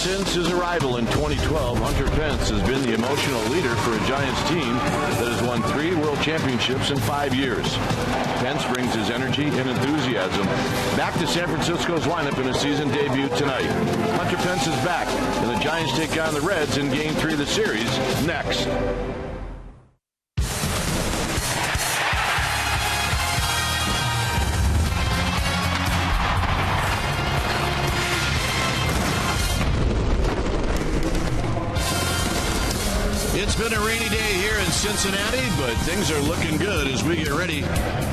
Since his arrival in 2012, Hunter Pence has been the emotional leader for a Giants team that has won 3 World Championships in 5 years. Pence brings his energy and enthusiasm back to San Francisco's lineup in a season debut tonight. Hunter Pence is back, and the Giants take on the Reds in Game 3 of the series next. It's been a rainy day here in Cincinnati, but things are looking good as we get ready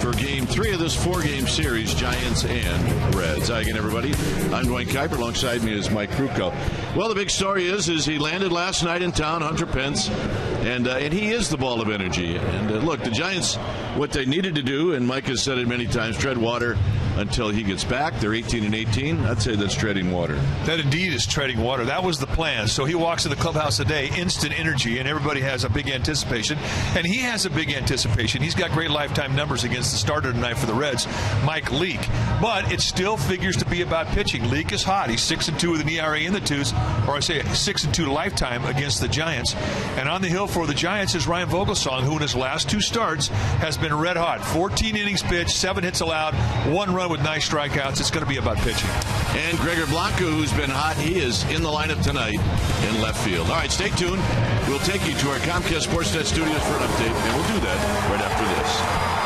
for Game 3 of this 4-game series, Giants and Reds. Hi again, everybody. I'm Dwayne Kuiper. Alongside me is Mike Krukow. Well, the big story is he landed last night in town, Hunter Pence, and he is the ball of energy. And look, the Giants, what they needed to do, and Mike has said it many times, tread water until he gets back. They're 18-18. I'd say that's treading water. That indeed is treading water. That was the plan. So he walks in the clubhouse today, instant energy, and everybody has a big anticipation. And he has a big anticipation. He's got great lifetime numbers against the starter tonight for the Reds, Mike Leake. But it still figures to be about pitching. Leake is hot. He's 6-2 with an ERA in the twos, or I say 6-2 lifetime against the Giants. And on the hill for the Giants is Ryan Vogelsong, who in his last 2 starts has been red hot. 14 innings pitched, 7 hits allowed, 1 run with 9 strikeouts. It's going to be about pitching. And Gregor Blanco, who's been hot, he is in the lineup tonight in left field. All right, stay tuned. We'll take you to our Comcast Sportsnet studios for an update, and we'll do that right after this.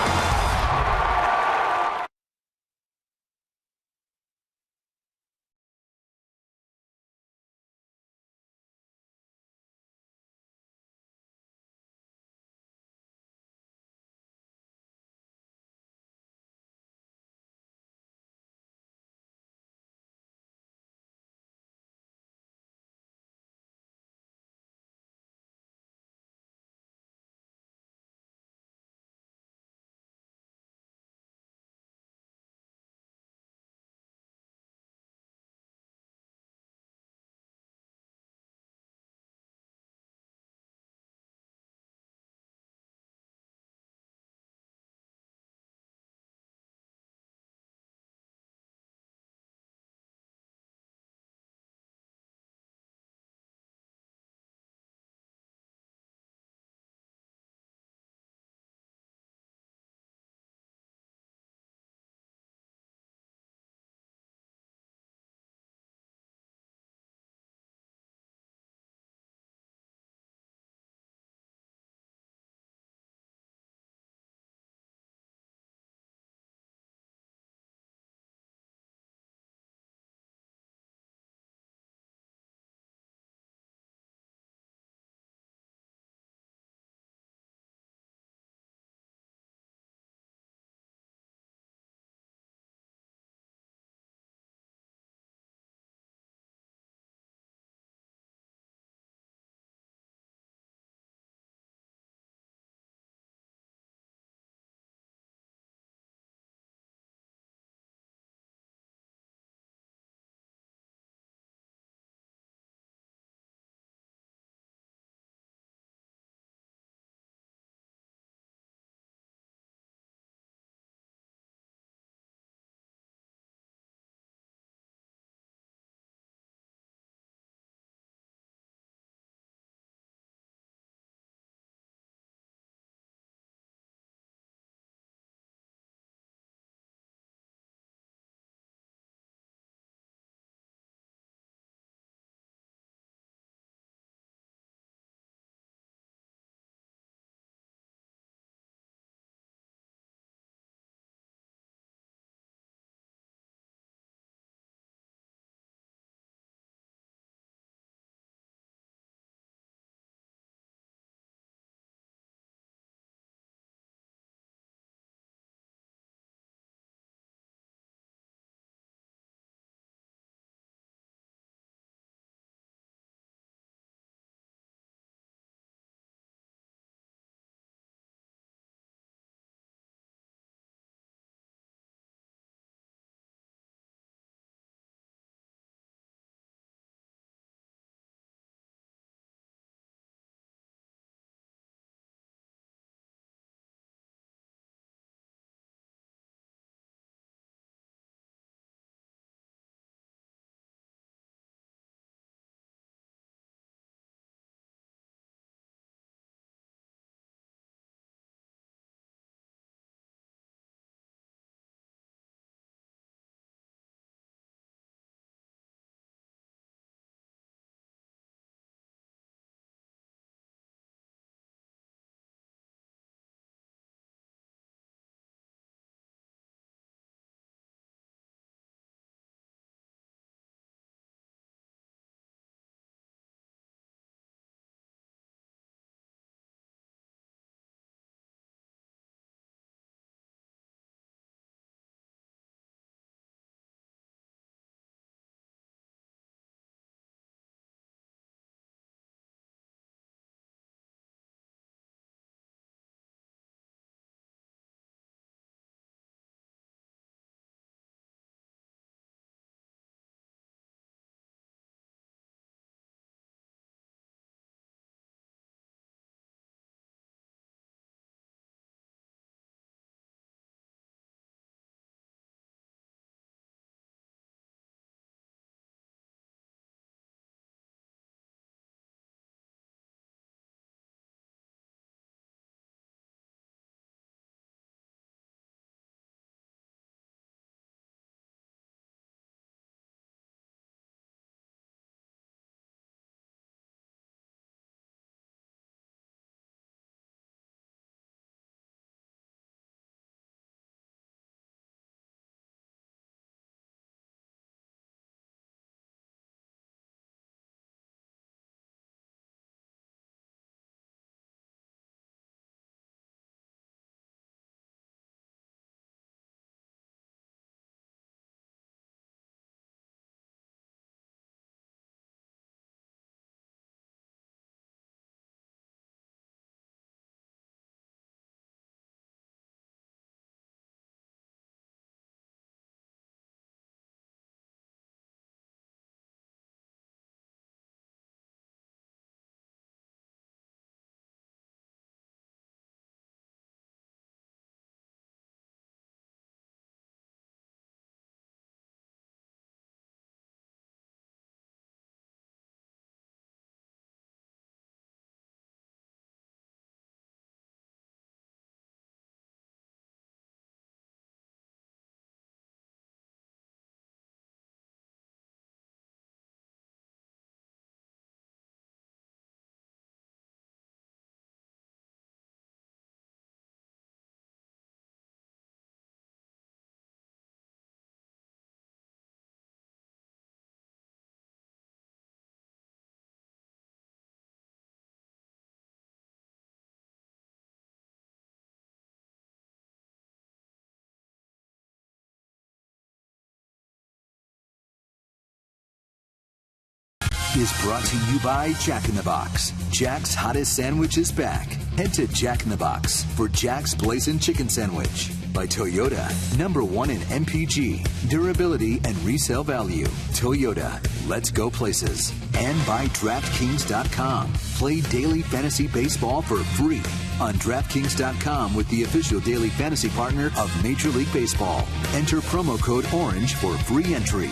is brought to you by Jack in the Box. Jack's hottest sandwich is back. Head to Jack in the Box for Jack's Blazing Chicken Sandwich. By Toyota, #1 in MPG, durability and resale value. Toyota, let's go places. And by DraftKings.com. Play daily fantasy baseball for free on DraftKings.com with the official daily fantasy partner of Major League Baseball. Enter promo code ORANGE for free entry.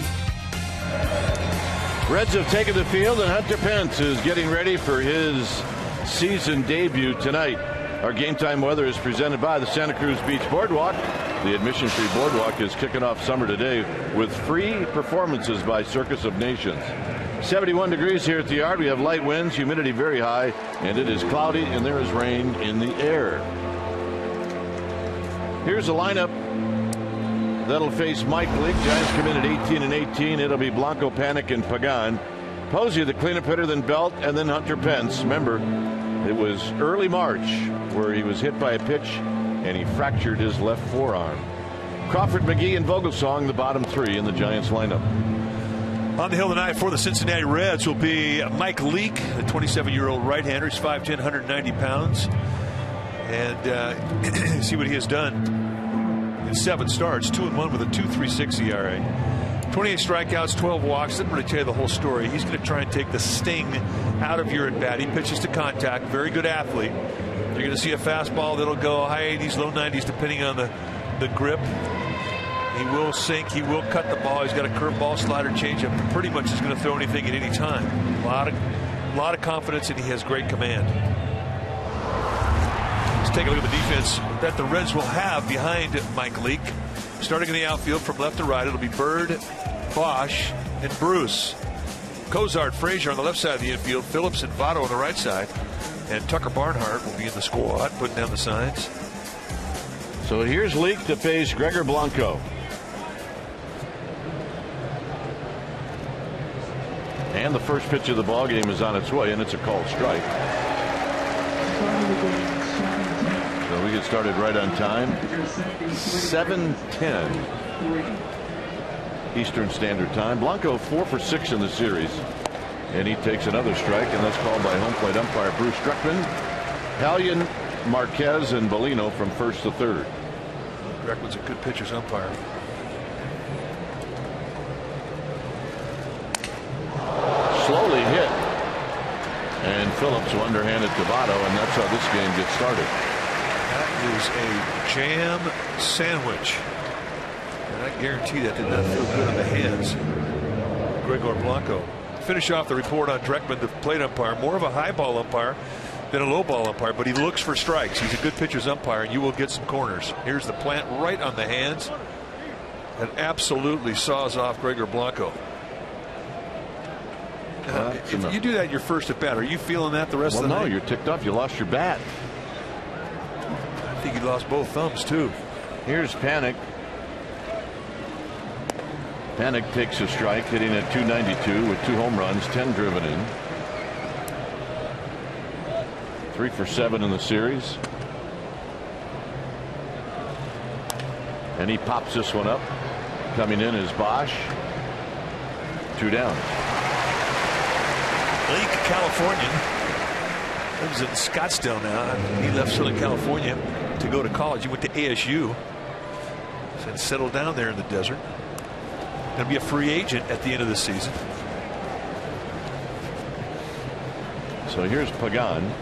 Reds have taken the field, and Hunter Pence is getting ready for his season debut tonight. Our game time weather is presented by the Santa Cruz Beach Boardwalk. The admission-free boardwalk is kicking off summer today with free performances by Circus of Nations. 71 degrees here at the Yard. We have light winds, humidity very high, and it is cloudy, and there is rain in the air. Here's a lineup that'll face Mike Leake. Giants come in at 18-18. It'll be Blanco, Panic, and Pagan. Posey, the cleanup hitter, then Belt, and then Hunter Pence. Remember, it was early March where he was hit by a pitch and he fractured his left forearm. Crawford, McGee, and Vogelsong, the bottom three in the Giants lineup. On the hill tonight for the Cincinnati Reds will be Mike Leake, the 27-year-old right-hander. He's 5'10", 190 pounds. And see what he has done in 7 starts, 2-1 with a 2.36 ERA. 28 strikeouts, 12 walks. Doesn't really tell you the whole story. He's going to try and take the sting out of your at-bat. He pitches to contact. Very good athlete. You're going to see a fastball that'll go high 80s, low 90s, depending on the grip. He will sink. He will cut the ball. He's got a curveball, slider, changeup. Pretty much is going to throw anything at any time. A lot of confidence, and he has great command. Let's take a look at the defense that the Reds will have behind Mike Leake. Starting in the outfield from left to right, it'll be Bird, Bosch, and Bruce. Cozart, Frazier on the left side of the infield, Phillips and Votto on the right side, and Tucker Barnhart will be in the squad, putting down the signs. So here's Leake to face Gregor Blanco. And the first pitch of the ball game is on its way, and it's a called strike. So we get started right on time. 7:10 Eastern Standard Time. Blanco 4 for 6 in the series, and he takes another strike, and that's called by home plate umpire Bruce Druckman. Hallion, Marquez, and Bellino from first to third. Druckman's a good pitcher's umpire. Slowly hit, and Phillips will underhand it to Votto, and that's how this game gets started. That is a jam sandwich, and I guarantee that did not feel good in the hands of Gregor Blanco. Finish off the report on Druckman, the plate umpire, more of a high ball umpire than a low ball umpire, but he looks for strikes. He's a good pitcher's umpire, and you will get some corners. Here's the plant right on the hands, and absolutely saws off Gregor Blanco. If you do that your first at bat, are you feeling that the rest of the night? No, you're ticked off. You lost your bat. I think he lost both thumbs too. Here's Panic. Panic takes a strike, hitting at 292 with 2 home runs, 10 driven in. 3 for 7 in the series. And he pops this one up. Coming in is Bosch. 2 down. Leake, Californian, lives in Scottsdale now. He left Southern California to go to college. He went to ASU and settled down there in the desert. Going to be a free agent at the end of the season. So here's Pagan.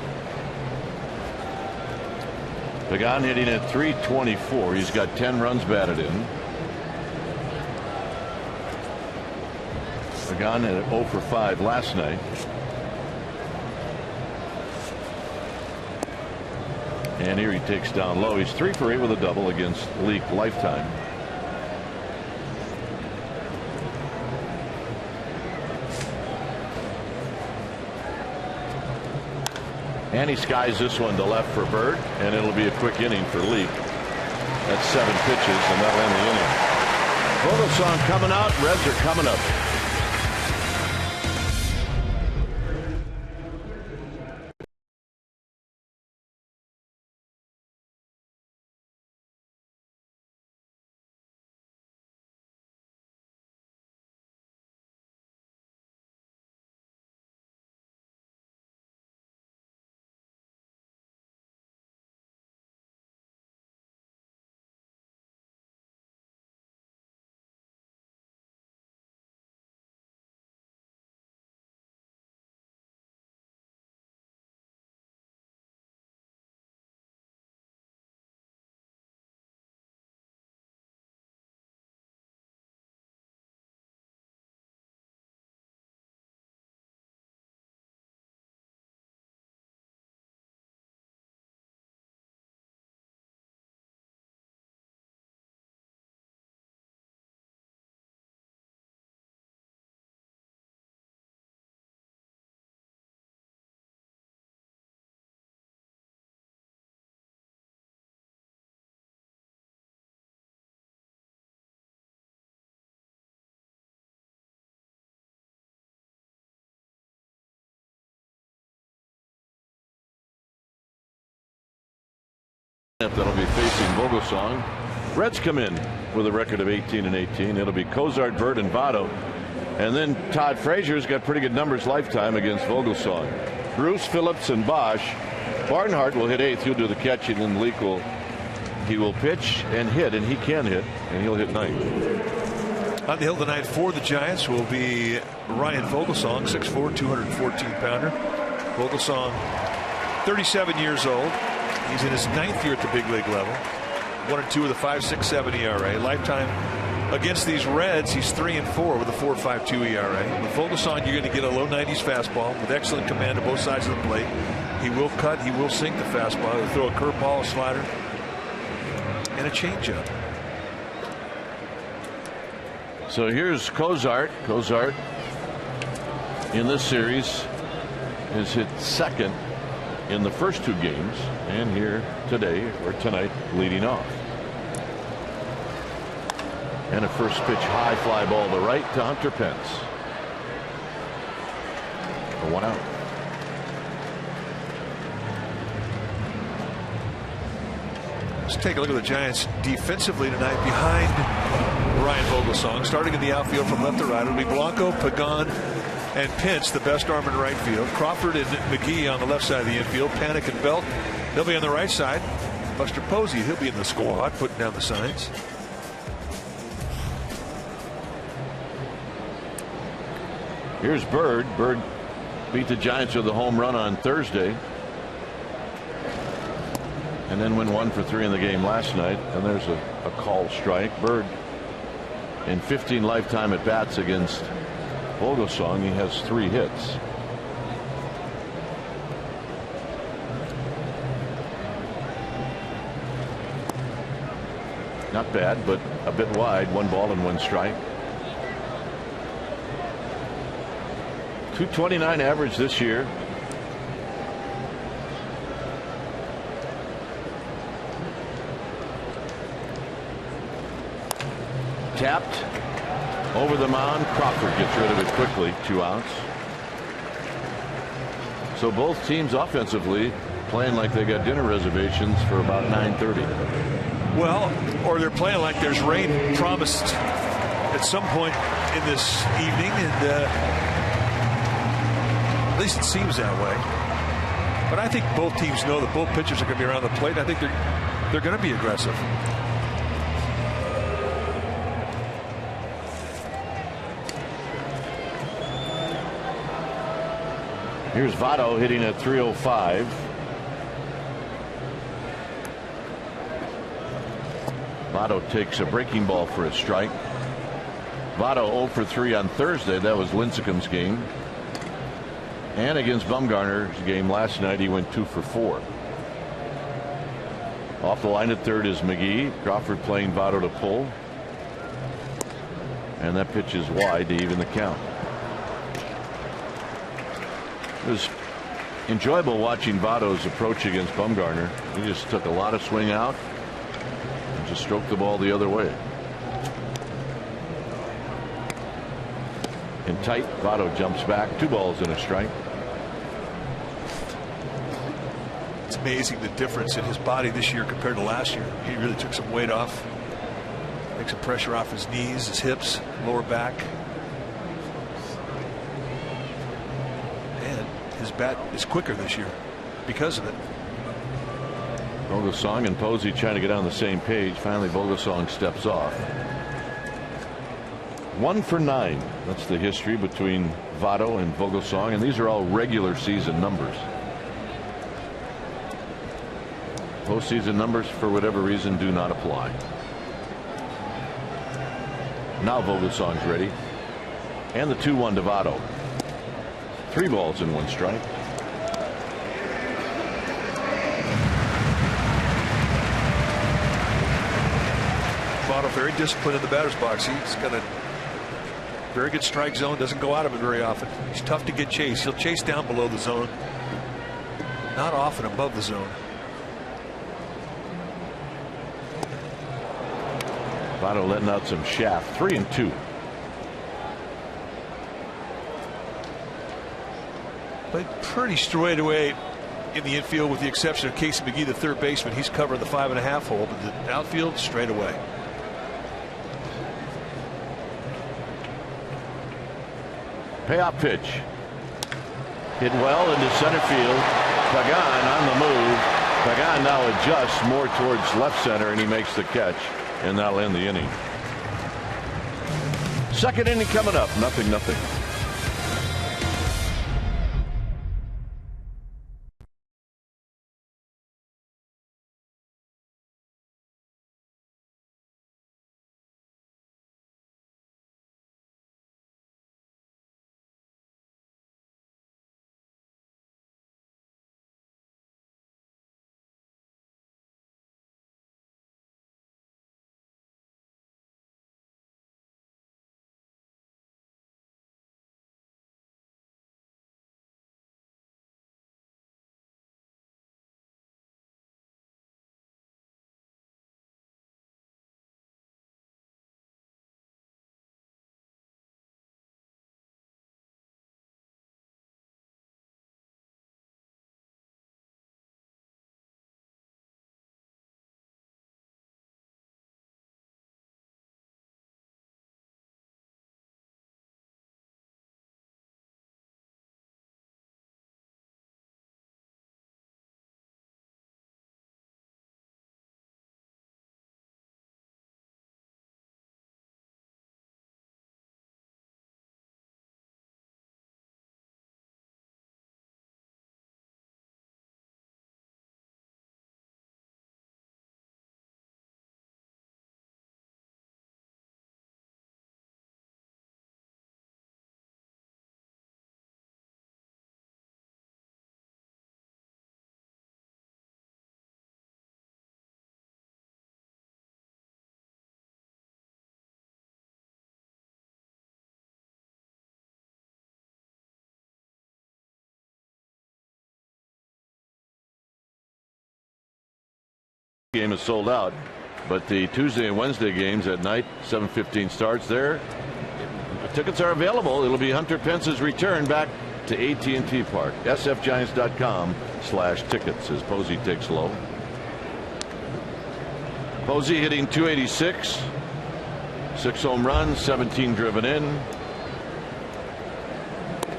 Pagan hitting at 324. He's got 10 runs batted in. Pagan at 0 for 5 last night. And here he takes down low. He's 3 for 8 with a double against Leake lifetime. And he skies this one to left for Bird, and it'll be a quick inning for Leake. That's 7 pitches, and that'll end the inning. Vogelsong coming out. Reds are coming up. That'll be facing Vogelsong. Reds come in with a record of 18-18. It'll be Cozart, Bird, and Votto. And then Todd Frazier's got pretty good numbers lifetime against Vogelsong. Bruce, Phillips, and Bosch. Barnhart will hit 8th. He'll do the catching, and Leake will pitch and hit, and he can hit, and he'll hit 9th. On the hill tonight for the Giants will be Ryan Vogelsong, 6'4", 214-pounder. Vogelsong, 37 years old. He's in his 9th year at the big league level. 1-2 with a 5.67 ERA. Lifetime against these Reds, he's 3-4 with a 4.52 ERA. With Vogelsong, you're going to get a low 90s fastball with excellent command of both sides of the plate. He will cut, he will sink the fastball. He'll throw a curveball, a slider, and a changeup. So here's Cozart. Cozart in this series has hit 2nd in the first 2 games, and here today or tonight leading off. And a first pitch high fly ball to right to Hunter Pence. For 1 out. Let's take a look at the Giants defensively tonight behind Ryan Vogelsong. Starting in the outfield from left to right, it'll be Blanco, Pagan, and Pence, the best arm in right field. Crawford and McGee on the left side of the infield. Panik and Belt, they'll be on the right side. Buster Posey, he'll be in the squad, putting down the signs. Here's Bird. Bird beat the Giants with a home run on Thursday, and then went 1 for 3 in the game last night. And there's a called strike. Bird, in 15 lifetime at bats against Vogelsong, he has 3 hits. Not bad, but a bit wide. 1 ball and 1 strike. 229 average this year. Tapped over the mound. Crawford gets rid of it quickly. 2 outs. So both teams offensively playing like they got dinner reservations for about 9:30. Well, or they're playing like there's rain promised at some point in this evening, and at least it seems that way. But I think both teams know that both pitchers are going to be around the plate. I think they're going to be aggressive. Here's Votto hitting at 305. Votto takes a breaking ball for a strike. Votto 0 for 3 on Thursday. That was Lincecum's game. And against Bumgarner's game last night, he went 2 for 4. Off the line at third is McGee. Crawford playing Votto to pull. And that pitch is wide to even the count. It was enjoyable watching Votto's approach against Bumgarner. He just took a lot of swing out and just stroked the ball the other way. In tight, Votto jumps back. 2 balls and a strike. It's amazing the difference in his body this year compared to last year. He really took some weight off. Takes some pressure off his knees, his hips, lower back. And his bat is quicker this year because of it. Vogelsong and Posey trying to get on the same page. Finally, Vogelsong steps off. 1 for 9. That's the history between Votto and Vogelsong, and these are all regular season numbers. Postseason numbers, for whatever reason, do not apply. Now Vogelsong's ready, and the 2-1 to Votto. 3 balls and 1 strike. Votto very disciplined in the batter's box. He's got a very good strike zone, doesn't go out of it very often. He's tough to get chased. He'll chase down below the zone, not often above the zone. Votto letting out some shaft. 3-2. Played pretty straight away in the infield, with the exception of Casey McGee, the third baseman. He's covering the 5.5 hole, but the outfield straight away. Payoff pitch. Hit well into center field. Pagan on the move. Pagan now adjusts more towards left center, and he makes the catch, and that'll end the inning. Second inning coming up. 0-0. Game is sold out, but the Tuesday and Wednesday games at night, 7:15 starts there. Tickets are available. It'll be Hunter Pence's return back to AT&T Park. sfgiants.com/tickets as Posey takes low. Posey hitting .286, 6 home runs, 17 driven in.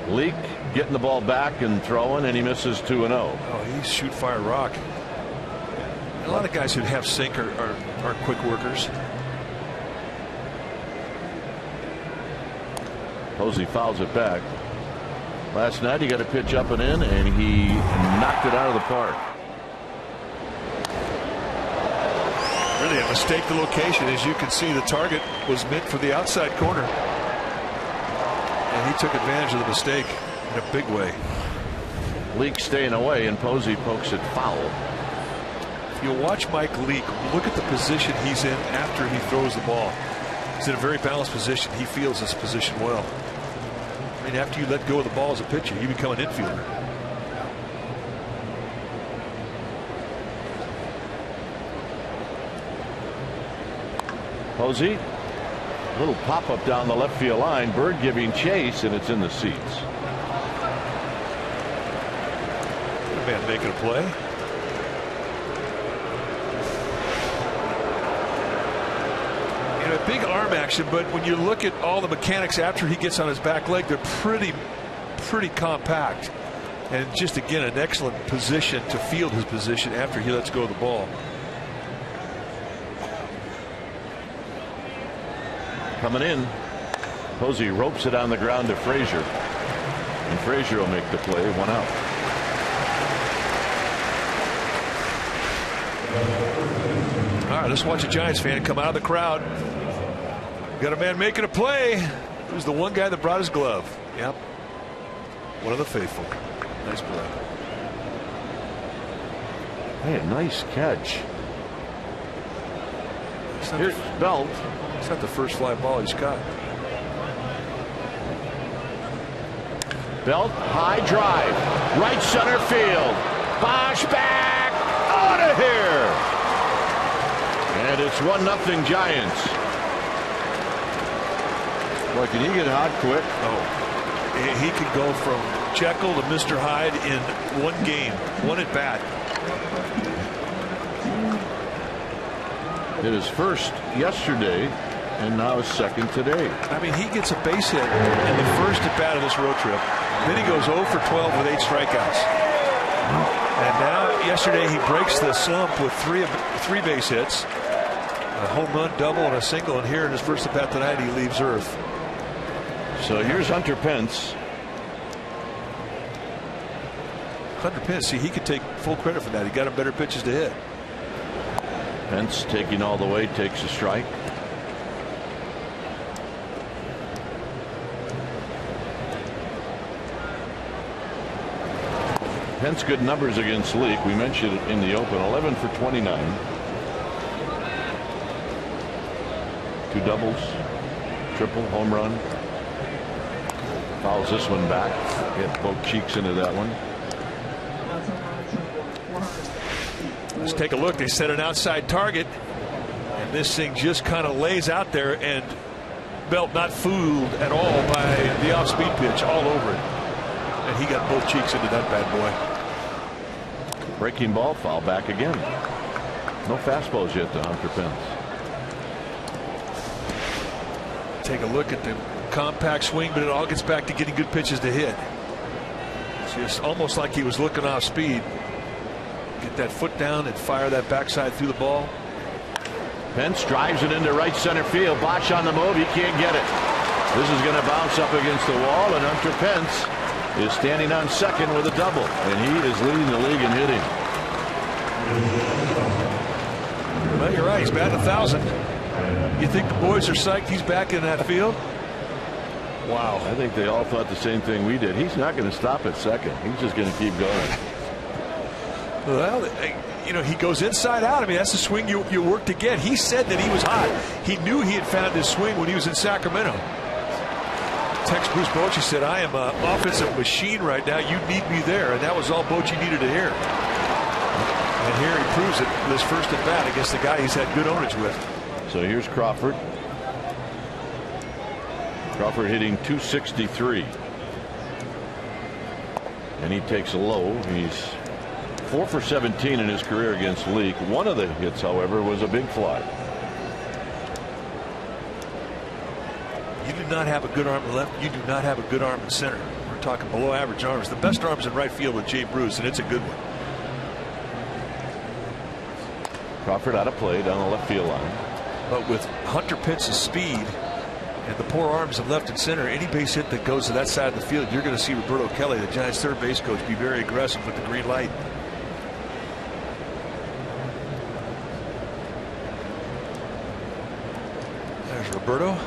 Leak getting the ball back and throwing, and he misses 2-0. Oh, he's shoot fire rock. A lot of guys who have sink are quick workers. Posey fouls it back. Last night he got a pitch up and in, and he knocked it out of the park. Really a mistake, the location. As you can see, the target was meant for the outside corner, and he took advantage of the mistake in a big way. Leak staying away, and Posey pokes it foul. If you watch Mike Leake, look at the position he's in after he throws the ball. He's in a very balanced position. He feels this position well. I mean, after you let go of the ball as a pitcher, you become an infielder. Posey, a little pop-up down the left field line. Bird giving chase, and it's in the seats. A man making a play. A big arm action, but when you look at all the mechanics after he gets on his back leg, they're pretty compact, and just again an excellent position to field his position after he lets go of the ball. Coming in, Posey ropes it on the ground to Frazier, and Frazier will make the play. 1 out. All right, let's watch a Giants fan come out of the crowd. Got a man making a play. It was the one guy that brought his glove. Yep. One of the faithful. Nice play. Hey, a nice catch. Here's Belt. It's not the first fly ball he's caught. Belt, high drive. Right center field. Bosch back. Out of here. And it's 1-0 Giants. Boy, can he get hot quick? Oh, he could go from Jekyll to Mr. Hyde in one game, one at bat. Hit his first yesterday, and now his second today. I mean, he gets a base hit in the first at bat of this road trip. Then he goes 0 for 12 with 8 strikeouts. And now, yesterday, he breaks the slump with three base hits, a home run, double, and a single. And here in his first at bat tonight, he leaves earth. So here's Hunter Pence. Hunter Pence, see, he could take full credit for that. He got him better pitches to hit. Pence taking all the way, takes a strike. Pence good numbers against Leake. We mentioned it in the open. 11 for 29. 2 doubles, triple, home run. Fouls this one back. Hit both cheeks into that one. Let's take a look. They set an outside target, and this thing just kind of lays out there, and Belt not fooled at all by the off-speed pitch, all over it. And he got both cheeks into that bad boy. Breaking ball, foul back again. No fastballs yet to Hunter Pence. Take a look at the compact swing, but it all gets back to getting good pitches to hit. It's just almost like he was looking off speed. Get that foot down and fire that backside through the ball. Pence drives it into right center field. Bosch on the move. He can't get it. This is going to bounce up against the wall, and Hunter Pence is standing on second with a double, and he is leading the league in hitting. Well, you're right. He's batting 1,000. You think the boys are psyched he's back in that field? Wow. I think they all thought the same thing we did. He's not going to stop at second. He's just going to keep going. Well, you know, he goes inside out. I mean, that's the swing you work to get. He said that he was hot. He knew he had found his swing when he was in Sacramento. Text Bruce Bochy said, "I am an offensive machine right now. You need me there." And that was all Bochy needed to hear. And here he proves it with his first at bat against the guy he's had good ownage with. So here's Crawford. Crawford hitting .263. And he takes a low. He's 4 for 17 in his career against Leake. One of the hits, however, was a big fly. You do not have a good arm in left. You do not have a good arm in center. We're talking below average arms. The best arms in right field with Jay Bruce, and it's a good one. Crawford out of play down the left field line. But with Hunter Pence's speed and the poor arms of left and center, any base hit that goes to that side of the field, you're going to see Roberto Kelly, the Giants' third base coach, be very aggressive with the green light. There's Roberto.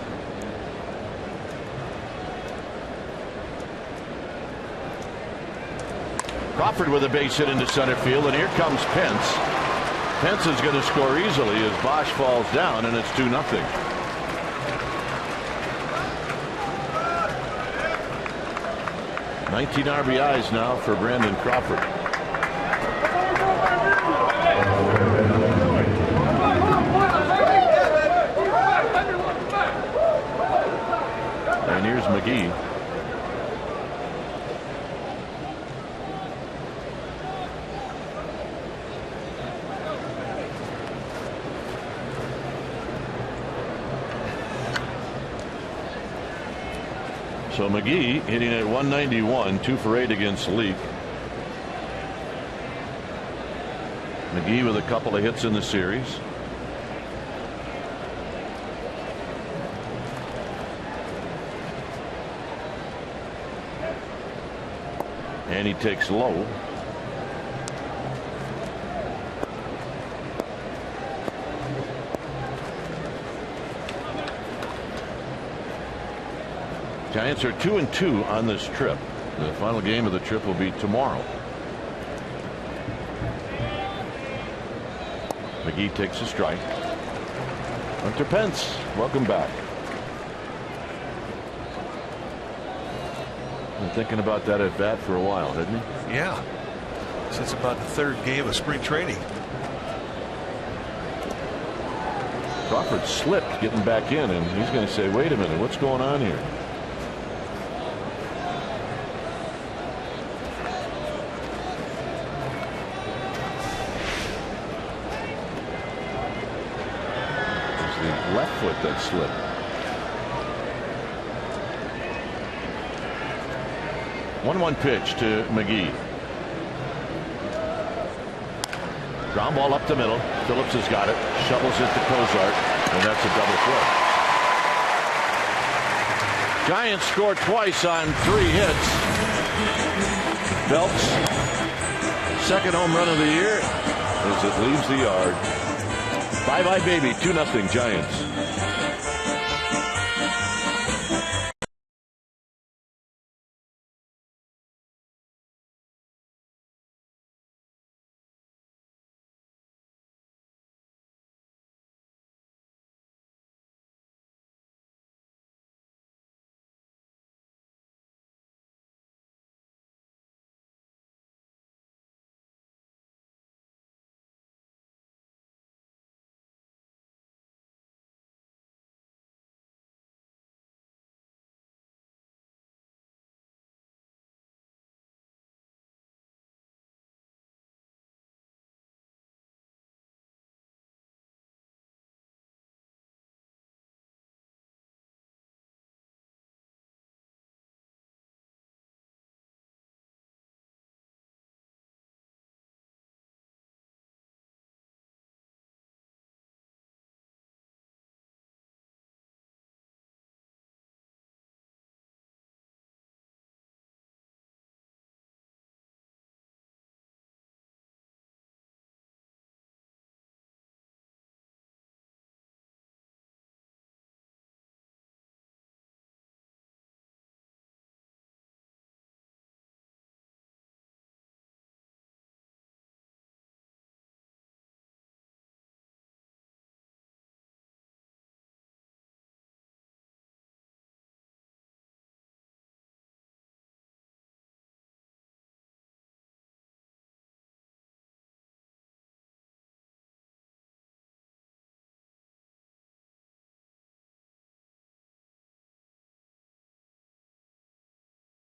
Crawford with a base hit into center field, and here comes Pence. Pence is going to score easily as Bosch falls down, and it's 2-0. $19 RBIs now for Brandon Crawford. And here's McGee. So McGee hitting at 191, 2 for 8 against Leake. McGee with a couple of hits in the series. And he takes low. Giants are 2-2 on this trip. The final game of the trip will be tomorrow. McGee takes a strike. Hunter Pence, welcome back. Been thinking about that at bat for a while, hadn't he? Yeah, since about the third game of spring training. Crawford slipped getting back in, and he's going to say, wait a minute, what's going on here? foot that slipped. One pitch to McGee. Ground ball up the middle. Phillips has got it. Shovels it to Cozart, and that's a double play. Giants scored twice on 3 hits. Phelps, second home run of the year as it leaves the yard. Bye-bye, baby. 2-0 Giants.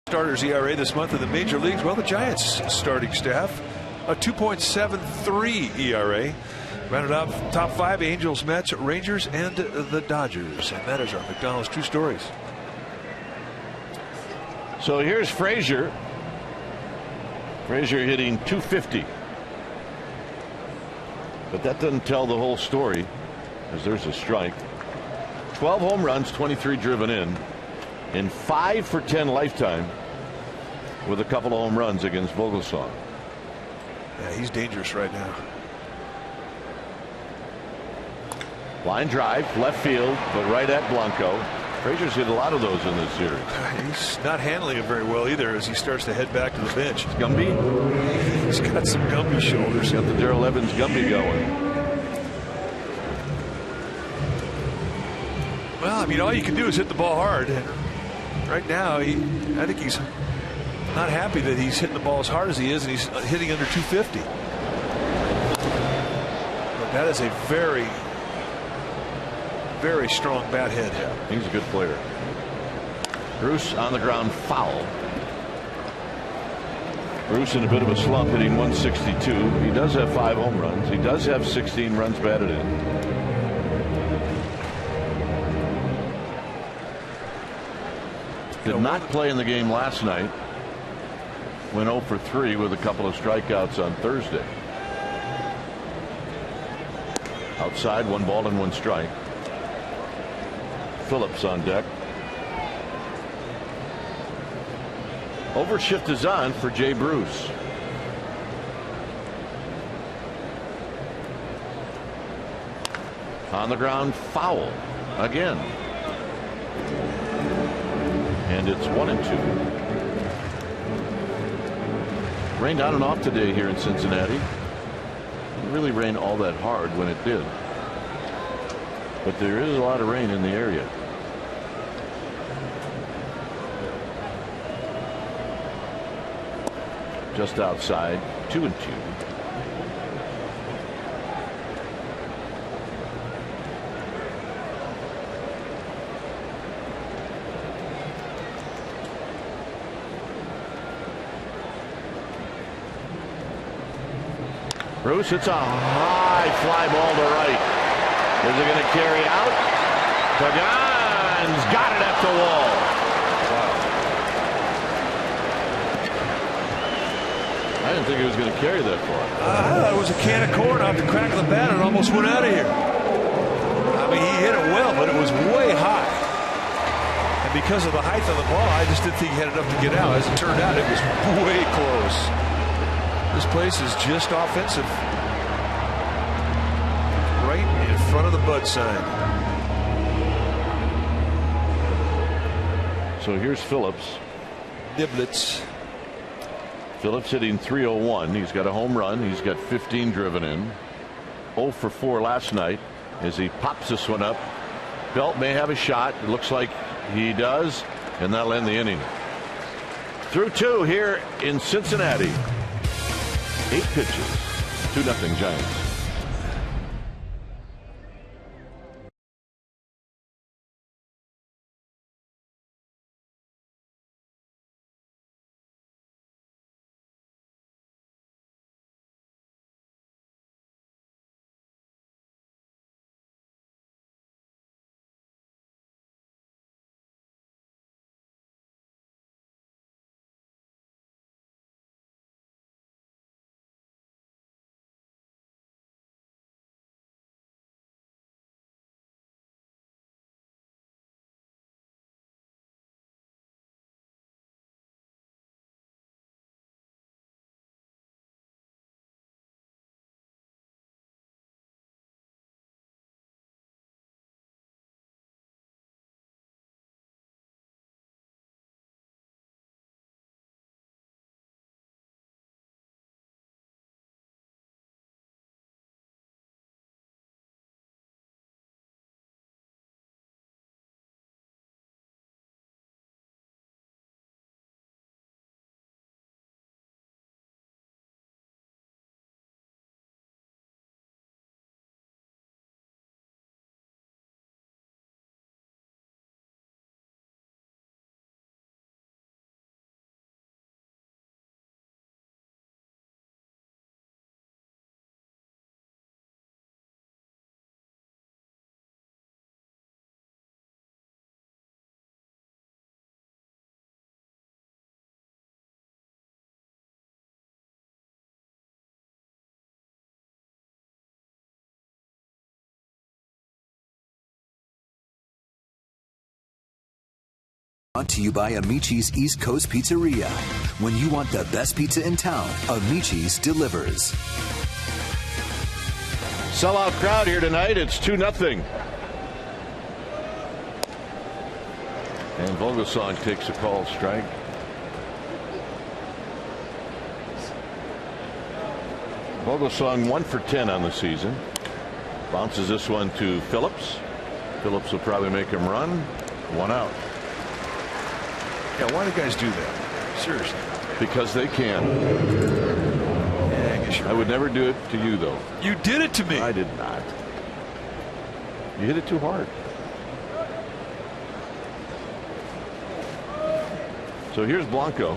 Starters ERA this month in the major leagues. Well, the Giants starting staff, a 2.73 ERA. Rounded out top 5: Angels, Mets, Rangers, and the Dodgers. And that is our McDonald's True Stories. So here's Frazier. Frazier hitting .250. But that doesn't tell the whole story, as there's a strike. 12 home runs, 23 driven in 5 for 10 lifetime, with a couple of home runs against Vogelsong. Yeah, he's dangerous right now. Line drive, left field, but right at Blanco. Frazier's hit a lot of those in this series. He's not handling it very well either as he starts to head back to the bench. Gumby? He's got some Gumby shoulders. Got the Darrell Evans Gumby going. Well, I mean, all you can do is hit the ball hard. And right now, I think he's not happy that he's hitting the ball as hard as he is, and he's hitting under 250. But that is a very, very strong bat head. Yeah, he's a good player. Bruce on the ground, foul. Bruce in a bit of a slump, hitting 162. He does have 5 home runs. He does have 16 runs batted in. Did not play in the game last night. Went 0 for 3 with a couple of strikeouts on Thursday. Outside, 1 ball and 1 strike. Phillips on deck. Overshift is on for Jay Bruce. On the ground, foul again. And it's 1-2. Rained on and off today here in Cincinnati. Didn't really rain all that hard when it did. But there is a lot of rain in the area. Just outside, 2-2. Bruce, it's a high fly ball to right. Is it going to carry out? Pagan's got it at the wall. I didn't think he was going to carry that far. I thought it was a can of corn off the crack of the bat and almost went out of here. I mean, he hit it well, but it was way high. And because of the height of the ball, I just didn't think he had enough to get out. As it turned out, it was way close. This place is just offensive. Right in front of the Bud sign. So here's Phillips. Niblets. Phillips hitting .301. He's got a home run. He's got 15 driven in. 0 for 4 last night as he pops this one up. Belt may have a shot. It looks like he does, and that'll end the inning. Through 2 here in Cincinnati. 8 pitches. 2-0 Giants. Brought to you by Amici's East Coast Pizzeria. When you want the best pizza in town, Amici's delivers. Sellout crowd here tonight. It's 2-0. And Vogelsong takes a called strike. Vogelsong 1 for 10 on the season. Bounces this one to Phillips. Phillips will probably make him run. 1 out. Yeah, why do guys do that? Seriously. Because they can. Yeah, I guess you're I would never do it to you, though. You did it to me. I did not. You hit it too hard. So here's Blanco.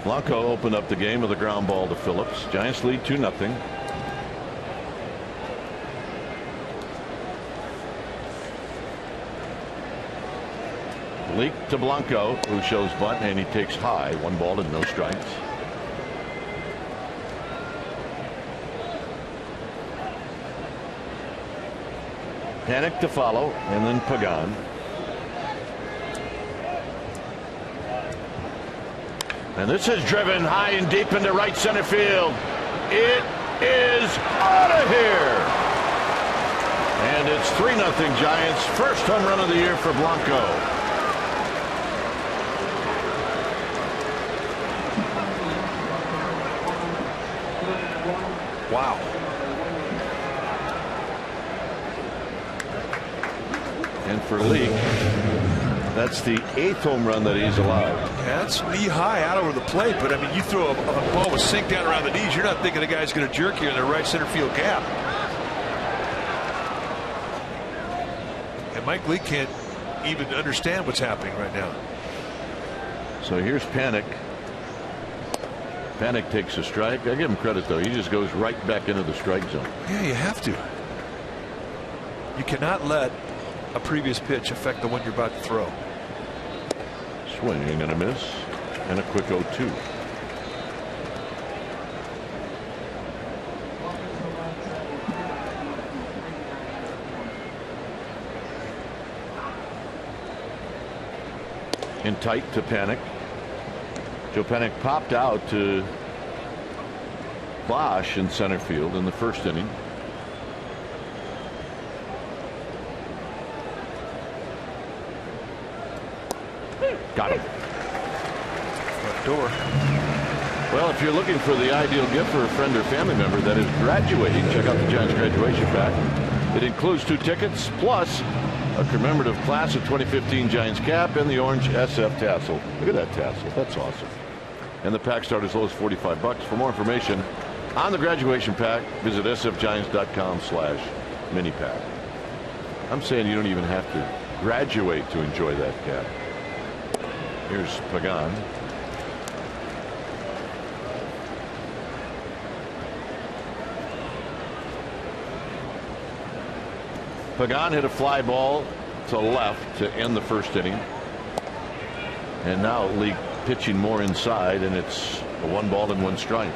Blanco opened up the game with a ground ball to Phillips. Giants lead 2-0. Leak to Blanco, who shows bunt, and he takes high. 1 ball and no strikes. Panic to follow, and then Pagan. And this is driven high and deep into right center field. It is out of here. And it's 3-0 Giants. First home run of the year for Blanco. Wow. And for Leake, that's the 8th home run that he's allowed. Yeah, that's knee high out over the plate, but I mean, you throw a ball with sink down around the knees, you're not thinking the guy's going to jerk you in the right center field gap. And Mike Leake can't even understand what's happening right now. So here's Panic. Panic takes a strike. I give him credit, though. He just goes right back into the strike zone. Yeah, you have to. You cannot let a previous pitch affect the one you're about to throw. Swinging and a miss, and a quick 0-2. In tight to Panic. Joe Panic popped out to Bosch in center field in the first inning. Got him. Front door. Well, if you're looking for the ideal gift for a friend or family member that is graduating, check out the Giants graduation pack. It includes 2 tickets plus a commemorative class of 2015 Giants cap and the orange SF tassel. Look at that tassel. That's awesome. And the pack starts as low as $45. For more information on the graduation pack, visit sfgiants.com/mini-pack. I'm saying you don't even have to graduate to enjoy that cap. Here's Pagan. Pagan hit a fly ball to left to end the first inning. And now Lee pitching more inside, and it's a 1 ball and 1 strike.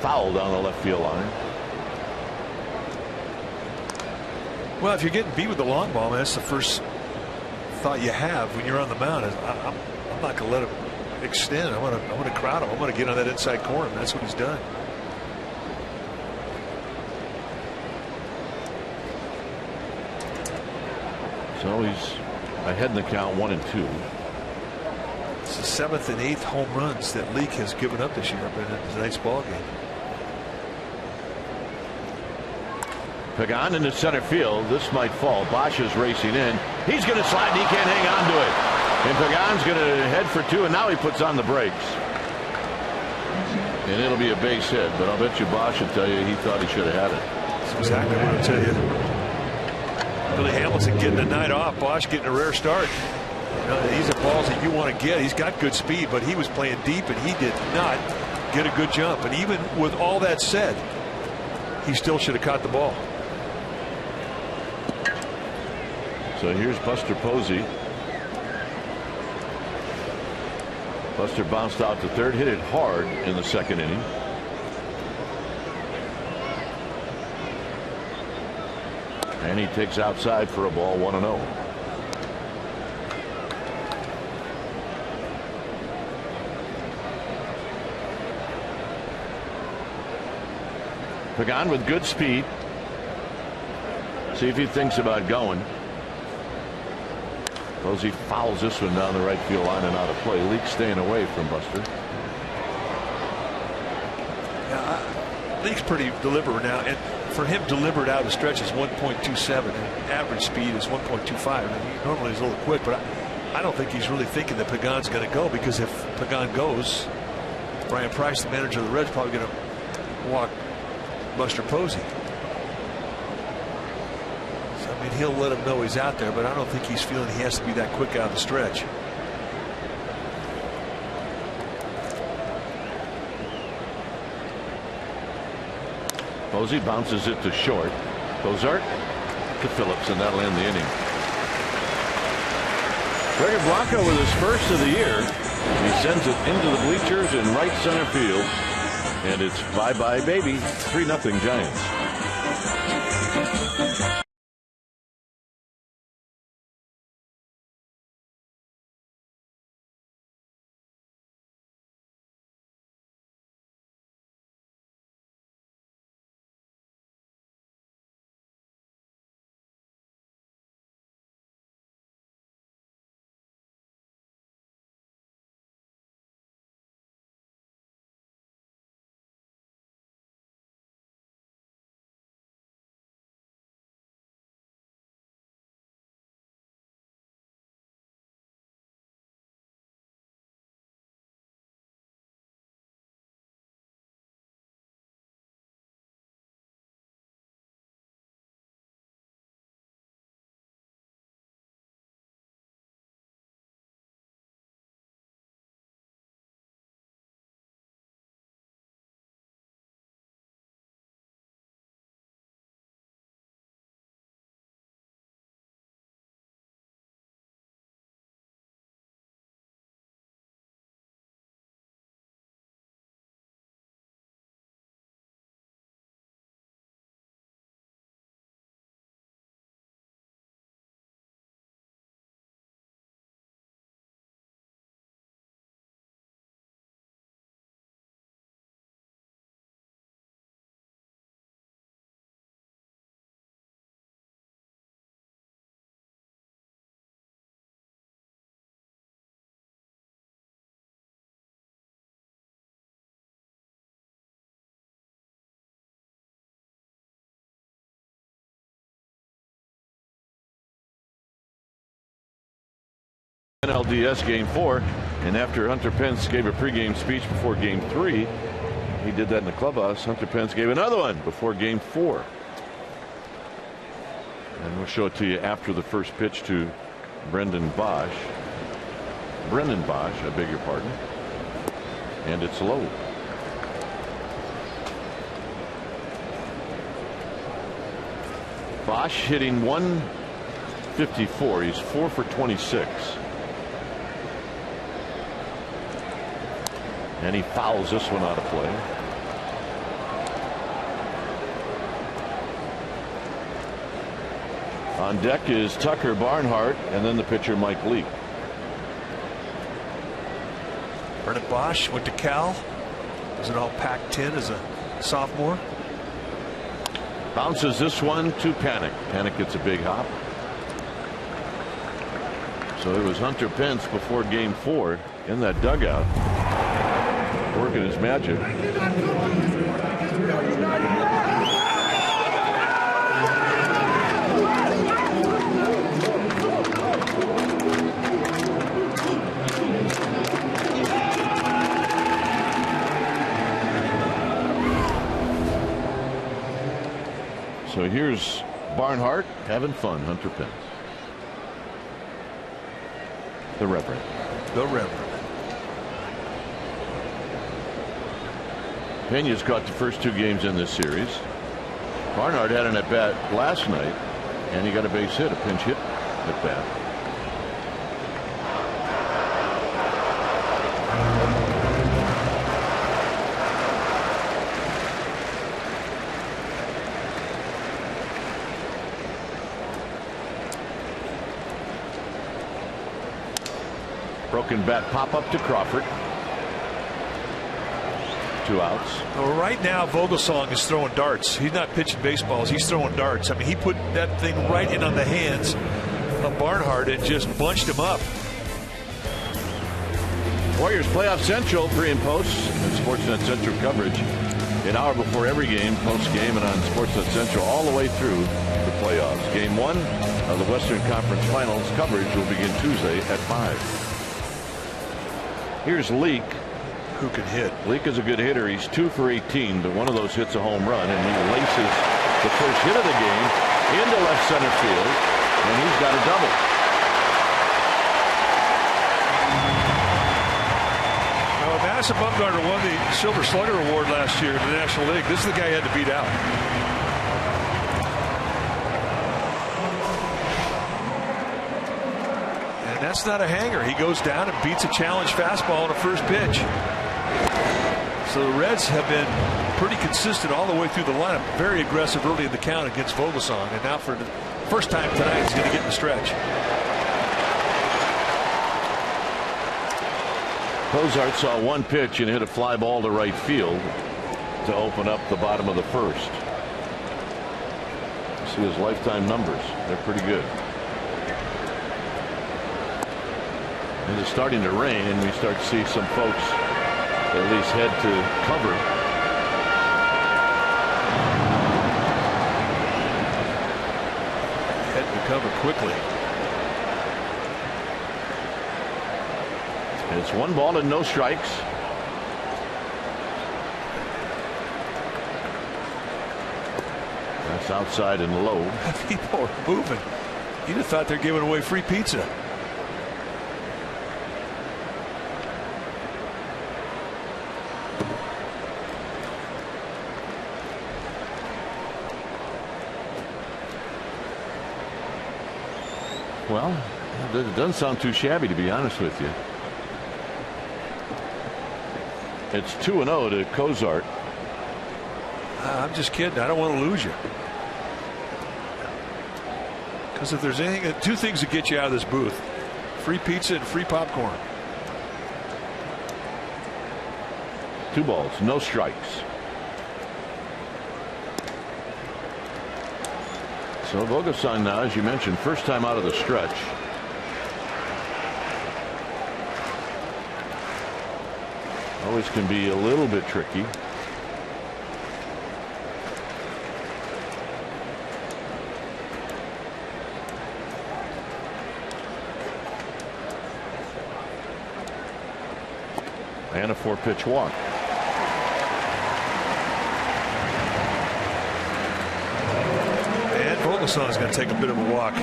Foul down the left field line. Well, if you're getting beat with the long ball, man, that's the first thought you have when you're on the mound. I'm not going to let him extend. I want to crowd him. I want to get on that inside corner. And that's what he's done. So he's ahead in the count, 1-2. It's the 7th and 8th home runs that Leake has given up this year. But it's a nice ball game. Pagan into center field. This might fall. Bosch is racing in. He's going to slide, and he can't hang on to it. And Pagan's going to head for 2, and now he puts on the brakes. And it'll be a base hit, but I'll bet you Bosch will tell you he thought he should have had it. That's exactly what I'll tell you. Billy Hamilton getting the night off. Bosch getting a rare start. You know, these are balls that you want to get. He's got good speed, but he was playing deep, and he did not get a good jump. And even with all that said, he still should have caught the ball. So here's Buster Posey. Buster bounced out to third, hit it hard in the second inning. And he takes outside for a ball, 1-0. Pagan with good speed. See if he thinks about going. Posey fouls this one down the right field line and out of play. Leake staying away from Buster. Yeah, Leake's pretty deliberate now, and for him, deliberate out of the stretch is 1.27, and average speed is 1.25. I mean, he normally is a little quick, but I don't think he's really thinking that Pagan's going to go, because if Pagan goes, Brian Price, the manager of the Reds, is probably going to walk Buster Posey. I mean, he'll let him know he's out there, but I don't think he's feeling he has to be that quick out of the stretch. Posey bounces it to short. Cozart to Phillips, and that'll end the inning. Gregor Blanco with his first of the year. He sends it into the bleachers in right center field. And it's bye-bye, baby. 3-0 Giants. NLDS Game 4, and after Hunter Pence gave a pregame speech before Game 3, he did that in the clubhouse. Hunter Pence gave another one before Game 4. And we'll show it to you after the first pitch to Brendan Bosch. I beg your pardon. And it's low. Bosch hitting 154. He's 4 for 26. And he fouls this one out of play. On deck is Tucker Barnhart, and then the pitcher Mike Leake. Brendan Bosch went to Cal. Was it all Pac-10 as a sophomore? Bounces this one to Panic. Panic gets a big hop. So it was Hunter Pence before Game 4 in that dugout, working his magic. So here's Barnhart having fun. Hunter Pence. The Reverend. Pena's caught the first 2 games in this series. Barnhart had an at bat last night, and he got a base hit, a pinch hit at bat. Broken bat pop up to Crawford. 2 outs. Well, right now Vogelsong is throwing darts. He's not pitching baseballs. He's throwing darts. I mean, he put that thing right in on the hands of Barnhart and just bunched him up. Warriors Playoff Central pre and post and Sportsnet Central coverage an hour before every game, post game, and on Sportsnet Central all the way through the playoffs. Game 1 of the Western Conference Finals coverage will begin Tuesday at 5. Here's Leake. Who can hit? Leake is a good hitter. He's 2 for 18, but one of those hits a home run, and he laces the first hit of the game into left center field, and he's got a double. Now, Madison Bumgarner won the Silver Slugger Award last year in the National League. This is the guy he had to beat out. And that's not a hanger. He goes down and beats a challenge fastball on the first pitch. So the Reds have been pretty consistent all the way through the lineup. Very aggressive early in the count against Vogelsong. And now for the first time tonight, he's going to get in the stretch. Cozart saw one pitch and hit a fly ball to right field to open up the bottom of the first. See his lifetime numbers. They're pretty good. And it's starting to rain, and we start to see some folks at least head to cover. Head to cover quickly. It's 1 ball and no strikes. That's outside and low. People are moving. You'd have thought they're giving away free pizza. Well, it doesn't sound too shabby, to be honest with you. It's 2-0 to Cozart. I'm just kidding. I don't want to lose you. Because if there's anything, 2 things that get you out of this booth: free pizza and free popcorn. 2 balls, no strikes. So Vogelsong now, as you mentioned, first time out of the stretch. Always can be a little bit tricky. And a 4-pitch walk. And Vogelsong is going to take a bit of a walk.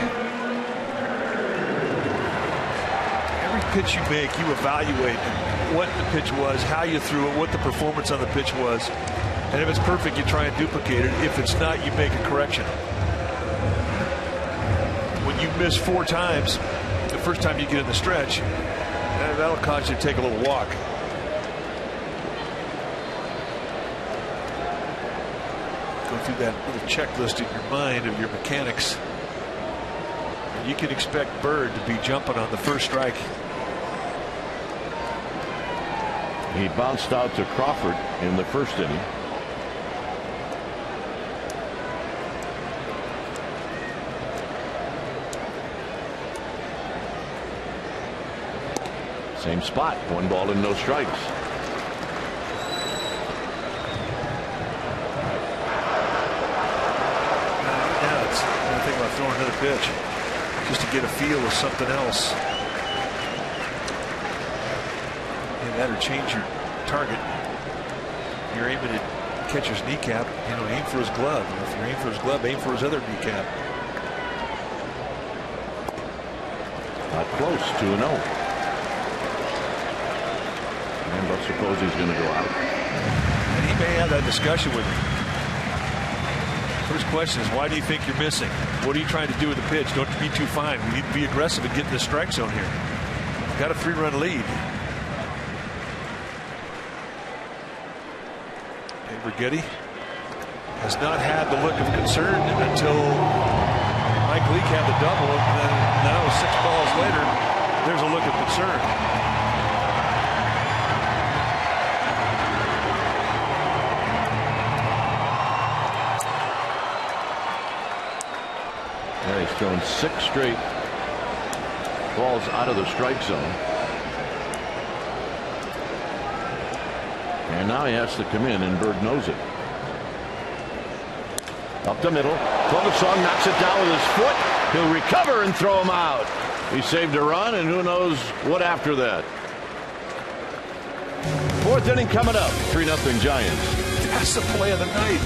Every pitch you make, you evaluate what the pitch was, how you threw it, what the performance on the pitch was. And if it's perfect, you try and duplicate it. If it's not, you make a correction. When you miss 4 times, the first time you get in the stretch, that'll cause you to take a little walk. Go through that little checklist in your mind of your mechanics. And you can expect Bird to be jumping on the first strike. He bounced out to Crawford in the first inning. Same spot, 1 ball and no strikes. Now it's nothing about throwing another pitch, just to get a feel of something else. And that or change your target. If you're aiming at catcher's kneecap, aim for his glove. Or if you're aiming for his glove, aim for his other kneecap. Not close, 2-0. And let's suppose he's going to go out. And he may have that discussion with him. First question is, why do you think you're missing? What are you trying to do with the pitch? Don't be too fine. We need to be aggressive and get in the strike zone here. We've got a 3-run lead. And Rigetti has not had the look of concern until Mike Leake had the double. And then now 6 balls later, there's a look of concern. He's thrown 6 straight balls out of the strike zone. And now he has to come in, and Bird knows it. Up the middle. Vogelsong knocks it down with his foot. He'll recover and throw him out. He saved a run, and who knows what after that. 4th inning coming up. 3-0 Giants. That's the play of the night.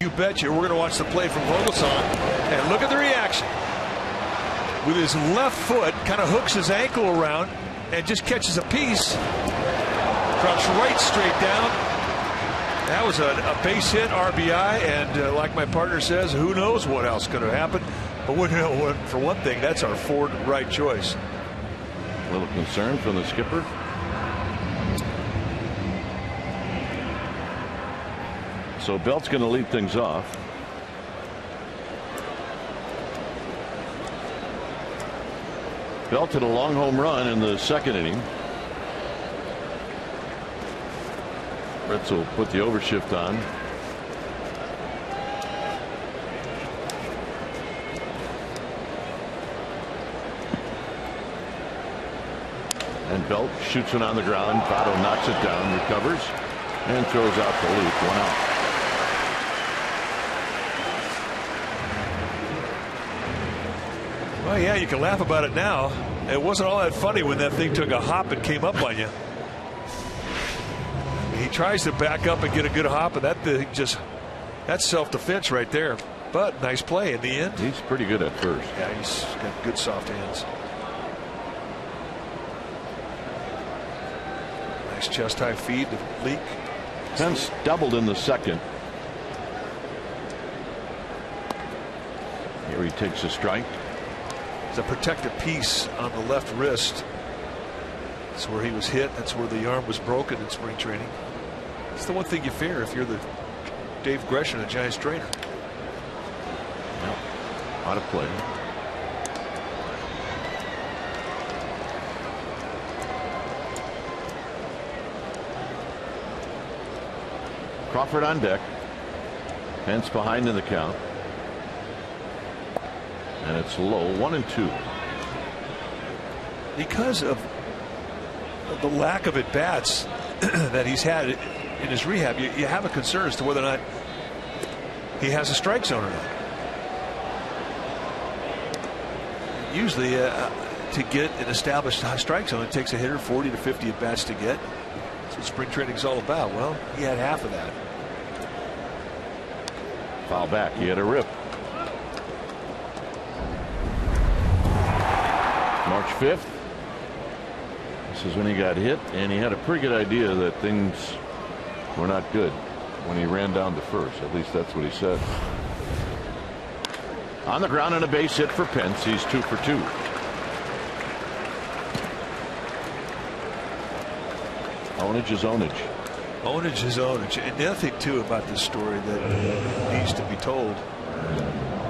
You betcha. We're going to watch the play from Vogelsong. And look at the reaction. With his left foot, kind of hooks his ankle around and just catches a piece. Drops right straight down. That was a base hit, RBI. And like my partner says, who knows what else could have happened. But for one thing, that's our Ford right choice. A little concern from the skipper. So Belt's going to lead things off. Belted a long home run in the second inning. Reds will put the overshift on. And Belt shoots one on the ground. Votto knocks it down, recovers, and throws out the lead. 1 out. Well, yeah, you can laugh about it now. It wasn't all that funny when that thing took a hop and came up on you. He tries to back up and get a good hop, and that thing that's self-defense right there. But nice play in the end. He's pretty good at first. Yeah, he's got good soft hands. Nice chest-high feed to Leak. Pence doubled in the second. Here he takes a strike. It's a protective piece on the left wrist. That's where he was hit. That's where the arm was broken in spring training. It's the one thing you fear if you're the Dave Gresham, the Giants trainer. Well, out of play. Crawford on deck. Pence behind in the count. And it's low, 1-2. Because of the lack of at-bats that he's had in his rehab, you have a concern as to whether or not he has a strike zone or not. Usually, to get an established strike zone, it takes a hitter 40 to 50 at-bats to get. That's what spring training is all about. Well, he had half of that. Foul back. He had a rip. March 5th. This is when he got hit, and he had a pretty good idea that things were not good when he ran down to first. At least that's what he said. On the ground and a base hit for Pence. He's 2 for 2. Ownage is ownage. Ownage is ownage. And the other thing, too, about this story that needs to be told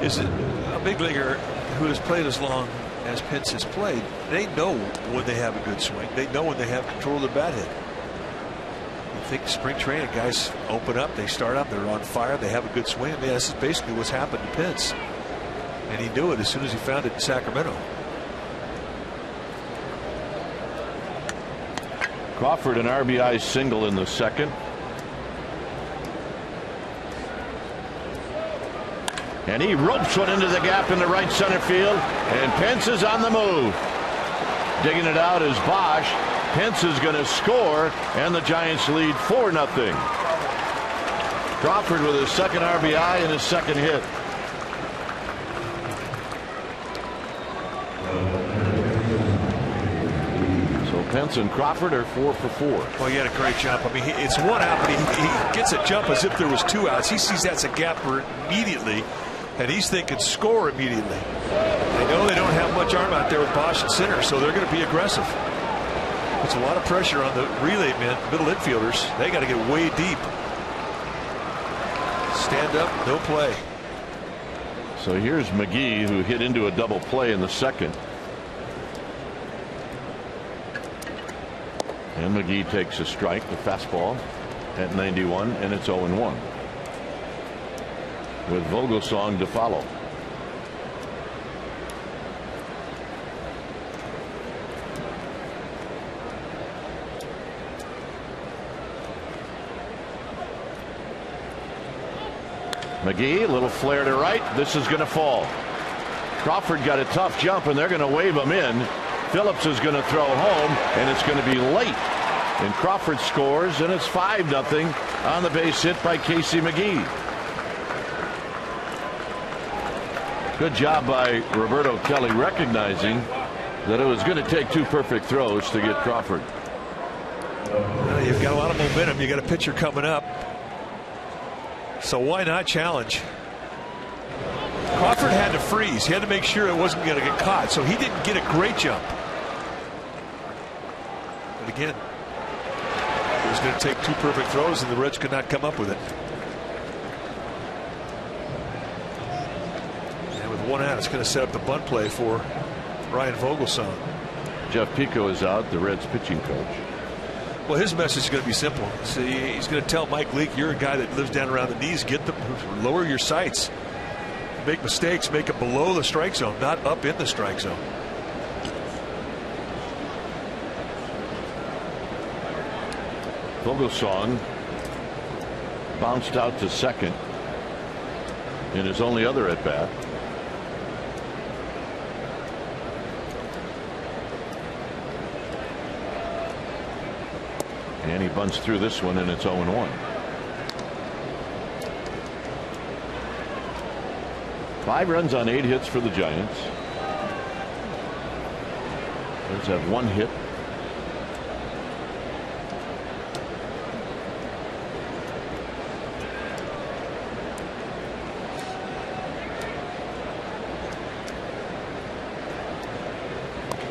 is that a big leaguer who has played as long as Pence has played, they know when they have a good swing. They know when they have control of their bat hit. You think spring training, guys open up, they start up, they're on fire, they have a good swing. I mean, this is basically what's happened to Pence. And he knew it as soon as he found it in Sacramento. Crawford an RBI single in the second. And he ropes one into the gap in the right center field, and Pence is on the move. Digging it out is Bosch. Pence is going to score, and the Giants lead 4-0. Crawford with his second RBI and his second hit. So Pence and Crawford are 4 for 4. Well, he had a great jump. I mean, it's 1 out, but he gets a jump as if there was 2 outs. He sees that's a gapper immediately, and he's thinking score immediately. They know they don't have much arm out there with Bosch at center, so they're going to be aggressive. It's a lot of pressure on the relay men, middle infielders. They got to get way deep. Stand up, no play. So here's McGee, who hit into a double play in the second. And McGee takes a strike, the fastball at 91, and it's 0-1. With Vogelsong to follow. McGee, a little flare to right. This is going to fall. Crawford got a tough jump, and they're going to wave him in. Phillips is going to throw home, and it's going to be late. And Crawford scores, and it's 5-0 on the base hit by Casey McGee. Good job by Roberto Kelly recognizing that it was going to take 2 perfect throws to get Crawford. Well, you've got a lot of momentum. You got a pitcher coming up. So why not challenge? Crawford had to freeze. He had to make sure it wasn't going to get caught. So he didn't get a great jump. But again, it was going to take 2 perfect throws, and the Reds could not come up with it. And with 1 out, it's going to set up the bunt play for Ryan Vogelsong. Jeff Pico is out, the Reds pitching coach. Well, his message is going to be simple. See, he's going to tell Mike Leake, you're a guy that lives down around the knees. Lower your sights. Make mistakes, make it below the strike zone, not up in the strike zone. Vogelsong bounced out to second in his only other at bat. And he bunts through this one, and it's 0-1. 5 runs on 8 hits for the Giants. Reds have 1 hit.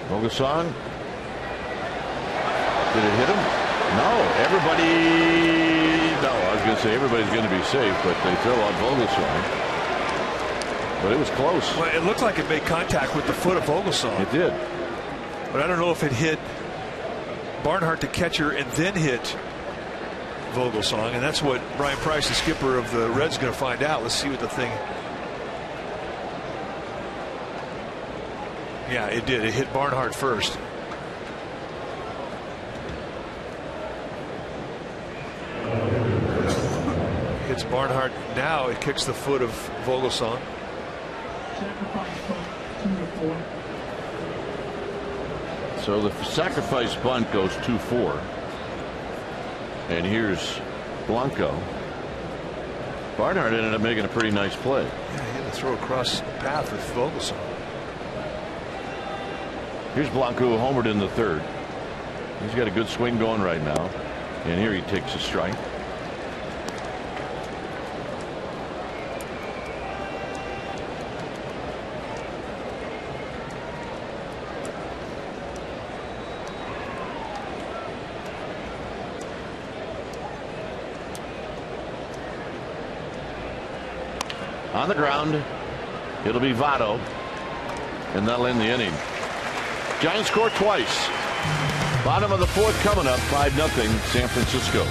Vogelsong. Did it hit him? No, everybody. No, I was going to say everybody's going to be safe, but they throw out Vogelsong. But it was close. Well, it looked like it made contact with the foot of Vogelsong. It did. But I don't know if it hit Barnhart, the catcher, and then hit Vogelsong. And that's what Brian Price, the skipper of the Reds, is going to find out. Let's see what the thing. Yeah, it did. It hit Barnhart first. Hits Barnhart. Now it kicks the foot of Vogelsong. So the sacrifice bunt goes 2-4. And here's Blanco. Barnhart ended up making a pretty nice play. Yeah, he had to throw across the path with Vogelsong. Here's Blanco, who homered in the 3rd. He's got a good swing going right now. And here he takes a strike. On the ground, it'll be Votto, and that'll end the inning. Giants score twice. Bottom of the 4th coming up, 5-0 San Francisco.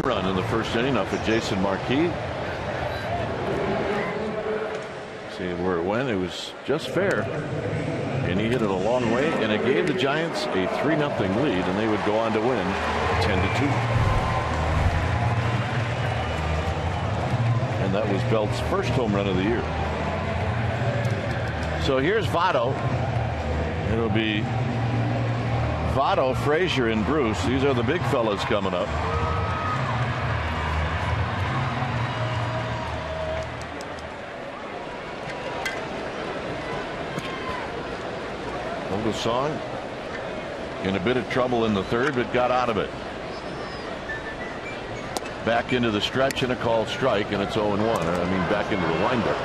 Run in the 1st inning off of Jason Marquis. See where it went. It was just fair, and he hit it a long way, and it gave the Giants a 3-0 lead, and they would go on to win 10-2. And that was Belt's first home run of the year. So here's Votto. It'll be Votto, Frazier, and Bruce. These are the big fellas coming up. Vogelsong in a bit of trouble in the 3rd, but got out of it. Back into the stretch and a called strike, and it's 0-1. I mean, back into the windup.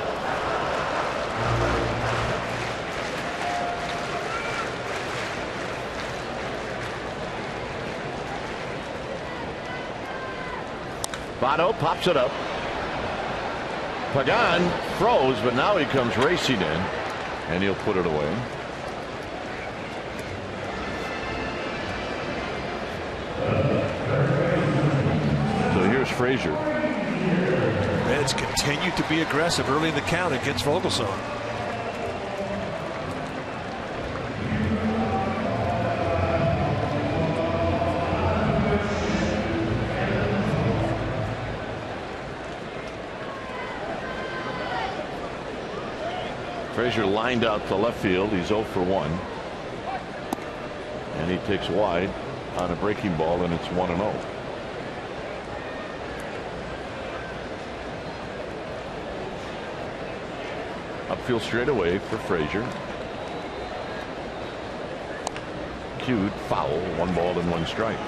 Votto pops it up. Pagan froze, but now he comes racing in, and he'll put it away. So here's Frazier. Reds continue to be aggressive early in the count against Vogelsong. Frazier lined out to left field. He's 0 for 1. And he takes wide on a breaking ball, and it's 1-0. Upfield straightaway for Frazier. Cued, foul, 1 ball and 1 strike.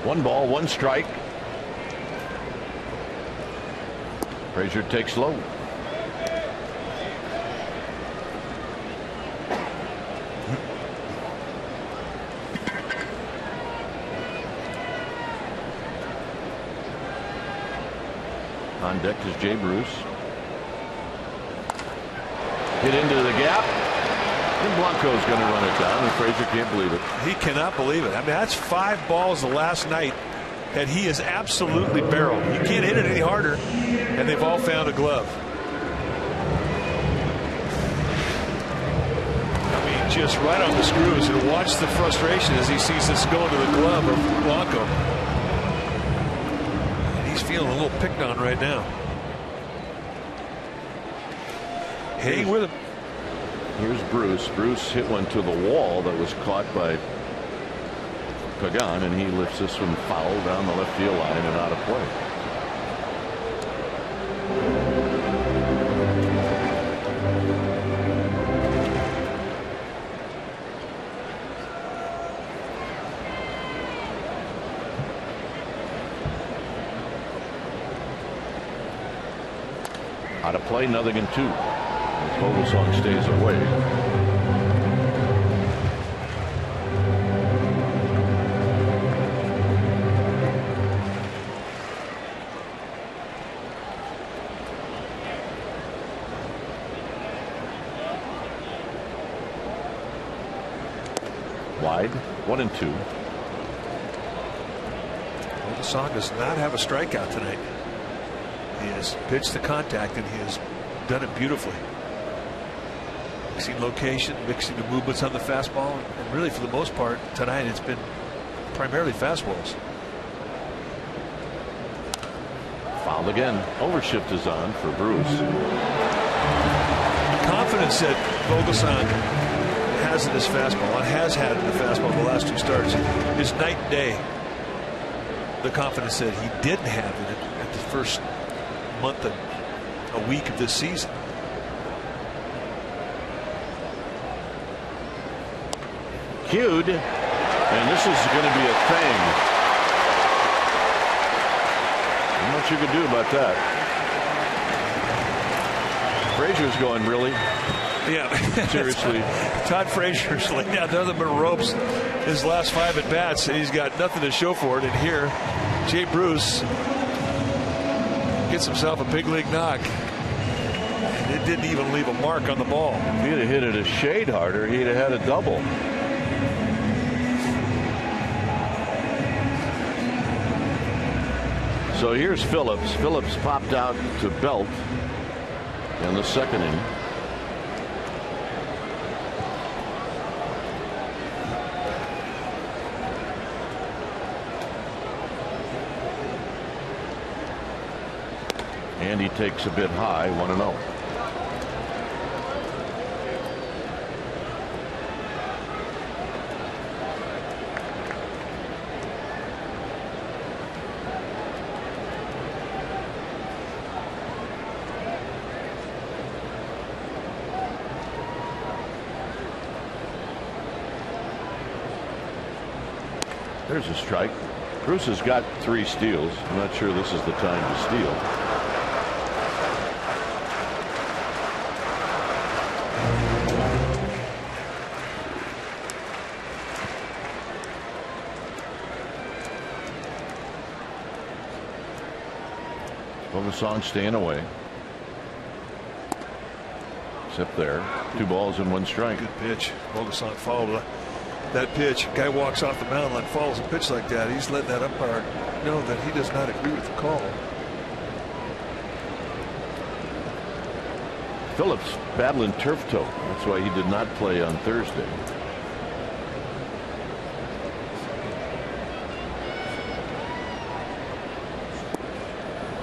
One ball, 1 strike. Frazier takes low. On deck is Jay Bruce. Hit into the gap. And Blanco's going to run it down, and Frazier can't believe it. He cannot believe it. I mean, that's 5 balls the last night that he is absolutely barreled. You can't hit it any harder, and they've all found a glove. I mean, just right on the screws. And watch the frustration as he sees this go into the glove of Blanco. And he's feeling a little picked on right now. Hang with him. Here's Bruce. Bruce hit one to the wall that was caught by Pagan, and he lifts this one foul down the left field line and out of play. Out of play, 0-2. Vogelsong stays away. Wide, 1-2. Vogelsong does not have a strikeout tonight. He has pitched the contact, and he has done it beautifully. Mixing location, mixing the movements on the fastball, and really for the most part tonight it's been primarily fastballs. Fouled again. Overshift is on for Bruce. The confidence that Vogelsong has in his fastball and has had in the fastball the last 2 starts is night and day. The confidence that he didn't have in it at the first month and a week of this season. Cued, and this is going to be a thing. Not much you can do about that. Frazier's going, really? Yeah. Seriously. Todd Frazier's laid out nothing but ropes his last 5 at bats, and he's got nothing to show for it. And here, Jay Bruce gets himself a big league knock. And it didn't even leave a mark on the ball. If he'd have hit it a shade harder, he'd have had a double. So here's Phillips. Phillips popped out to Belt in the 2nd inning. And he takes a bit high, 1-0. There's a strike. Bruce has got 3 steals. I'm not sure this is the time to steal. Song staying away. Except there. 2 balls and 1 strike. Good pitch. Bogason followed that pitch. Guy walks off the mound and follows a pitch like that. He's letting that umpire know that he does not agree with the call. Phillips battling turf toe. That's why he did not play on Thursday.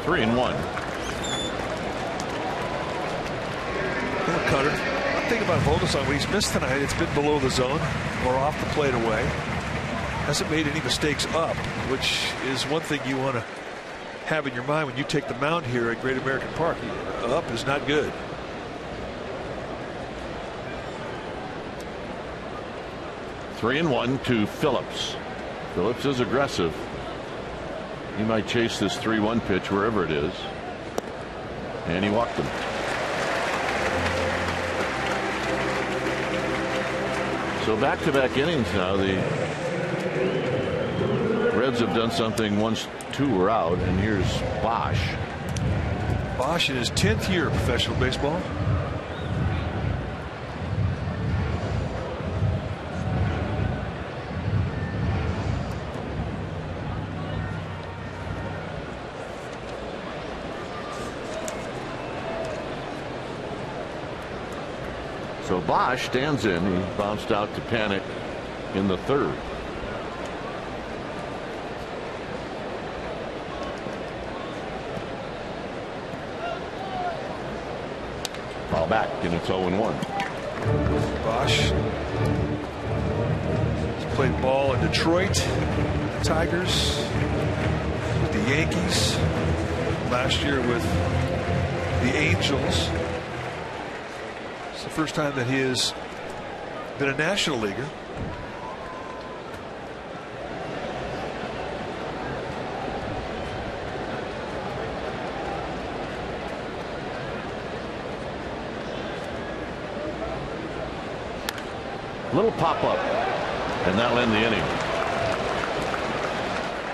Three and 1. Cutter. One thing about Bogason, when he's missed tonight, it's been below the zone or off the plate away. Hasn't made any mistakes up, which is one thing you want to have in your mind when you take the mound here at Great American Park. Up is not good. Three and 1 to Phillips. Phillips is aggressive. He might chase this 3-1 pitch wherever it is. And he walked him. So back-to-back innings now. The Reds have done something once 2 were out, and here's Bosch. Bosch in his 10th year of professional baseball. So Bosch stands in. He bounced out to Panic in the 3rd. Foul back, and it's 0-1. Bosch has played ball in Detroit, the Tigers, with the Yankees, last year with the Angels. It's the first time that he has been a National Leaguer. Little pop-up, and that'll end the inning.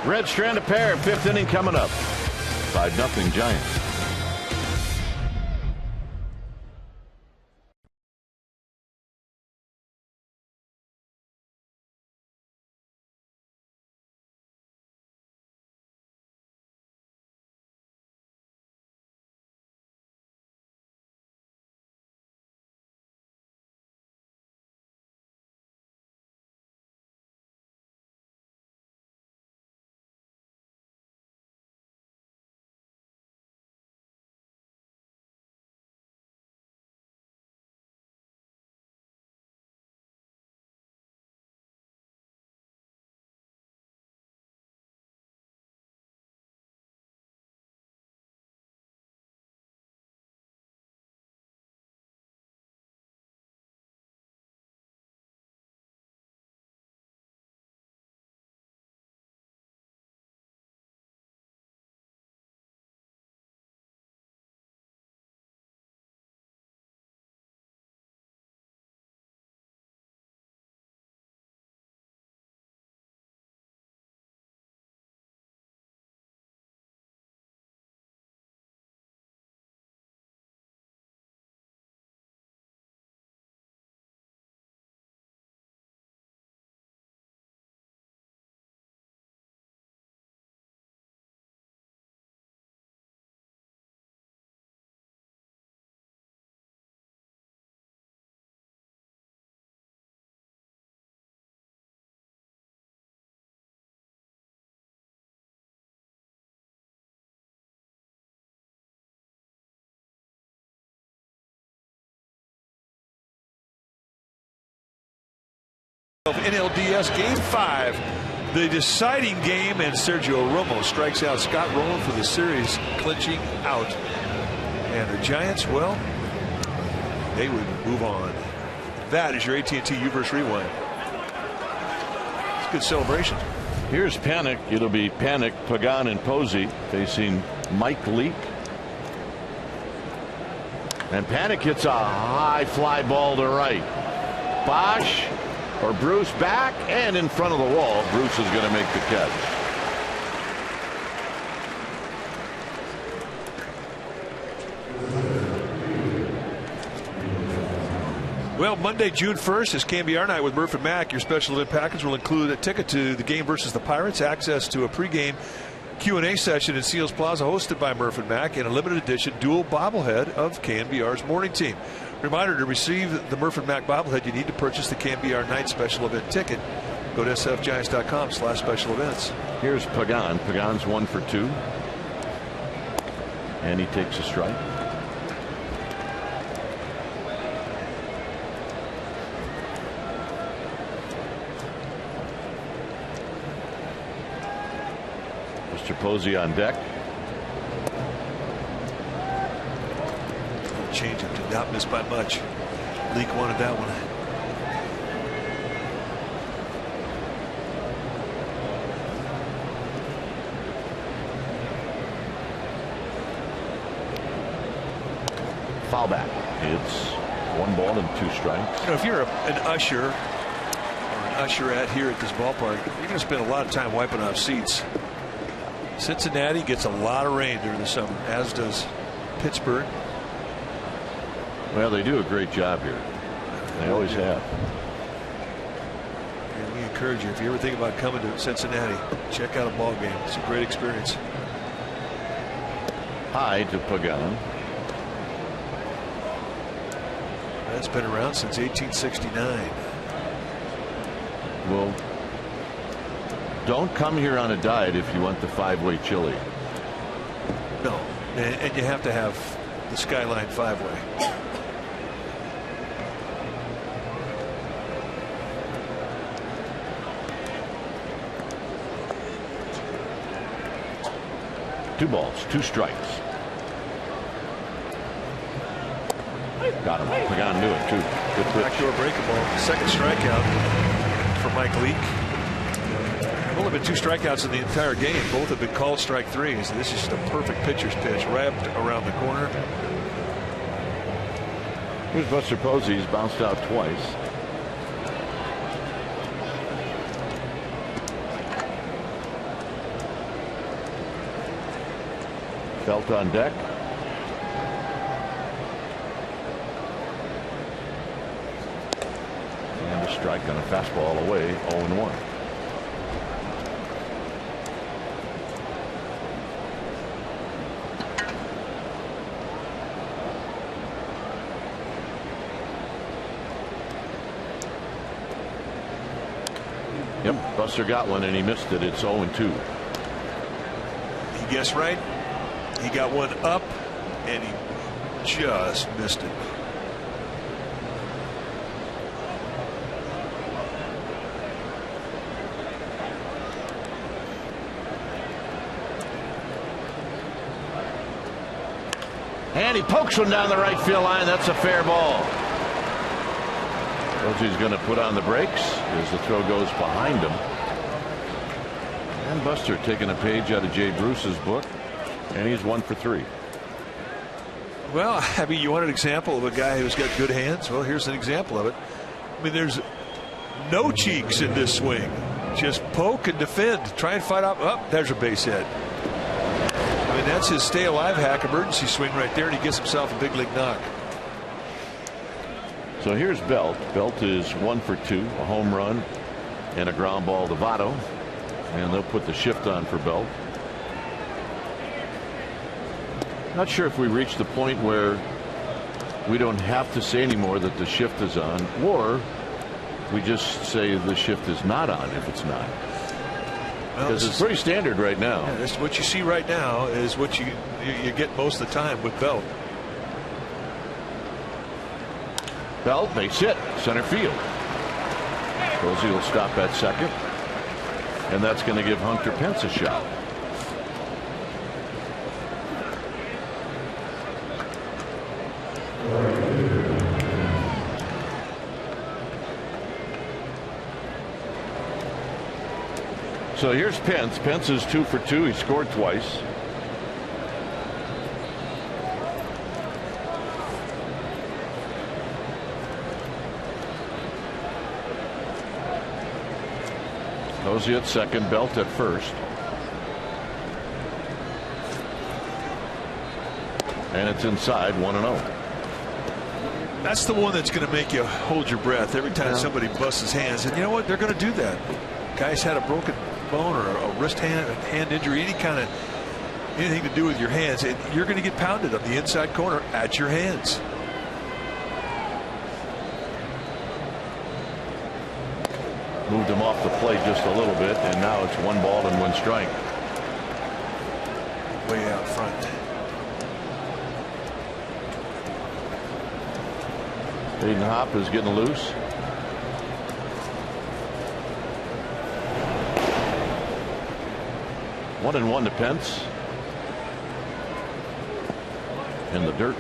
Reds strand a pair, 5th inning coming up. 5-0 Giants. Of NLDS Game 5, the deciding game, and Sergio Romo strikes out Scott Rowland for the series, clinching out. And the Giants, well, they would move on. That is your AT&T U-verse Rewind. It's a good celebration. Here's Panic. It'll be Panic, Pagan, and Posey facing Mike Leake. And Panic hits a high fly ball to right. Bosch or Bruce back and in front of the wall. Bruce is going to make the catch. Well, Monday, June 1st is KBR night with Murph and Mac. Your special event package will include a ticket to the game versus the Pirates, access to a pregame Q&A session in Seals Plaza hosted by Murph and Mac, and a limited edition dual bobblehead of KNBR's morning team. Reminder, to receive the Murph and Mac bobblehead, you need to purchase the KNBR night special event ticket. Go to sfgiants.com/special events. Here's Pagan. Pagan's 1 for 2. And he takes a strike. Mr. Posey on deck. Changeup did not miss by much. Leake wanted that one. Foul back. It's 1 ball and 2 strikes. You know, if you're an usher or an usherette here at this ballpark, you're going to spend a lot of time wiping off seats. Cincinnati gets a lot of rain during the summer, as does Pittsburgh. Well, they do a great job here. They always have. And we encourage you, if you ever think about coming to Cincinnati, check out a ball game. It's a great experience. High to Pagan. That's been around since 1869. Well, don't come here on a diet if you want the 5-way chili. No, and you have to have the Skyline 5-way. Two balls, 2 strikes. Got him. Pagan knew it too. Good pitch. Backdoor breakable. Second strikeout for Mike Leake. Only been 2 strikeouts in the entire game. Both have been called strike 3s. This is just a perfect pitcher's pitch, wrapped around the corner. Here's Buster Posey. He's bounced out twice. Belt on deck. And a strike on a fastball away, 0-1. Yep, Buster got one and he missed it. It's 0-2. He guessed right. He got one up and he just missed it. And he pokes one down the right field line. That's a fair ball. Posey's going to put on the brakes as the throw goes behind him. And Buster taking a page out of Jay Bruce's book. And he's 1 for 3. Well, I mean, you want an example of a guy who's got good hands? Well, here's an example of it. I mean, there's no cheeks in this swing. Just poke and defend. Try and fight off. Oh, there's a base hit. I mean, that's his stay alive hack emergency swing right there, and he gets himself a big league knock. So here's Belt. Belt is 1 for 2, a home run and a ground ball to Votto. And they'll put the shift on for Belt. Not sure if we reach the point where we don't have to say anymore that the shift is on, or we just say the shift is not on if it's not. Because it's pretty standard right now. Yeah, that's what you see right now is what you get most of the time with Belt. Belt makes hit center field. Posey will stop at second, and that's going to give Hunter Pence a shot. So here's Pence. Pence is 2 for 2. He scored twice. Posey at second, Belt at first. And it's inside, 1-0. That's the one that's going to make you hold your breath every time somebody busts his hands. And you know what? They're going to do that. Guys had a broken bone or a wrist hand injury, anything to do with your hands, and you're going to get pounded on the inside corner at your hands. Moved him off the plate just a little bit, and now it's 1 ball and 1 strike. Way out front. Hayden Hop is getting loose. One and 1 to Pence. In the dirt.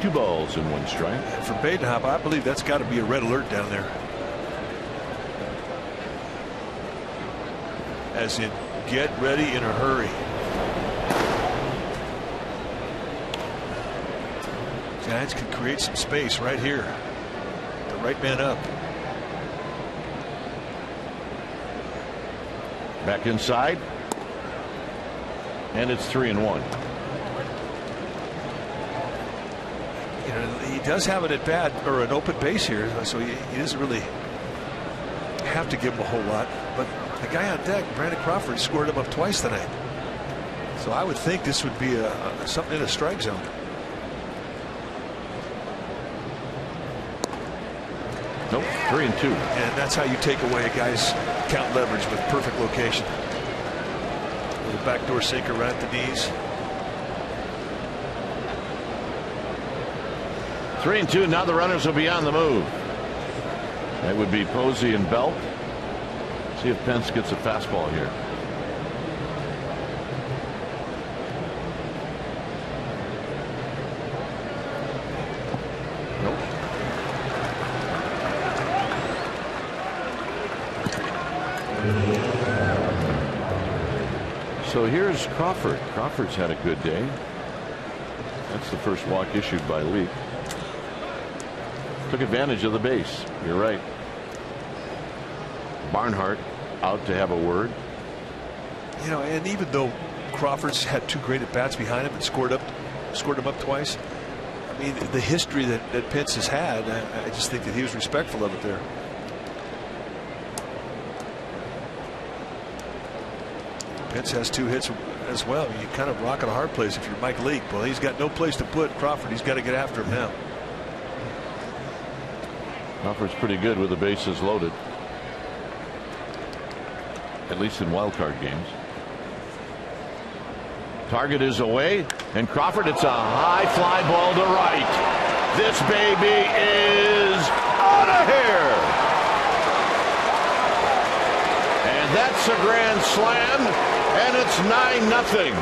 2 balls and 1 strike. And for Badenhop, I believe that's got to be a red alert down there. As in, get ready in a hurry. Giants can create some space right here. The right man up. Back inside. And it's 3-1. You know, he does have it at bat or an open base here, so he doesn't really have to give him a whole lot. But the guy on deck, Brandon Crawford, scored him up twice tonight. So I would think this would be something in a strike zone. Nope, 3-2. And that's how you take away a guy's count leverage with perfect location. Little backdoor sinker right at the knees. 3-2. Now the runners will be on the move. That would be Posey and Belt. See if Pence gets a fastball here. Nope. So here's Crawford. Crawford's had a good day. That's the first walk issued by Leake. Took advantage of the base. You're right. Barnhart out to have a word. You know, and even though Crawford's had 2 great at bats behind him and scored him up twice, I mean, the history that Pence has had, I just think that he was respectful of it there. Pence has 2 hits as well. You kind of rock at a hard place if you're Mike Leake. Well, he's got no place to put Crawford. He's got to get after him now. Crawford's pretty good with the bases loaded, at least in wild card games. Target is away, and Crawford, it's a high fly ball to right. This baby is out of here. And that's a grand slam, and it's 9-0.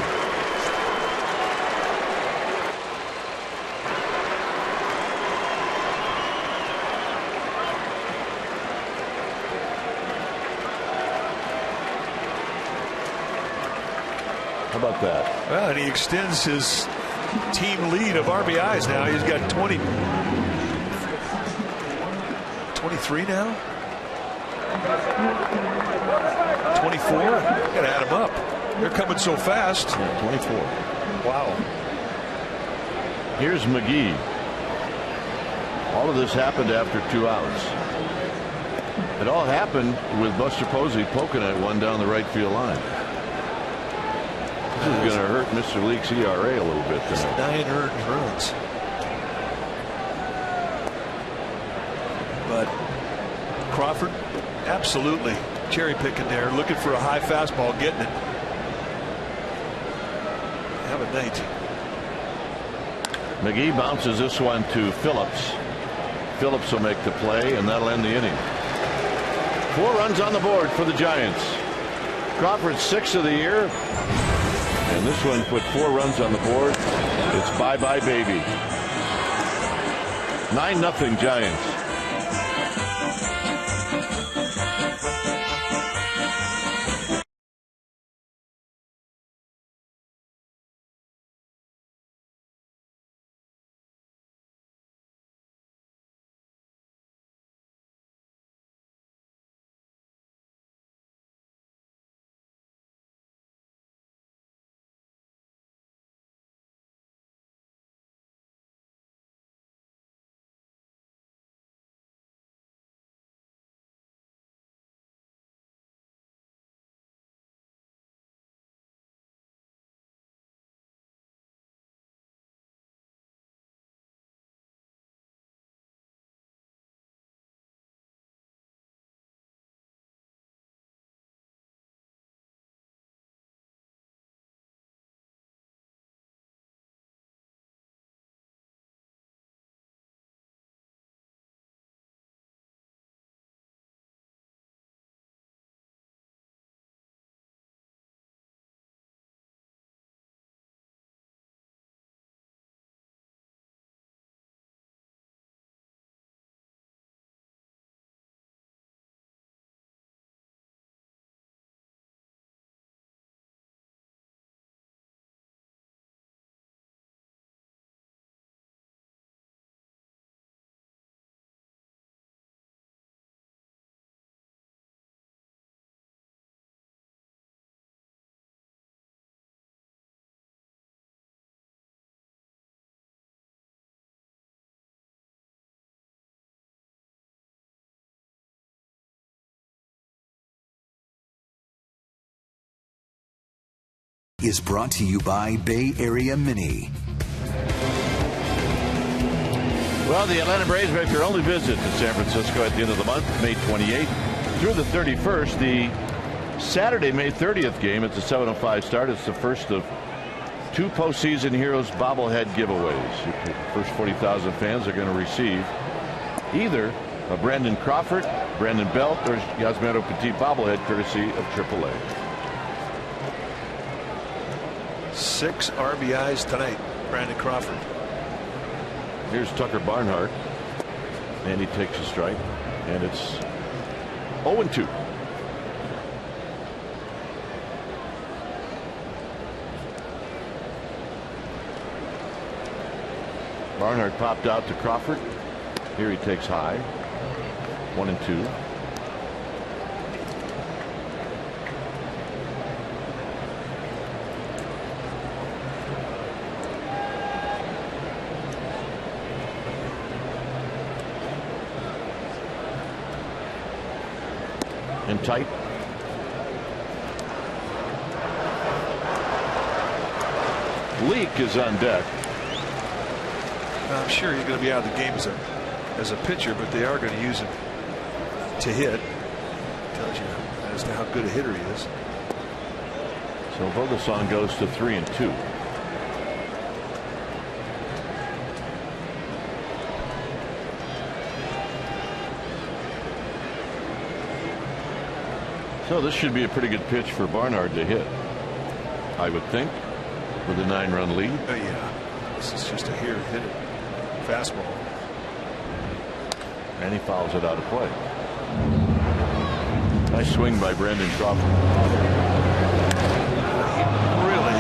How about that? Well, and he extends his team lead of RBIs now. He's got 23 now. 24. Gotta add them up. They're coming so fast. 24. Wow. Here's McGee. All of this happened after 2 outs. It all happened with Buster Posey poking at one down the right field line. This is going to hurt Mr. Leake's ERA a little bit tonight. 9 earned runs. But Crawford, absolutely cherry picking there, looking for a high fastball, getting it. Have a night. McGee bounces this one to Phillips. Phillips will make the play, and that'll end the inning. 4 runs on the board for the Giants. Crawford's 6th of the year. And this one put 4 runs on the board. It's bye-bye, baby. 9-0 Giants. is brought to you by Bay Area Mini. Well, the Atlanta Braves make their only visit to San Francisco at the end of the month, May 28th through the 31st. The Saturday, May 30th game, it's a 7:05 start. It's the first of 2 postseason heroes bobblehead giveaways. The first 40,000 fans are going to receive either a Brandon Crawford, Brandon Belt, or Yasmero Petit bobblehead courtesy of AAA. 6 RBIs tonight, Brandon Crawford. Here's Tucker Barnhart, and he takes a strike, and it's 0-2. Barnhart popped out to Crawford. Here he takes high. 1-2. And tight. Leak is on deck. I'm sure he's going to be out of the game as a pitcher, but they are going to use him to hit. Tells you as to how good a hitter he is. So Vogelsong goes to 3-2. So this should be a pretty good pitch for Barnhart to hit, I would think, with a 9-run lead. Oh yeah, this is just a here hit it fastball, and he fouls it out of play. Nice swing by Brandon Crawford. He really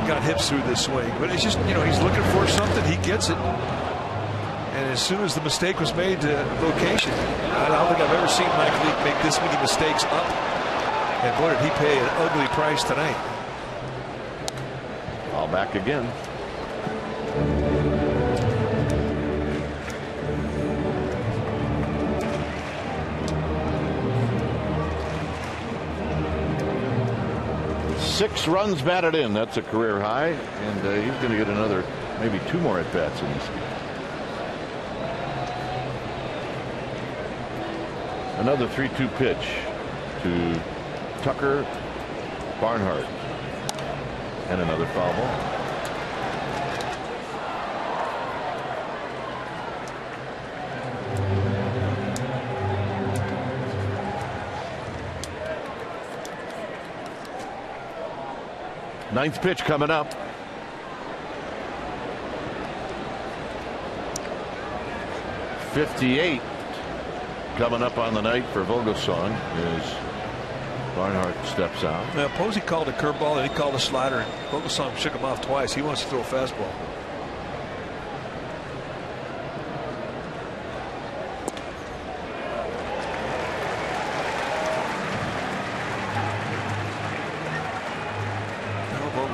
got hips through this swing, but it's just, he's looking for something, he gets it. And as soon as the mistake was made to location, I don't think I've ever seen Mike Leake make this many mistakes up. And boy, did he pay an ugly price tonight. All back again. Six runs batted in. That's a career high. And he's going to get another, maybe 2 more at-bats in this game. Another 3-2 pitch to Tucker Barnhart, and another foul ball. Ninth pitch coming up. .58 coming up on the night for Vogelsong as Barnhart steps out. Now, Posey called a curveball and he called a slider, and Vogelsong shook him off twice. He wants to throw a fastball.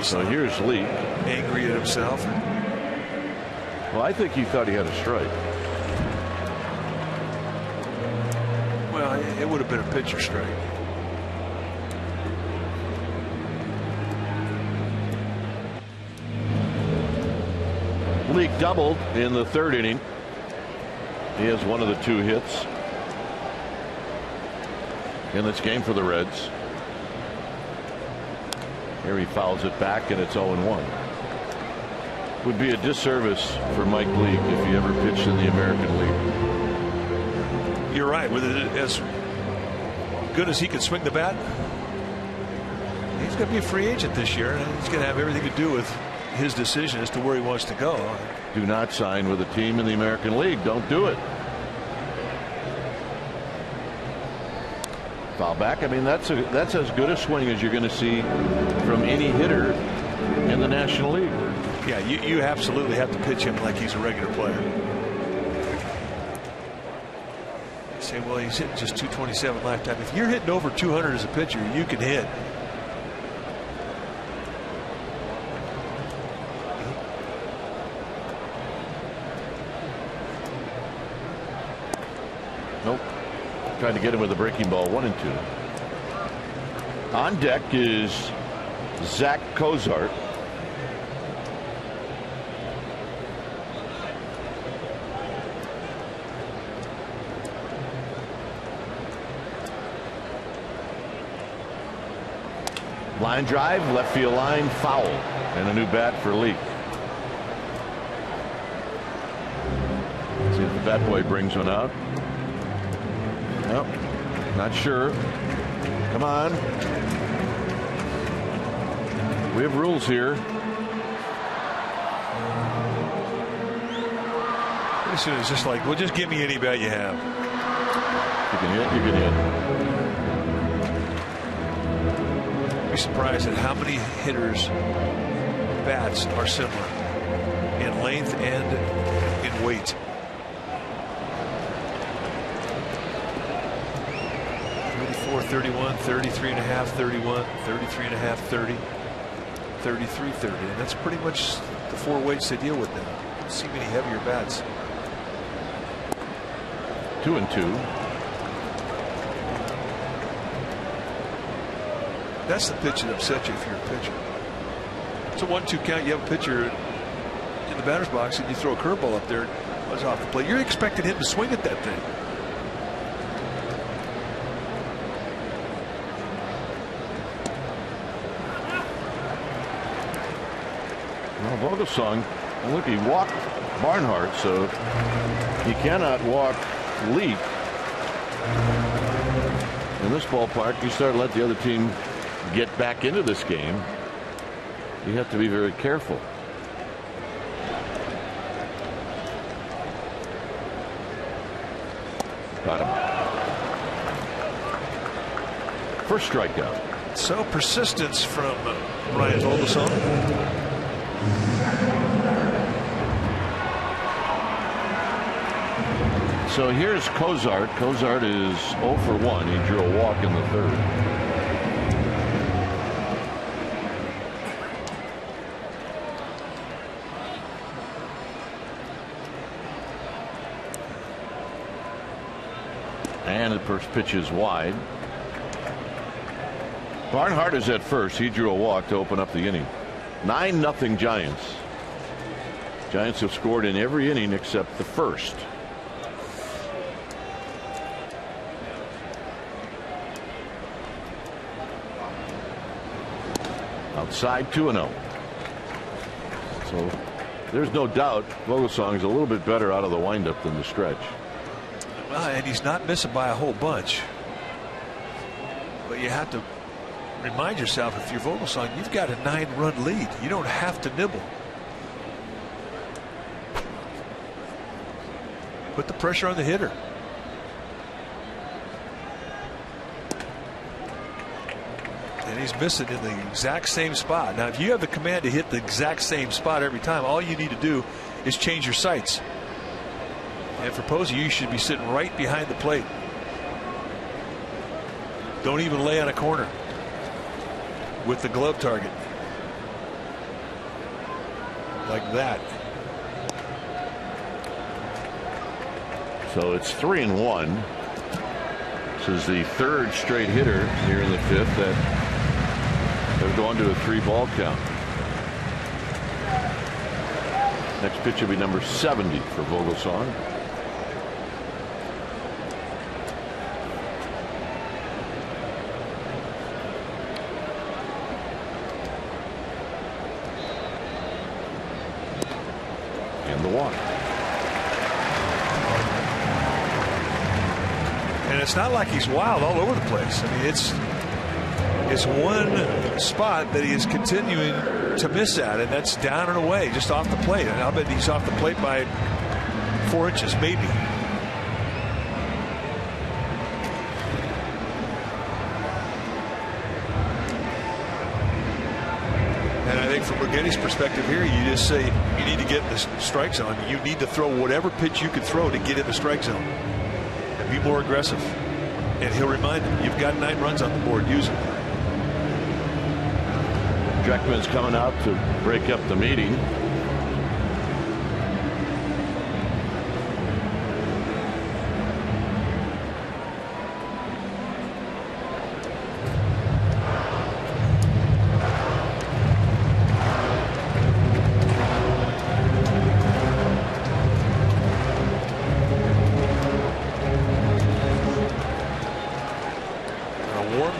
So here's Lee, angry at himself. Well, I think he thought he had a strike. Well, it would have been a pitcher strike. Leake doubled in the 3rd inning. He has one of the 2 hits in this game for the Reds. Here he fouls it back, and it's 0-1. Would be a disservice for Mike Leake if he ever pitched in the American League. You're right. With it as good as he can swing the bat, he's going to be a free agent this year, and he's going to have everything to do with his decision as to where he wants to go. Do not sign with a team in the American League. Don't do it. Foul back. I mean, that's as good a swing as you're going to see from any hitter in the National League. Yeah, you absolutely have to pitch him like he's a regular player. You say, well, he's hitting just 227 lifetime. If you're hitting over 200 as a pitcher, you can hit. Nope. Trying to get him with a breaking ball. 1-2. On deck is Zach Cozart. Line drive, left field line, foul, and a new bat for Leake. See if the bat boy brings one out. Nope, not sure. Come on. We have rules here. Pretty soon it's just like, well, just give me any bat you have. You can hit, you can hit. Be surprised at how many hitters' bats are similar in length and in weight. 34, 31, 33 and a half, 31, 33 and a half, 30, 33, 30, and that's pretty much the four weights they deal with now. You don't see many heavier bats. 2-2. That's the pitch that upsets you if you're a pitcher. It's a 1-2 count. You have a pitcher in the batter's box and you throw a curveball up there, it's off the plate. You're expecting him to swing at that thing. Well, Vogelsong, look, he walked Barnhart, so he cannot walk Leake. In this ballpark, you start to let the other team get back into this game. You have to be very careful. Got him. First strikeout. So persistence from Ryan Vogelsong. So here's Cozart. Cozart is 0 for 1. He drew a walk in the third. And the first pitch is wide. Barnhart is at first. He drew a walk to open up the inning. 9-0 Giants. Giants have scored in every inning except the first. Outside 2-0. So there's no doubt Vogelsong is a little bit better out of the windup than the stretch. Well, and he's not missing by a whole bunch. But you have to remind yourself, if you're Vogelsong, you've got a 9-run lead. You don't have to nibble. Put the pressure on the hitter. And he's missing in the exact same spot. Now, if you have the command to hit the exact same spot every time, all you need to do is change your sights. And for Posey, you should be sitting right behind the plate. Don't even lay on a corner with the glove target. Like that. So it's 3-1. This is the third straight hitter here in the fifth that have gone to a 3-ball count. Next pitch will be number 70 for Vogelsong. And the walk. And it's not like he's wild all over the place. I mean, it's one spot that he is continuing to miss at, and that's down and away, just off the plate. And I'll bet he's off the plate by 4 inches, maybe. And I think from Borghetti's perspective here, you just say you need to get in the strike zone. You need to throw whatever pitch you can throw to get in the strike zone. Be more aggressive, and he'll remind him, you've got 9 runs on the board, use them. Dreckman's coming out to break up the meeting.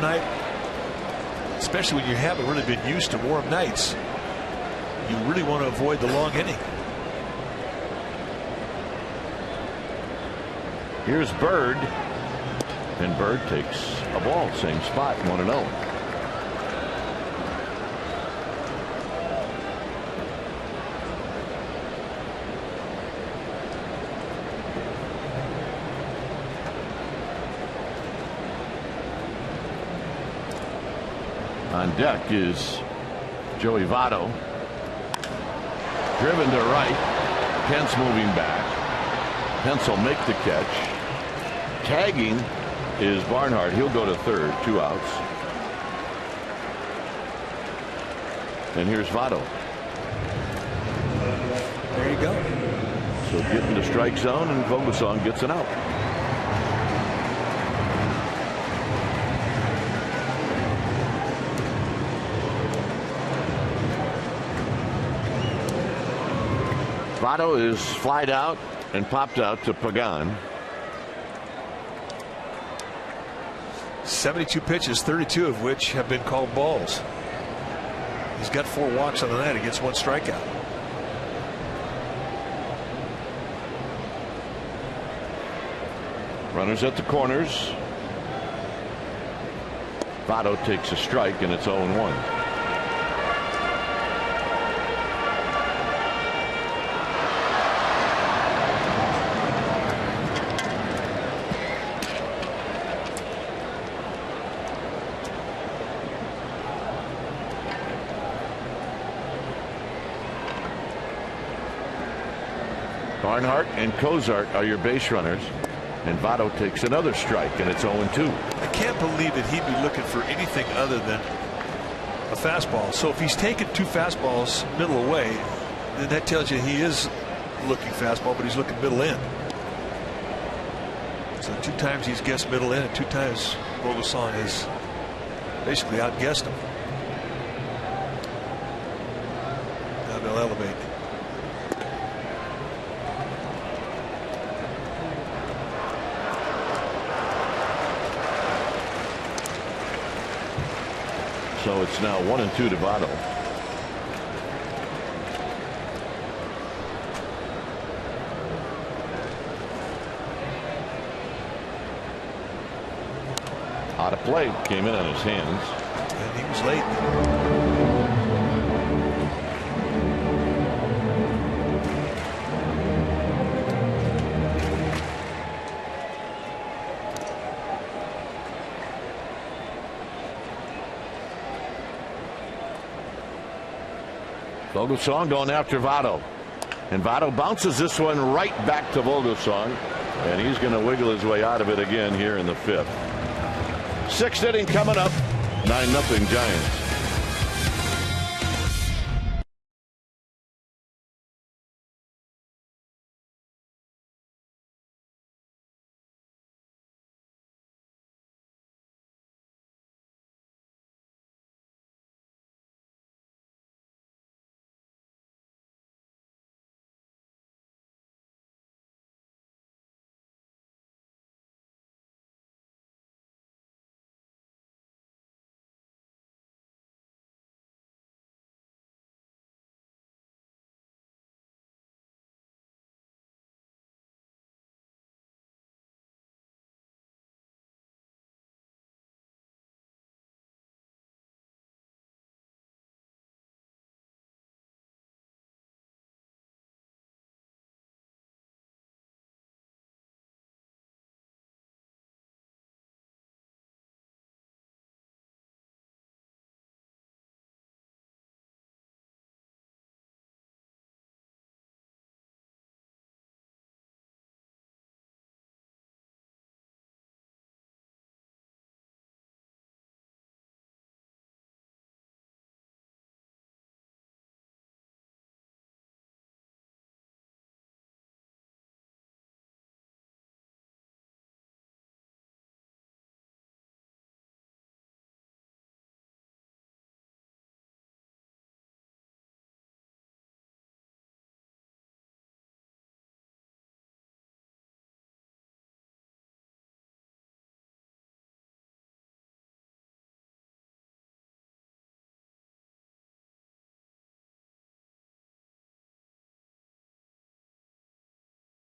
night, especially when you haven't really been used to warm nights, you really want to avoid the long inning. Here's Bird, and Bird takes a ball, same spot, 1-0. On deck is Joey Votto. Driven to right. Pence moving back. Pence will make the catch. Tagging is Barnhart. He'll go to third. 2 outs. And here's Votto. There you go. So getting to strike zone, and Vogelsong gets an out. Votto is flied out and popped out to Pagan. 72 pitches, 32 of which have been called balls. He's got 4 walks on the night. He gets 1 strikeout. Runners at the corners. Votto takes a strike, and it's 0-1. Barnhart and Cozart are your base runners, and Votto takes another strike, and it's 0-2. I can't believe that he'd be looking for anything other than a fastball. So if he's taking 2 fastballs middle away, then that tells you he is looking fastball, but he's looking middle in. So 2 times he's guessed middle in, and 2 times Vogelsong has basically outguessed him. Now they'll elevate. So it's now 1-2 to Votto. Out of play, came in on his hands. And he was late. Vogelsong going after Votto, and Votto bounces this one right back to Vogelsong, and he's going to wiggle his way out of it again here in the 5th. 6th inning coming up. 9-0 Giants.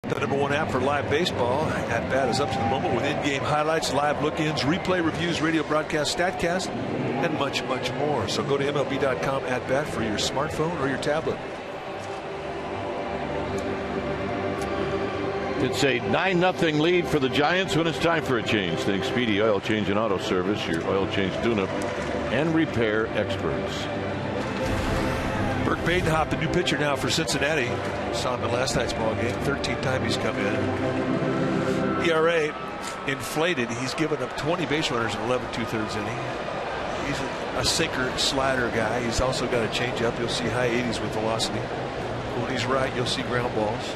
The #1 app for live baseball. At Bat is up to the moment with in-game highlights, live look-ins, replay reviews, radio broadcast, StatCast, and much, much more. So go to MLB.com at Bat for your smartphone or your tablet. It's a 9-0 lead for the Giants when it's time for a change. Think Speedy Oil Change and Auto Service, your oil change tune-up and repair experts. Burke Badenhop, the new pitcher now for Cincinnati. Saw him in last night's ball game. 13th time he's come in. ERA inflated. He's given up 20 base runners in 11 2/3 inning. He's a sinker slider guy. He's also got a changeup. You'll see high 80s with velocity. When he's right, you'll see ground balls.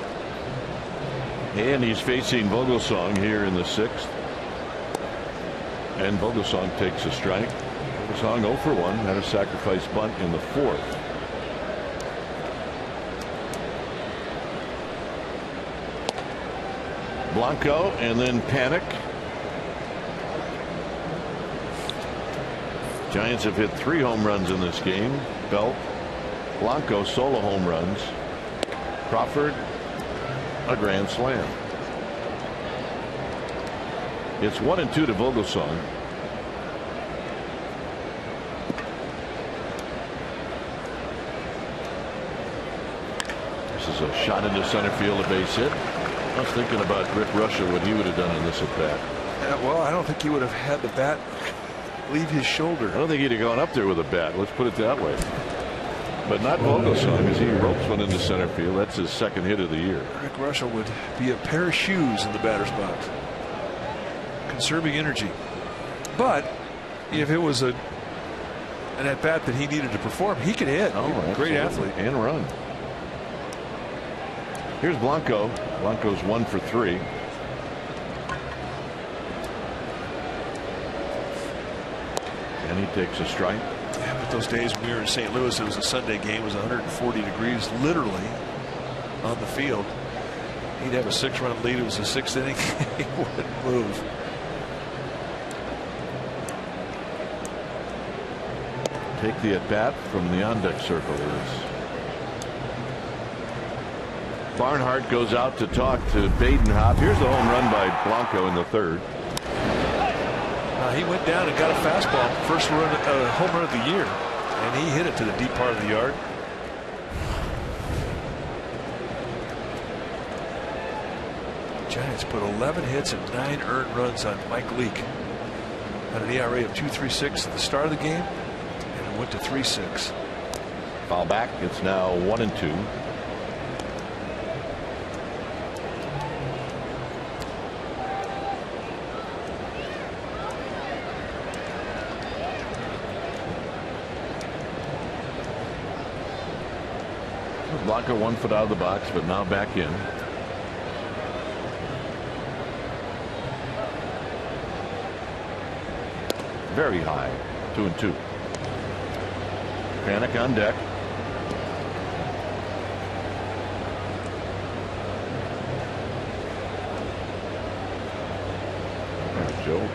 And he's facing Vogelsong here in the 6th. And Vogelsong takes a strike. Vogelsong 0 for 1. Had a sacrifice bunt in the 4th. Blanco and then Panic. Giants have hit 3 home runs in this game. Belt, Blanco solo home runs. Crawford a grand slam. It's 1-2 to Vogelsong. This is a shot into center field, a base hit. I was thinking about Rick Russia, what he would have done in this at bat. Well, I don't think he would have had the bat leave his shoulder. I don't think he'd have gone up there with a bat. Let's put it that way. But not Vogelsong, as he ropes one into center field. That's his 2nd hit of the year. Rick Russia would be a pair of shoes in the batter's box. Conserving energy. But if it was an at-bat that he needed to perform, he could hit. Oh, great athlete. And run. Here's Blanco. Blanco's 1 for 3. And he takes a strike. Yeah, but those days when we were in St. Louis, it was a Sunday game. It was 140 degrees literally on the field. He'd have a 6-run lead. It was the 6th inning. He wouldn't move. Take the at-bat from the on-deck circle. Barnhart goes out to talk to Badenhop. Here's the home run by Blanco in the 3rd. He went down and got a fastball. First home run of the year. And he hit it to the deep part of the yard. Giants put 11 hits and 9 earned runs on Mike Leake. Had an ERA of 2.36 at the start of the game. And it went to 3.6. Foul back. It's now 1-2. Blanco 1 foot out of the box, but now back in. Very high. 2-2. Panic on deck. There's Joe.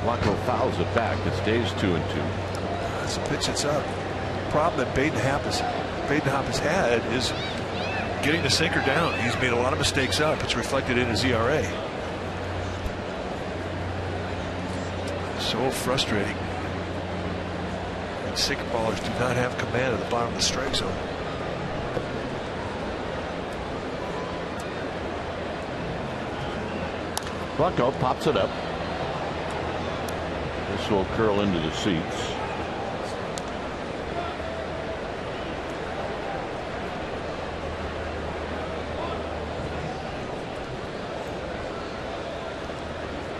Blanco fouls it back. It stays 2-2. That's a pitch that's up. The problem that Badenhop has had is getting the sinker down. He's made a lot of mistakes up. It's reflected in his ERA. So frustrating. And sinker ballers do not have command at the bottom of the strike zone. Blanco pops it up. This will curl into the seats.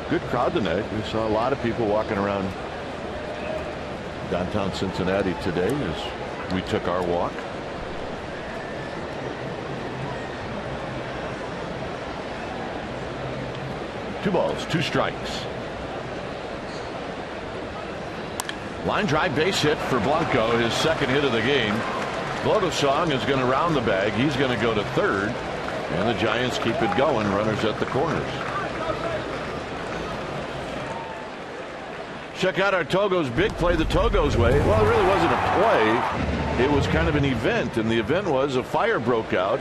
Good crowd tonight. We saw a lot of people walking around downtown Cincinnati today as we took our walk. Two balls, 2 strikes. Line drive base hit for Blanco, his 2nd hit of the game. Vogelsong is going to round the bag. He's going to go to 3rd. And the Giants keep it going. Runners at the corners. Check out our Togo's big play the Togo's way. Well, it really wasn't a play. It was kind of an event, and the event was a fire broke out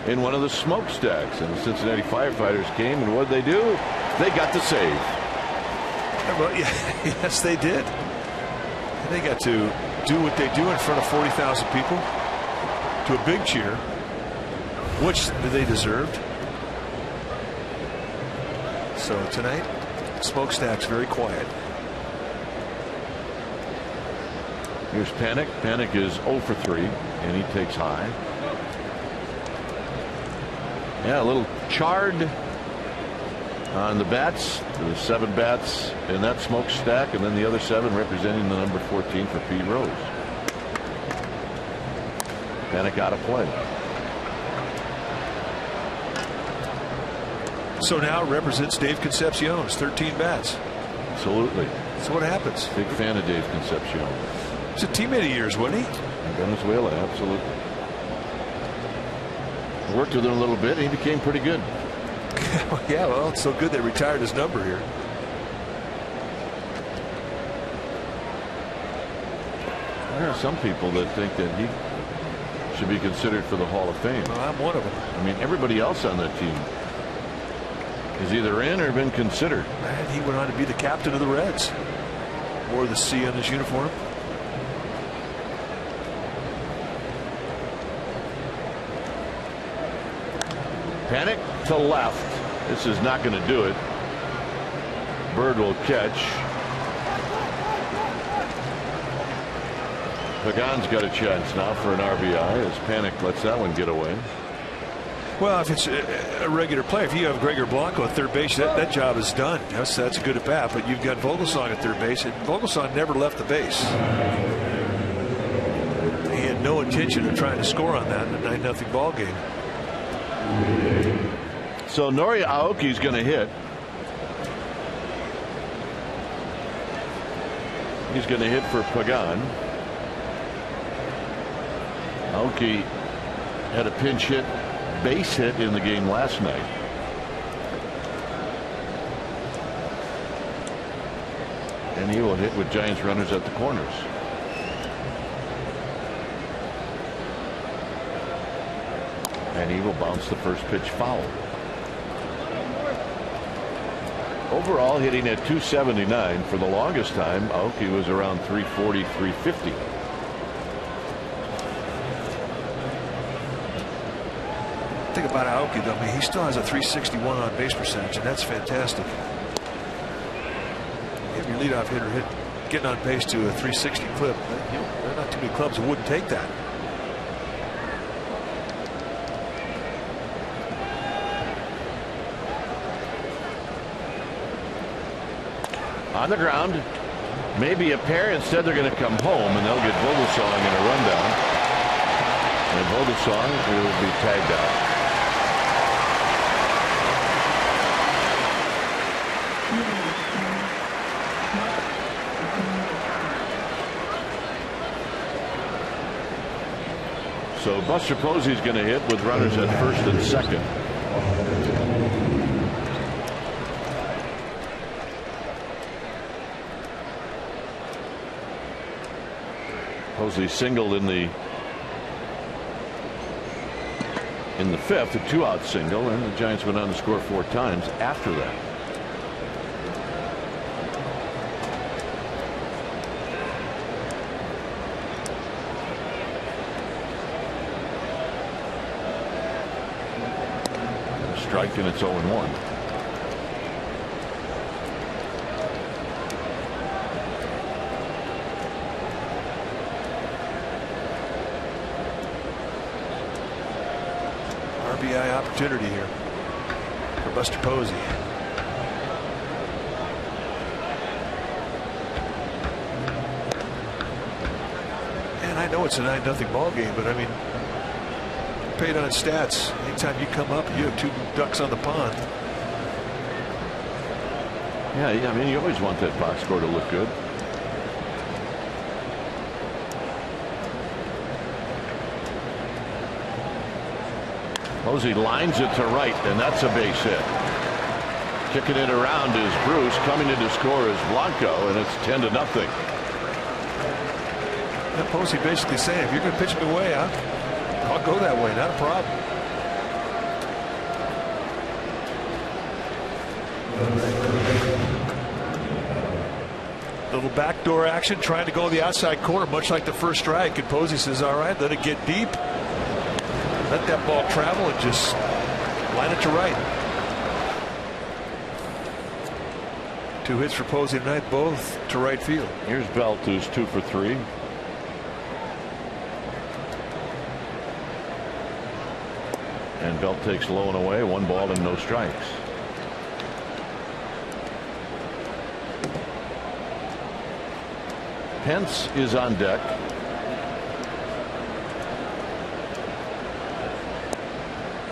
in one of the smokestacks, and the Cincinnati firefighters came, and what did they do? They got the save. Well, yeah, yes, they did. They got to do what they do in front of 40,000 people to a big cheer, which they deserved. So tonight, smokestack's very quiet. Here's Panic. Panic is 0 for 3, and he takes high. Yeah, a little charred on the bats. The 7 bats in that smokestack, and then the other 7 representing the number 14 for Pete Rose. Panic out of play. So now it represents Dave Concepcion's 13 bats. Absolutely. That's what happens. Big fan of Dave Concepcion. He's a teammate of yours, wasn't he? In Venezuela, absolutely. Worked with him a little bit, and he became pretty good. Yeah, well, it's so good they retired his number here. There are some people that think that he should be considered for the Hall of Fame. Well, I'm one of them. I mean, everybody else on that team is either in or been considered. And he went on to be the captain of the Reds. Wore the C on his uniform. Panic to left. This is not going to do it. Bird will catch. Pagan's got a chance now for an RBI as Panic lets that one get away. Well, if it's a regular play, if you have Gregor Blanco at third base, that job is done. That's a good at bat. But you've got Vogelsong at third base, and Vogelsong never left the base. He had no intention of trying to score on that in a 9-0 ball game. So Nori Aoki's going to hit. He's going to hit for Pagan. Aoki had a pinch hit, base hit in the game last night. And he will hit with Giants runners at the corners. And he will bounce the first pitch foul. Overall hitting at 279. For the longest time, Aoki was around 340, 350. Think about Aoki, though. I mean, he still has a 361 on base percentage, and that's fantastic. You have your leadoff hitter getting on base to a 360 clip. There are not too many clubs that wouldn't take that. On the ground, maybe a pair. Instead, they're going to come home, and they'll get Vogelsong in a rundown. And Vogelsong will be tagged out. So Buster Posey's going to hit with runners at first and second. Posey singled in the fifth, a 2-out single, and the Giants went on to score 4 times after that. Strike, and it's 0-1. RBI opportunity here for Buster Posey. And I know it's a 9-0 ball game, but I mean, paid on stats. Anytime you come up, you have 2 ducks on the pond. Yeah, I mean, you always want that box score to look good. Posey lines it to right, and that's a base hit. Kicking it around is Bruce. Coming in to score is Blanco, and it's 10-0. That Posey basically saying, if you're going to pitch me away, I'll go that way. Not a problem. Little backdoor action, trying to go the outside corner, much like the first strike. And Posey says, all right, let it get deep. Let that ball travel and just line it to right. 2 hits for Posey tonight, both to right field. Here's Belt, who's 2 for 3. And Belt takes low and away, 1 ball and no strikes. Pence is on deck.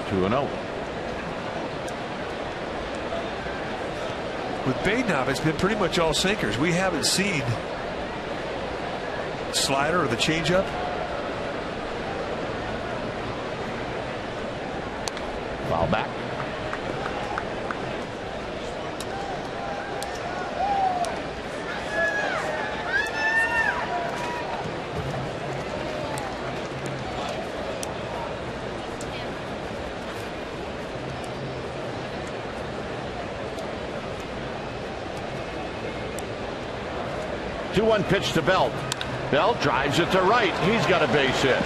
Two 2-0. With Badenov, it's been pretty much all sinkers. We haven't seen slider or the changeup. Foul back. One pitch to Belt. Belt drives it to right. He's got a base hit.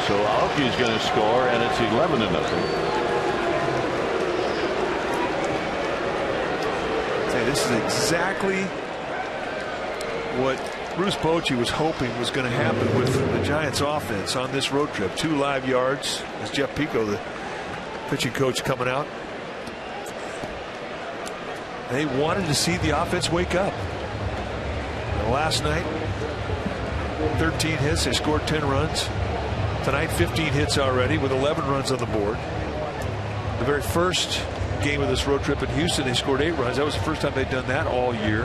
So Aoki's going to score, and it's 11-0. Hey, this is exactly what Bruce Bochy was hoping was going to happen with the Giants offense on this road trip. 2 live yards as Jeff Pico, the pitching coach, coming out. They wanted to see the offense wake up. Last night, 13 hits. They scored 10 runs. Tonight, 15 hits already with 11 runs on the board. The very first game of this road trip in Houston, they scored 8 runs. That was the first time they'd done that all year.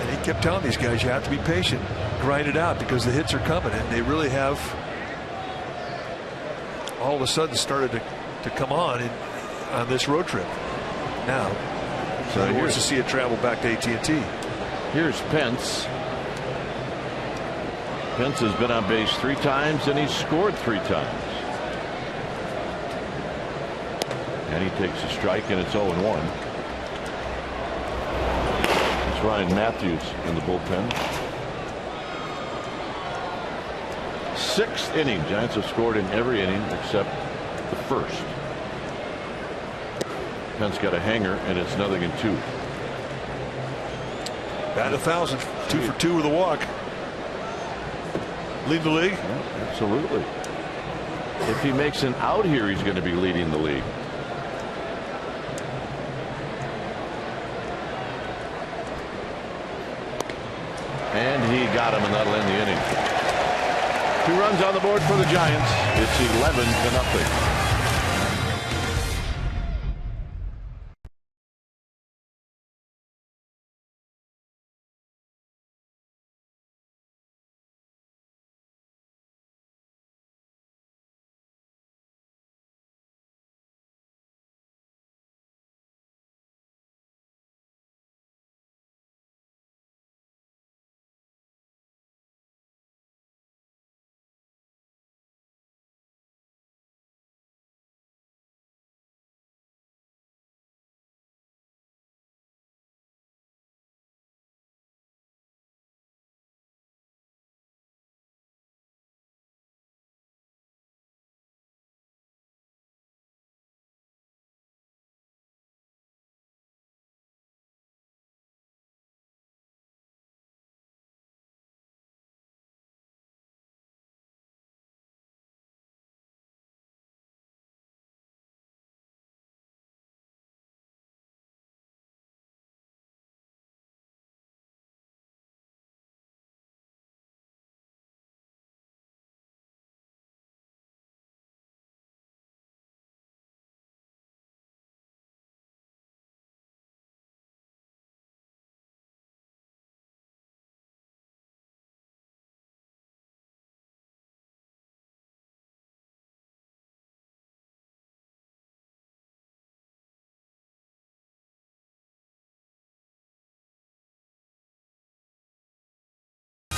And he kept telling these guys, you have to be patient, grind it out, because the hits are coming. And they really have all of a sudden started to come on this road trip. Now, so he wants to see it travel back to AT&T. Here's Pence. Pence has been on base 3 times, and he's scored 3 times. And he takes a strike, and it's 0-1. It's Ryan Matthews in the bullpen. 6th inning. Giants have scored in every inning except the first. Pence got a hanger, and it's 0-2. Bat 1,000, 2 for 2 with a walk. Lead the league? Yeah, absolutely. If he makes an out here, he's going to be leading the league. And he got him, and that'll end the inning. 2 runs on the board for the Giants. It's 11-0.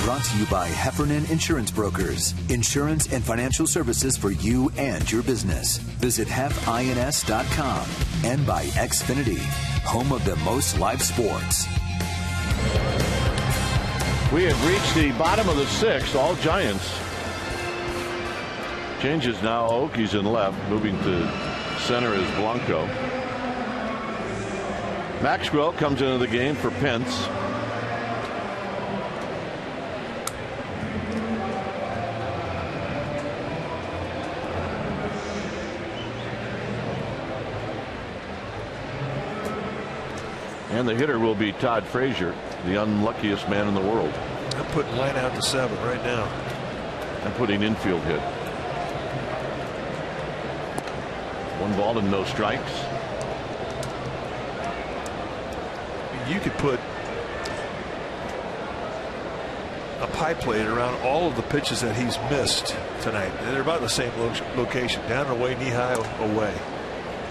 Brought to you by Heffernan Insurance Brokers. Insurance and financial services for you and your business. Visit hefins.com. And by Xfinity, home of the most live sports. We have reached the bottom of the sixth. All Giants. Changes now. Okies in left. Moving to center is Blanco. Maxwell comes into the game for Pence. And the hitter will be Todd Frazier, the unluckiest man in the world. I'm putting line out to 7 right now. I'm putting infield hit. 1 ball and no strikes. You could put a pie plate around all of the pitches that he's missed tonight. They're about the same location, down and away, knee high away.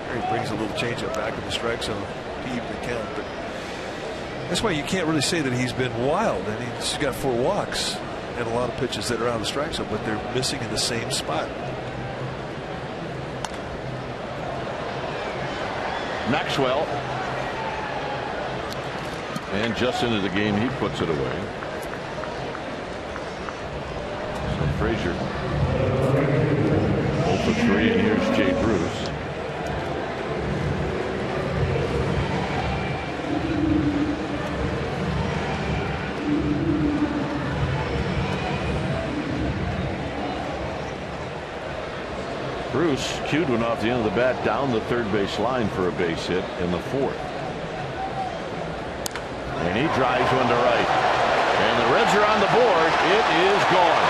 There he brings a little changeup back in the strike zone to even the count. But that's why you can't really say that he's been wild. And he's got 4 walks and a lot of pitches that are out of the strike zone, but they're missing in the same spot. Maxwell. And just into the game, he puts it away. So Frazier 0 for 3, and here's Jay Bruce. Bruce cued one off the end of the bat down the third base line for a base hit in the 4th. And he drives one to right. And the Reds are on the board. It is gone.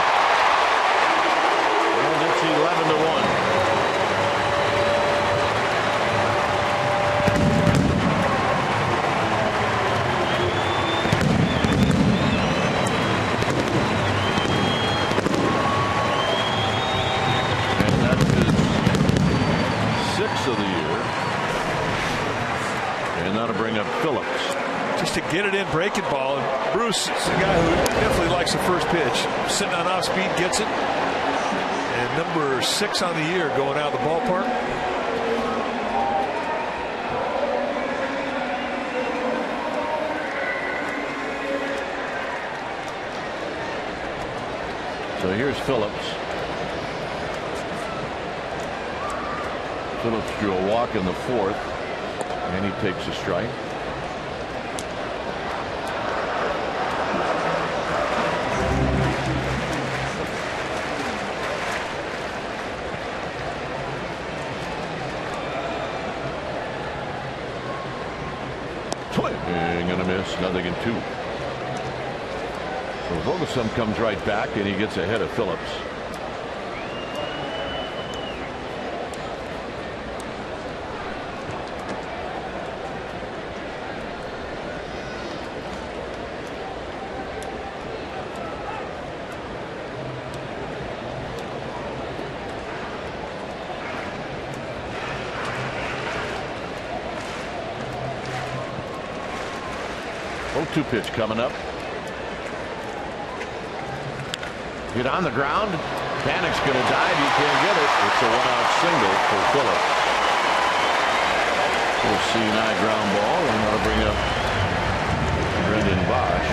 And it's 11-1. And that's his 6th of the year. And that'll bring up Phillips. Just to get it in breaking ball. And Bruce is a guy who definitely likes the first pitch. Sitting on off speed, gets it. And number 6 on the year going out of the ballpark. So here's Phillips. Phillips drew a walk in the 4th. And he takes a strike. Nothing in 2. So Vogelsum comes right back and he gets ahead of Phillips. Two pitch coming up. Hit on the ground. Panic's going to dive. He can't get it. It's a 1-out single for Phillips. We'll see an eye ground ball, and that'll bring up Brendan Bosch.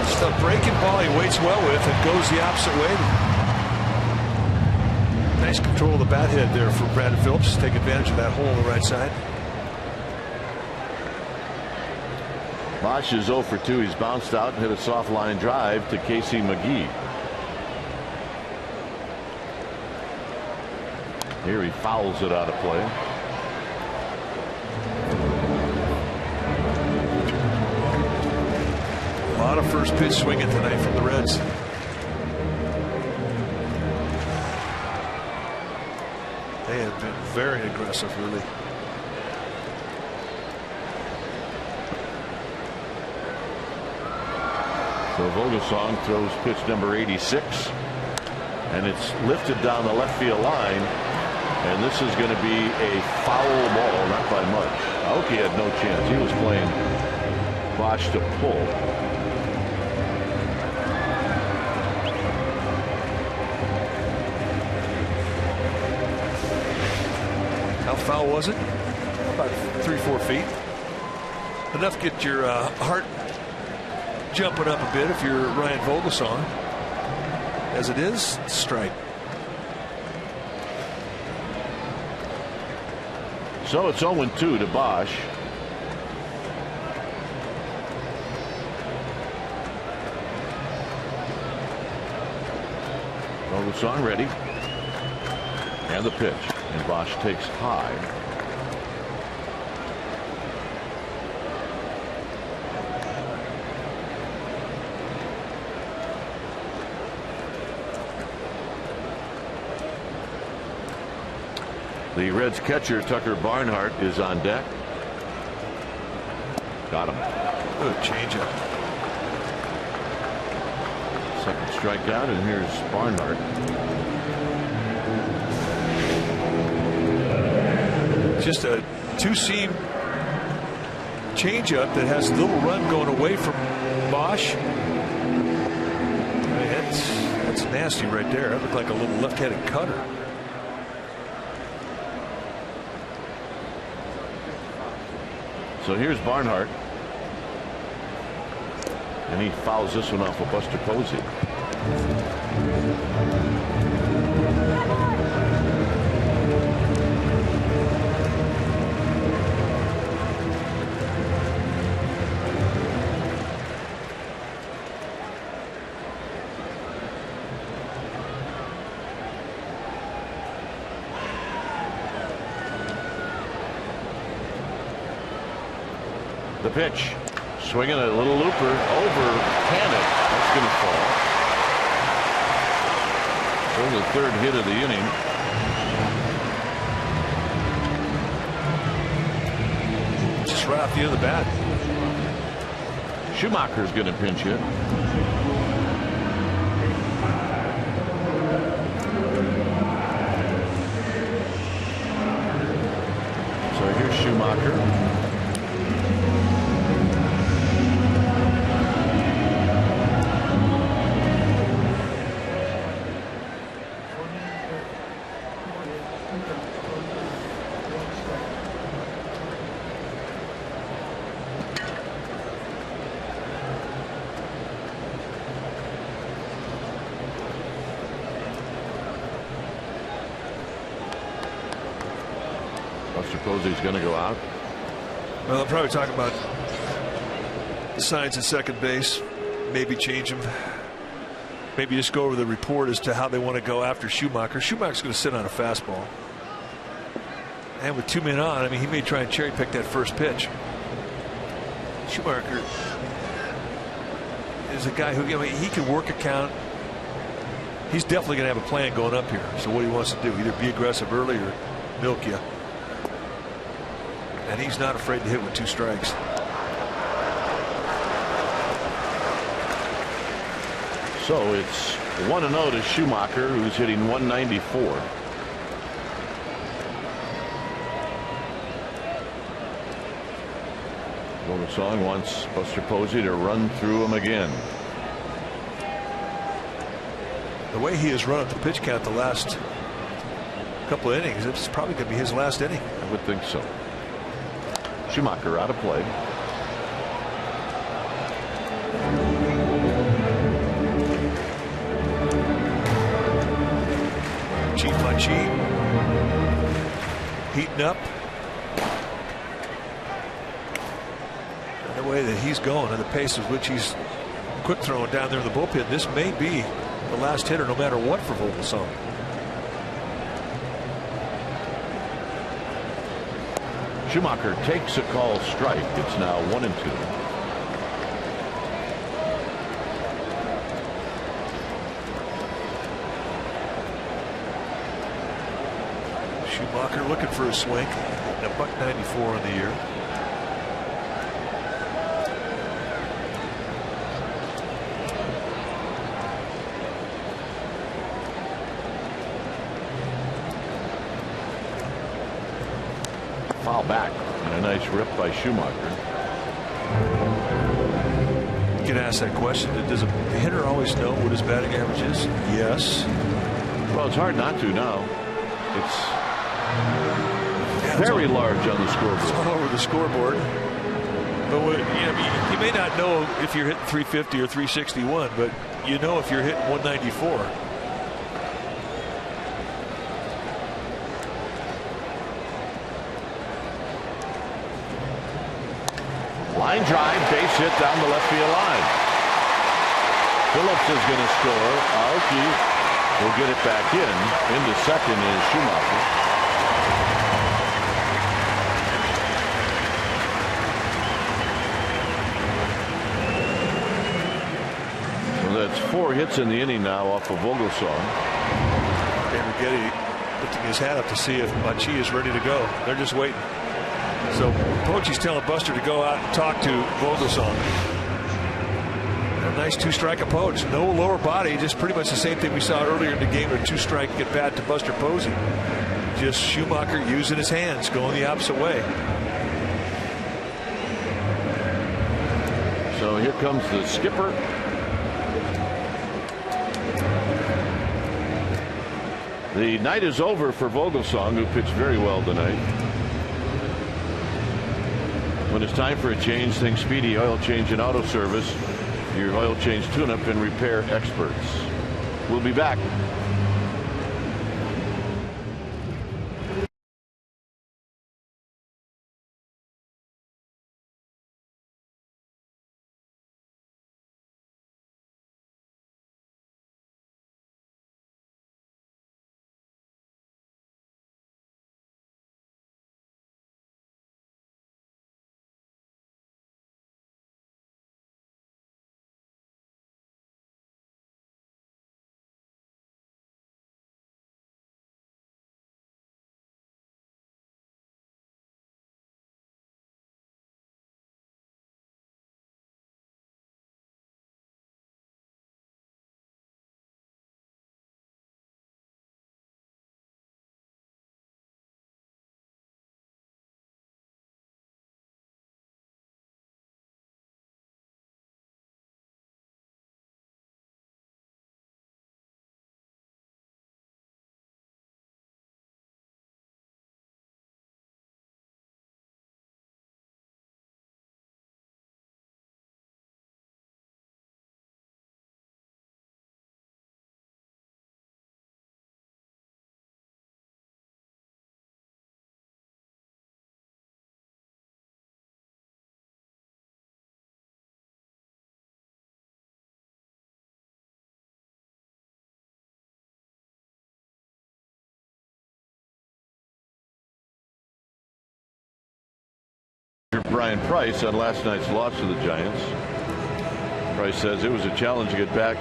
Just a breaking ball he waits well with and goes the opposite way. Nice control of the bat head there for Brandon Phillips. Take advantage of that hole on the right side. Bosch is 0 for 2. He's bounced out and hit a soft line drive to Casey McGee. Here he fouls it out of play. A lot of first pitch swinging tonight from the Reds. They have been very aggressive, really. So Vogelsong throws pitch number 86, and it's lifted down the left field line. And this is going to be a foul ball, not by much. Aoki had no chance. He was playing Bosch to pull. How foul was it? About 3-4 feet. Enough to get your heart jumping up a bit if you're Ryan Vogelsong. As it is, strike. So it's 0-2 to Bosch. Vogelsong ready. And the pitch. And Bosch takes high. The Reds catcher Tucker Barnhart is on deck. Got him. Good changeup. Second strikeout, and here's Barnhart. Just a two-seam changeup that has a little run going away from Bosch. That's nasty right there. That looked like a little left-handed cutter. So here's Barnhart. And he fouls this one off of Buster Posey. The pitch. Swinging a little looper over Cannon. That's going to fall. So the third hit of the inning. Just right off the end of the bat. Schumacher's going to pinch hit. So here's Schumacher. Posey's going to go out. Well, I'm probably talking about the signs at second base. Maybe change them. Maybe just go over the report as to how they want to go after Schumacher. Schumacher's going to sit on a fastball. And with 2 men on, I mean, he may try and cherry pick that first pitch. Schumacher is a guy who, I mean, he can work a count. He's definitely going to have a plan going up here. So what he wants to do, either be aggressive early or milk you. And he's not afraid to hit with 2 strikes. So it's 1-0 to Schumacher, who's hitting 194. Vogelsong wants Buster Posey to run through him again. The way he has run up the pitch count the last couple of innings, it's probably going to be his last inning. I would think so. Schumacher out of play. Cheat by cheat. Heating up. And the way that he's going and the pace with which he's quick throwing down there in the bullpen, this may be the last hitter no matter what for Vogelsong. Schumacher takes a call strike. It's now 1-2. Schumacher looking for a swing. A $194 on the year. foul back and a nice rip by Schumacher. You can ask that question. Does a hitter always know what his batting average is? Yes. Well, it's hard not to now. It's very large on the scoreboard. It's all over the scoreboard. But you may not know if you're hitting 350 or 361, but you know if you're hitting 194. Line drive, base hit down the left field line. Phillips is going to score. Aoki will get it back in. Into second is Schumacher. That's 4 hits in the inning now off of Vogelsong. Getty lifting his hat up to see if Machi is ready to go. They're just waiting. So Pochi's telling Buster to go out and talk to Vogelsong. A nice 2-strike approach. No lower body. Just pretty much the same thing we saw earlier in the game. A 2-strike get bat to Buster Posey. Just Schumacher using his hands, going the opposite way. So here comes the skipper. The night is over for Vogelsong, who pitched very well tonight. When it's time for a change, think Speedy Oil Change and Auto Service, your oil change tune-up and repair experts. We'll be back. Brian Price on last night's loss to the Giants. Price says it was a challenge to get back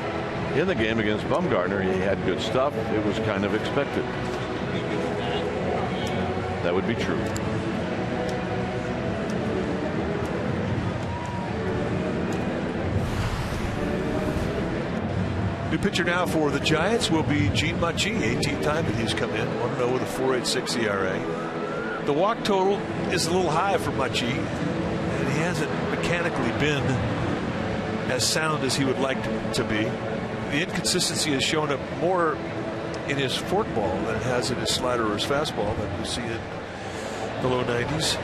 in the game against Bumgarner. He had good stuff. It was kind of expected. That would be true. New pitcher now for the Giants will be Gene Machi. 18th time that he's come in. 1-0 with a 4.86 ERA. The walk total is a little high for Machi, and he hasn't mechanically been as sound as he would like to be. The inconsistency has shown up more in his forkball than it has in his slider or his fastball that we see in the low 90s.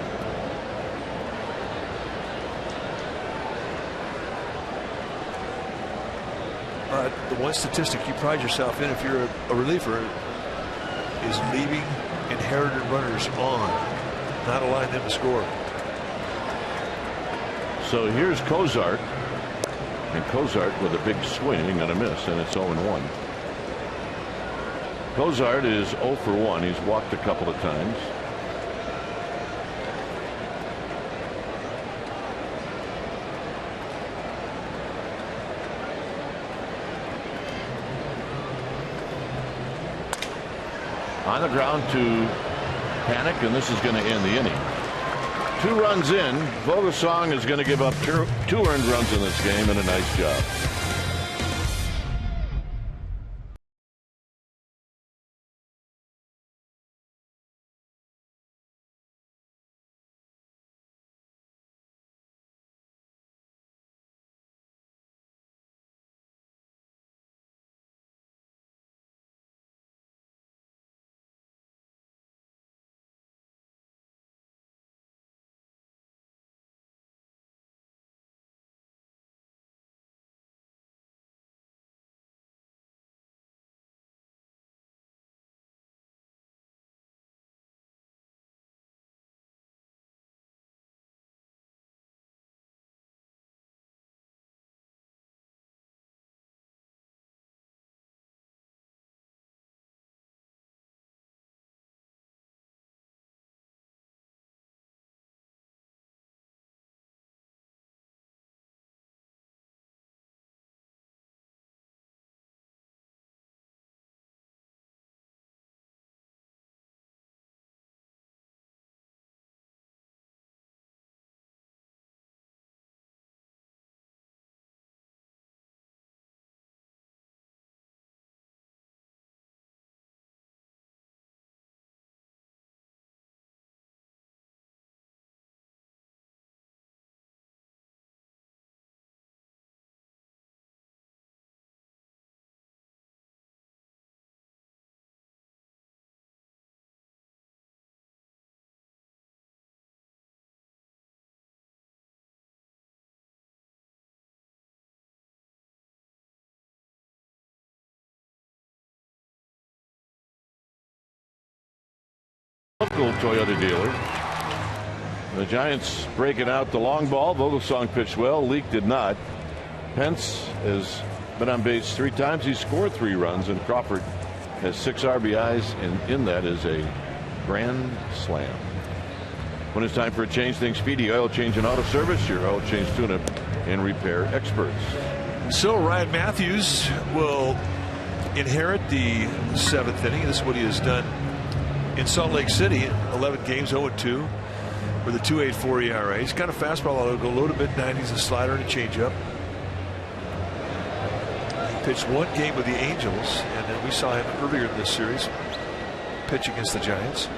But the one statistic you pride yourself in if you're a reliever is leaving inherited runners on, not allowing them to score. So here's Cozart, and Cozart with a big swing and a miss, and it's 0-1. Cozart is 0 for 1. He's walked a couple of times. On the ground to Panic, and this is going to end the inning. 2 runs in. Vogelsong is going to give up 2 earned runs in this game, and a nice job. local Toyota dealer. The Giants breaking out the long ball. Vogelsong pitched well. Leake did not. Pence has been on base 3 times. He scored 3 runs, and Crawford has 6 RBIs, and in that is a grand slam. When it's time for a change, think Speedy Oil Change and Auto Service, your oil change tune-up and repair experts. So Ryan Matthews will inherit the 7th inning. This is what he has done in Salt Lake City. 11 games, 0-2 with a 2.84 ERA. He's got a fastball that'll go low to mid-90s, a slider and a changeup. He pitched 1 game with the Angels, and then we saw him earlier in this series pitch against the Giants.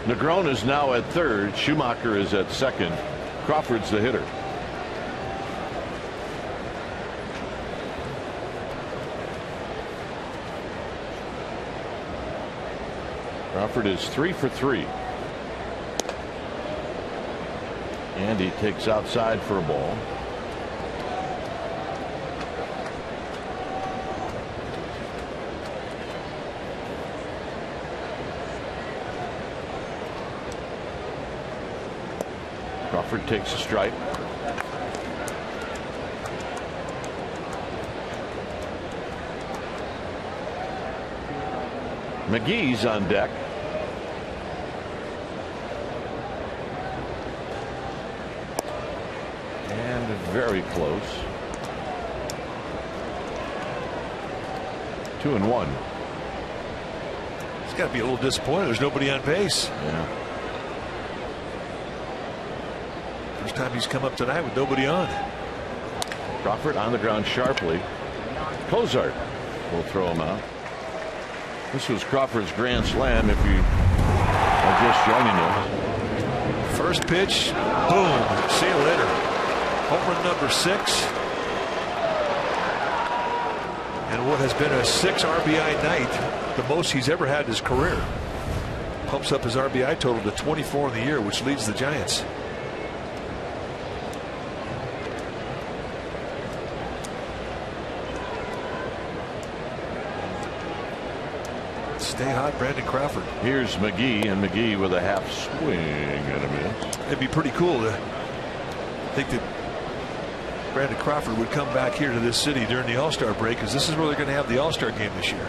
Negron is now at 3rd. Schumacher is at 2nd. Crawford's the hitter. Crawford is 3 for 3. And he takes outside for a ball. Crawford takes a strike. McGee's on deck. And very close. 2-1. He's got to be a little disappointed. There's nobody on base. Yeah. First time he's come up tonight with nobody on. Crawford on the ground sharply. Cozart will throw him out. This was Crawford's grand slam if you are just joining us. First pitch, boom, see you later. Home run number 6. And what has been a 6 RBI night, the most he's ever had in his career. Pumps up his RBI total to 24 in the year, which leads the Giants. Stay hot, Brandon Crawford. Here's McGee, and McGee with a half swing and a miss. It'd be pretty cool to think that Brandon Crawford would come back here to this city during the All-Star break, because this is where they're going to have the All-Star game this year.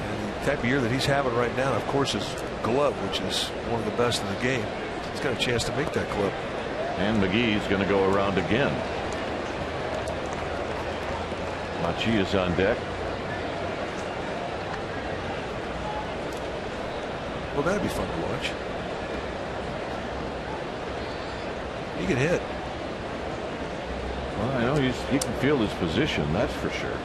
And the type of year that he's having right now, of course, is glove, which is one of the best in the game. He's got a chance to make that club. And McGee's going to go around again. Machi is on deck. Well, that'd be fun to watch. He can hit. Well, I know he can field his position, that's for sure.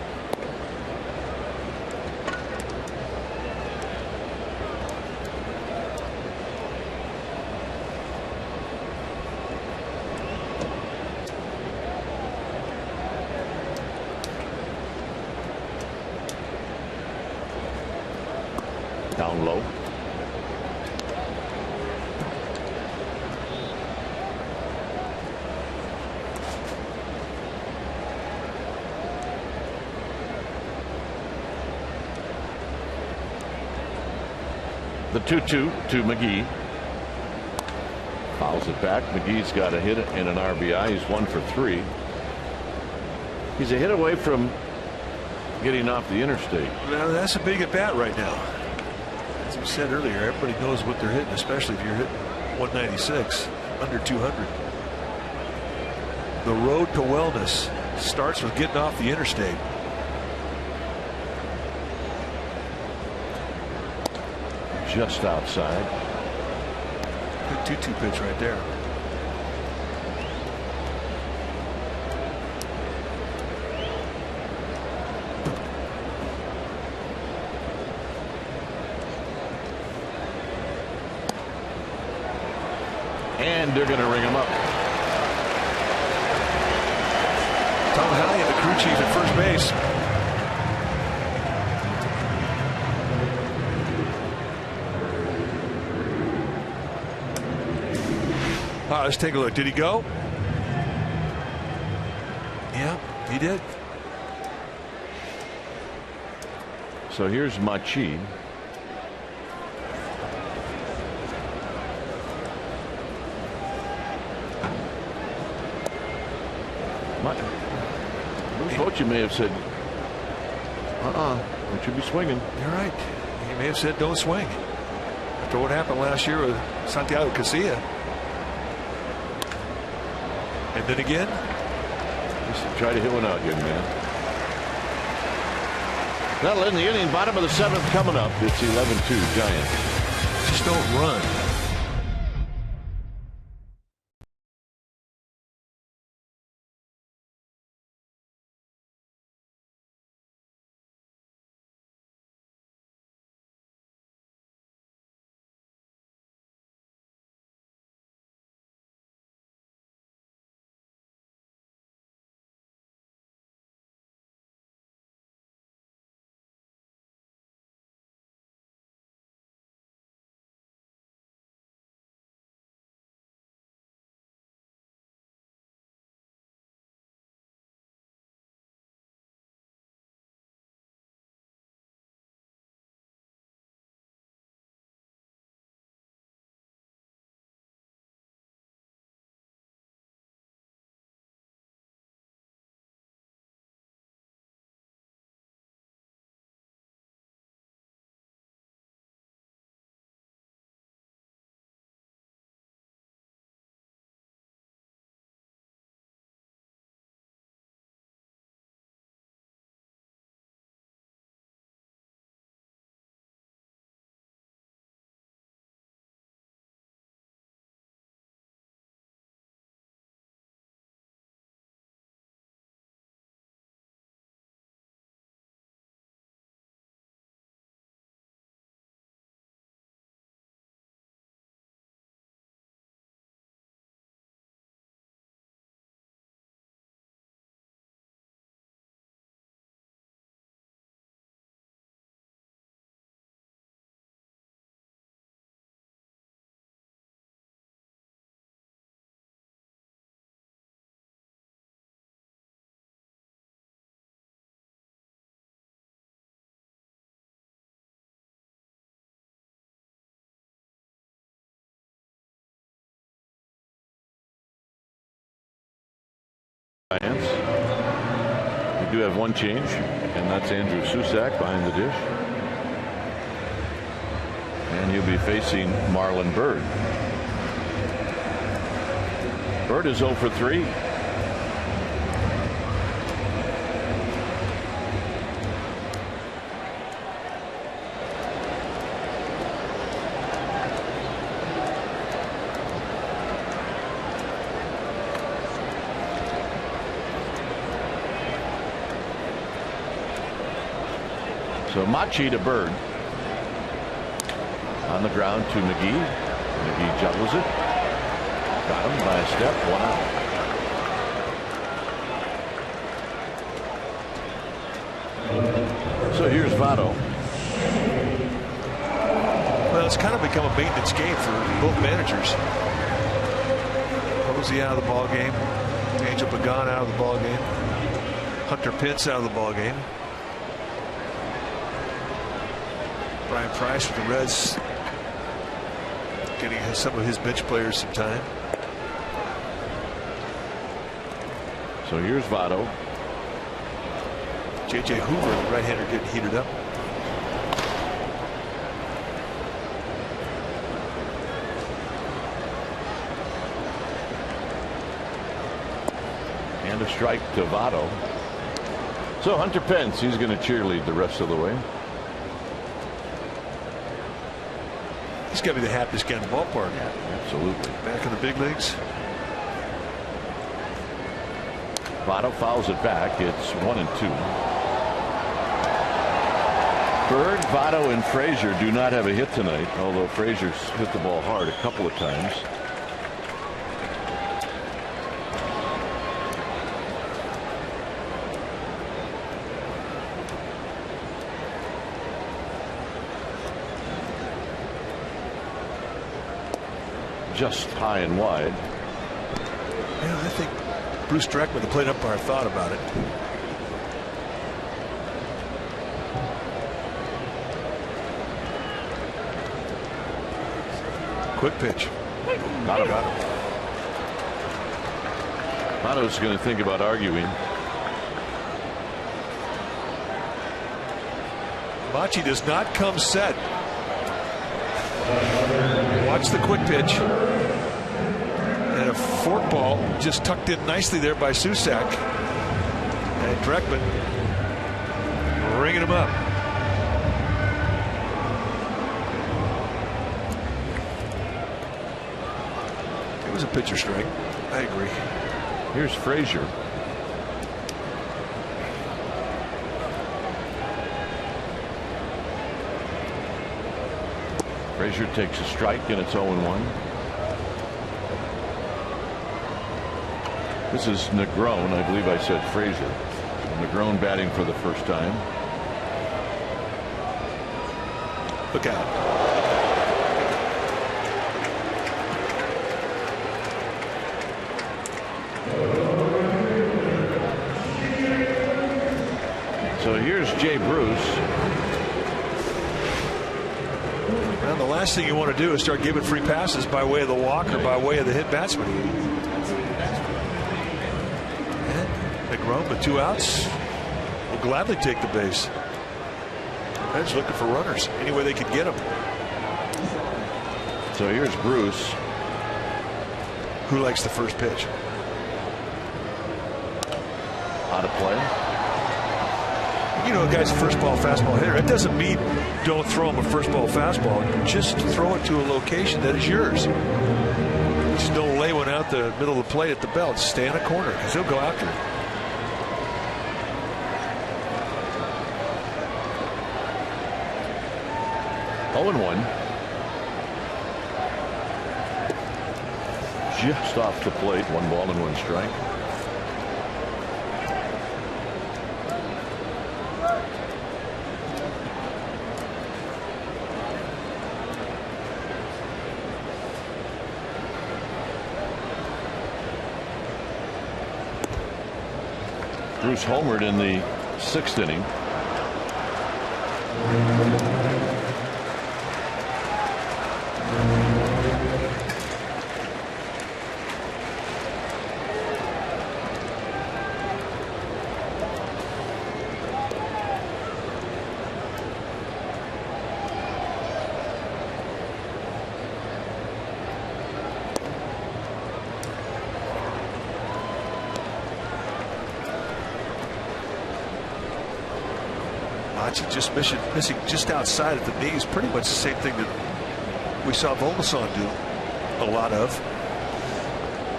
Down low. The 2-2 to McGee. Fouls it back. McGee's got a hit and an RBI. He's 1 for 3. He's a hit away from getting off the interstate. Well, that's a big at bat right now. As we said earlier, everybody knows what they're hitting, especially if you're hitting 196, under 200. The road to wellness starts with getting off the interstate. Just outside. Good 2-2 pitch right there. And they're going to ring him up. Tom Hallion, the crew chief at first base. All right, let's take a look. Did he go? Yeah, he did. So here's Machi. Coach may have said, we should be swinging. You're right. He may have said, don't swing. After what happened last year with Santiago Casilla. And then again. Just try to hit one out, young man. That'll end the inning. Bottom of the 7th coming up. It's 11-2 Giants. Just don't run. Giants. We do have one change, and that's Andrew Susac behind the dish. And he'll be facing Marlon Byrd. Byrd is 0 for 3. So Machi to Byrd. On the ground to McGee. McGee juggles it. Got him by a step. 1 out. So here's Votto. Well, it's kind of become a maintenance game for both managers. Posey out of the ball game. Angel Pagan out of the ball game. Hunter Pence out of the ball game. Brian Price with the Reds getting some of his bench players some time. So here's Votto. J.J. Hoover, the right-hander, getting heated up. And a strike to Votto. So Hunter Pence, he's going to cheerlead the rest of the way. He's got to be the happiest guy in the ballpark. Yeah, absolutely. Back in the big leagues. Votto fouls it back. It's 1-2. Byrd, Votto, and Frazier do not have a hit tonight, although Frazier's hit the ball hard a couple of times. Just high and wide. Yeah, I think Bruce Dreckman, the plate umpire, thought about it. Quick pitch. Got him. Otto's going to think about arguing. Machi does not come set. Watch the quick pitch. And a forkball just tucked in nicely there by Susac. And Dreckman ringing him up. It was a pitcher strike. I agree. Here's Frazier. Frazier takes a strike, and it's 0-1. This is Negron. I believe I said Frazier. Negron batting for the first time. Look out. So here's Jay Bruce. And the last thing you want to do is start giving free passes by way of the walk or by way of the hit batsman. And Negron with 2 outs will gladly take the base. They're just looking for runners any way they could get them. So here's Bruce. Who likes the first pitch? Out of play. You know, a guy's a first ball fastball hitter. It doesn't mean don't throw him a first ball fastball. Just throw it to a location that is yours. Just don't lay one out the middle of the plate at the belt. Stay in a corner because he'll go after it. Oh-1. Just off the plate. 1 ball and 1 strike. Bruce homered in the 6th inning. Just missing just outside at the knees. Pretty much the same thing that we saw Vogelsong do a lot of.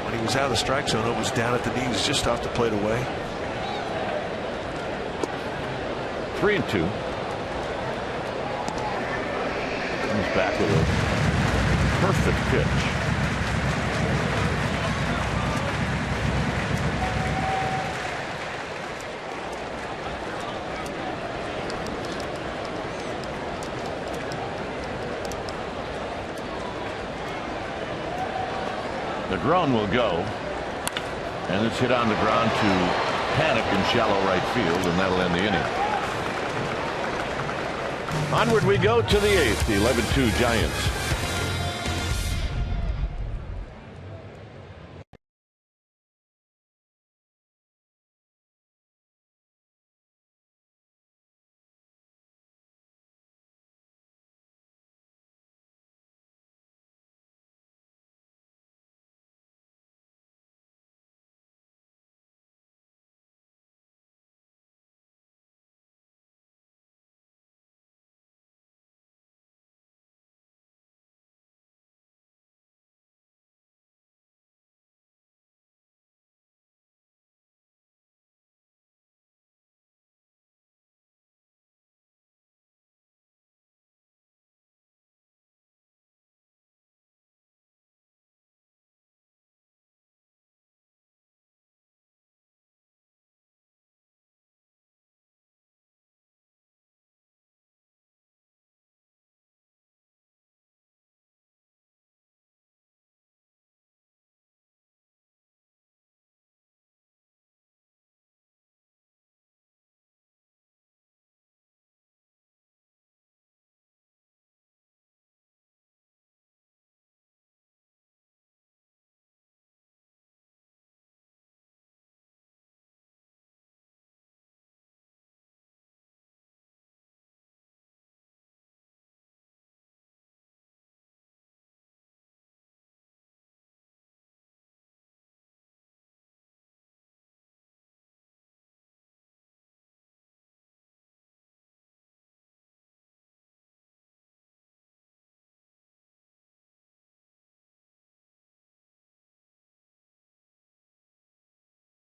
When he was out of the strike zone, it was down at the knees, just off the plate away. 3-2. Comes back with a perfect pitch. Negron will go, and it's hit on the ground to Panic in shallow right field, and that'll end the inning. Onward we go to the 8th. 11-2 Giants.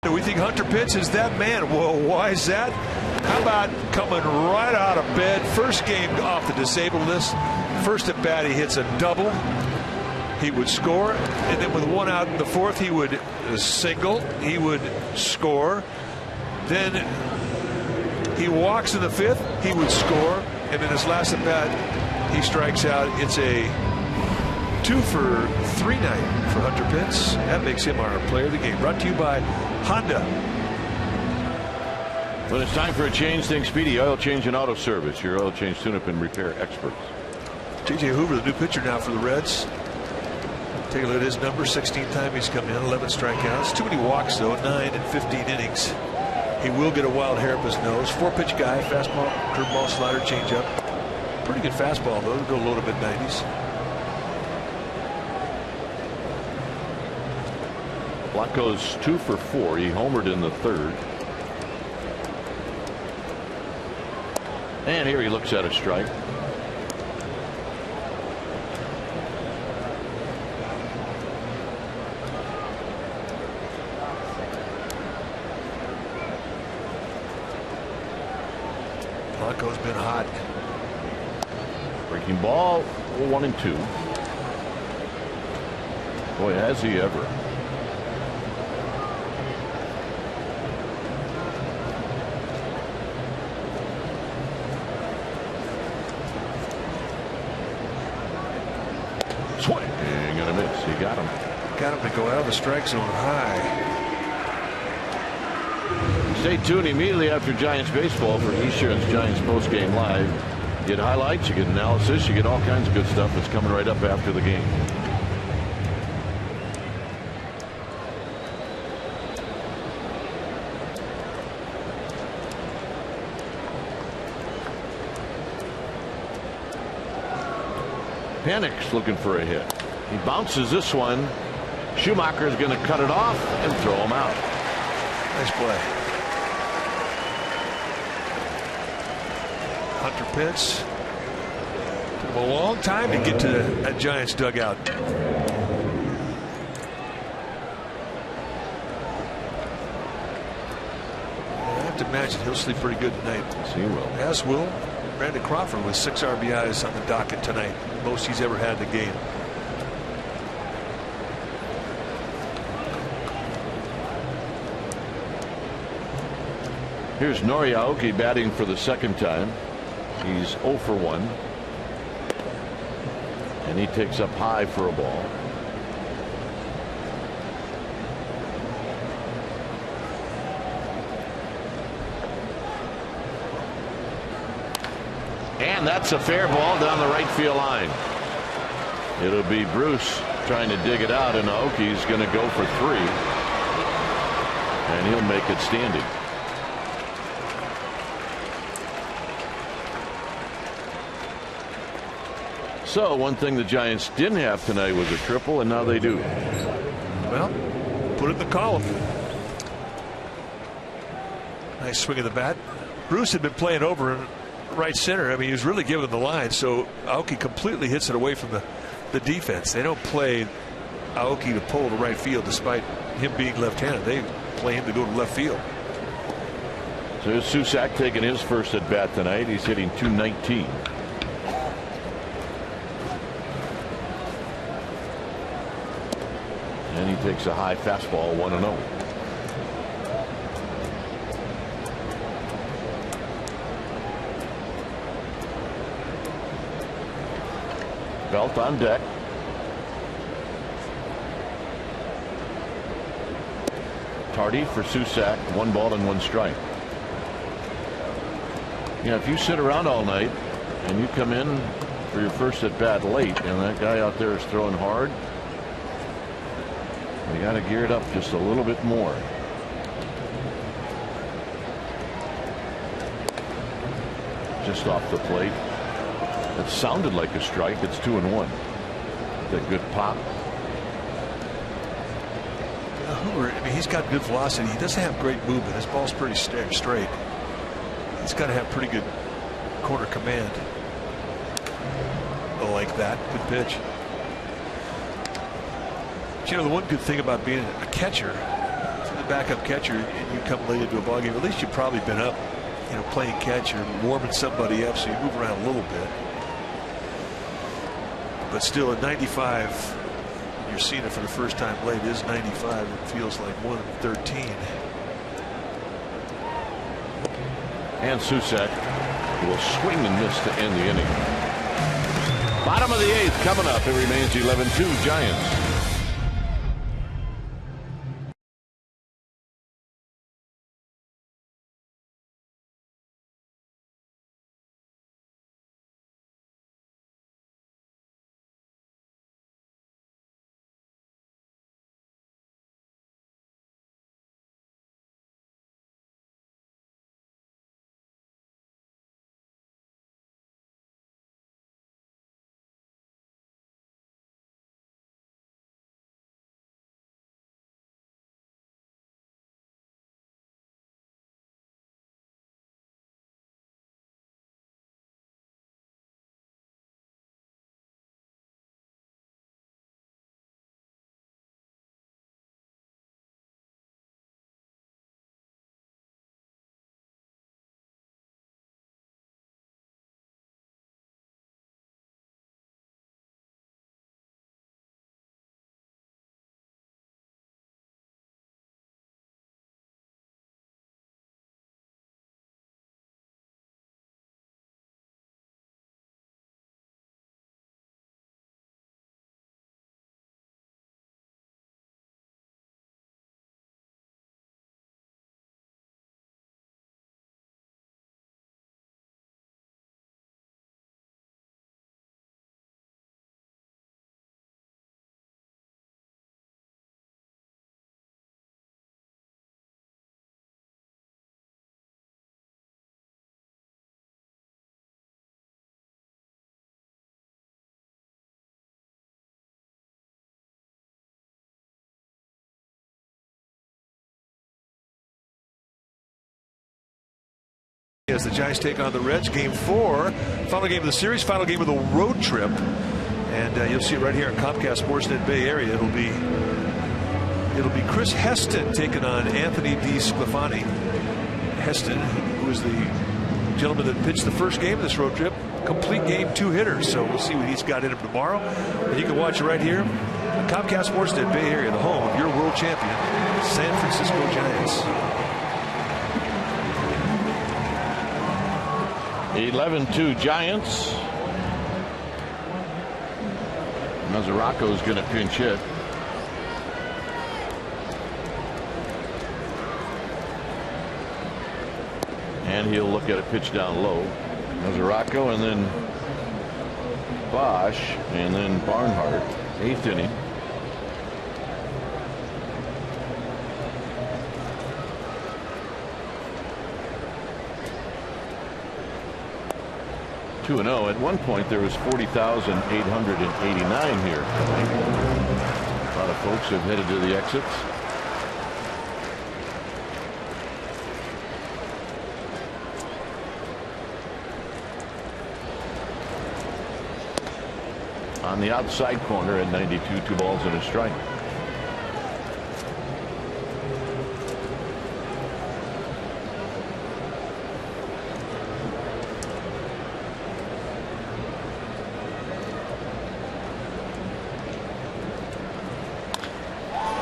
Do we think Hunter Pitts is that man? Well, why is that? How about coming right out of bed, first game off the disabled list, first at bat he hits a double, he would score, and then with one out in the fourth he would single, he would score, then he walks in the fifth, he would score, and in his last at bat he strikes out. It's a 2-for-3 night for Hunter Pitts. That makes him our player of the game. Brought to you by Honda. When it's time for a change, think Speedy Oil Change and Auto Service, your oil change tune-up and repair experts. J.J. Hoover, the new pitcher now for the Reds. Take a look at his number. 16th time he's come in, 11 strikeouts. Too many walks, though, 9 and 15 innings. He will get a wild hair up his nose. 4-pitch guy, fastball, curveball, slider, changeup. Pretty good fastball, though. Go low to mid-90s. Blanco's 2 for 4. He homered in the third. And here he looks at a strike. Blanco's been hot. Breaking ball, 1-2. Boy, has he ever. Swing and a miss. He got him. Got him to go out of the strike zone high. Stay tuned immediately after Giants baseball for Eastern's Giants postgame live. You get highlights, you get analysis, you get all kinds of good stuff that's coming right up after the game. Panic's looking for a hit. He bounces this one. Schumacher's going to cut it off and throw him out. Nice play. Hunter Pitts. Took him a long time to get to that Giants dugout. I have to imagine he'll sleep pretty good tonight. Yes, he will. As will Brandon Crawford with 6 RBIs on the docket tonight. Most he's ever had in the game. Here's Nori Aoki batting for the second time. He's 0 for 1. And he takes up high for a ball. And that's a fair ball down the right field line. It'll be Bruce trying to dig it out, and Aoki's going to go for 3. And he'll make it standing. So one thing the Giants didn't have tonight was a triple, and now they do. Well, put it in the column. Nice swing of the bat. Bruce had been playing over in right center. I mean, he was really giving the line, so Aoki completely hits it away from the defense. They don't play Aoki to pull to right field despite him being left-handed. They play him to go to left field. So here's Susac taking his first at bat tonight. He's hitting .219. And he takes a high fastball, 1-0. Belt on deck. Tardy for Susac. 1 ball and 1 strike. Yeah, if you sit around all night and you come in for your first at bat late and that guy out there is throwing hard, you got to gear it up just a little bit more. Just off the plate. It sounded like a strike. It's 2-1. That good pop. Hoover, I mean, he's got good velocity. He doesn't have great movement. His ball's pretty straight. He's got to have pretty good corner command. Oh, like that. Good pitch. But, you know, the one good thing about being a catcher for the backup catcher and you come late into a ball game, at least you've probably been up, playing catch or warming somebody up, so you move around a little bit. But still, at 95, you're seeing it for the first time late. It is 95. It feels like 113. And Susak will swing and miss to end the inning. Bottom of the 8th coming up. It remains 11-2 Giants. As the Giants take on the Reds, game 4, final game of the series, final game of the road trip, and you'll see it right here on Comcast Sportsnet Bay Area. It'll be Chris Heston taking on Anthony DeSclafani. Heston, who is the gentleman that pitched the first game of this road trip, complete game 2-hitter. So we'll see what he's got in him tomorrow. And you can watch it right here on Comcast Sportsnet Bay Area, the home of your world champion, San Francisco Giants. 11-2 Giants. Mesoraco's going to pinch hit. And he'll look at a pitch down low. Mesoraco and then Bosch and then Barnhart. 8th inning. (2-0). At one point there was 40,889 here. A lot of folks have headed to the exits. On the outside corner at 92, 2 balls and a strike.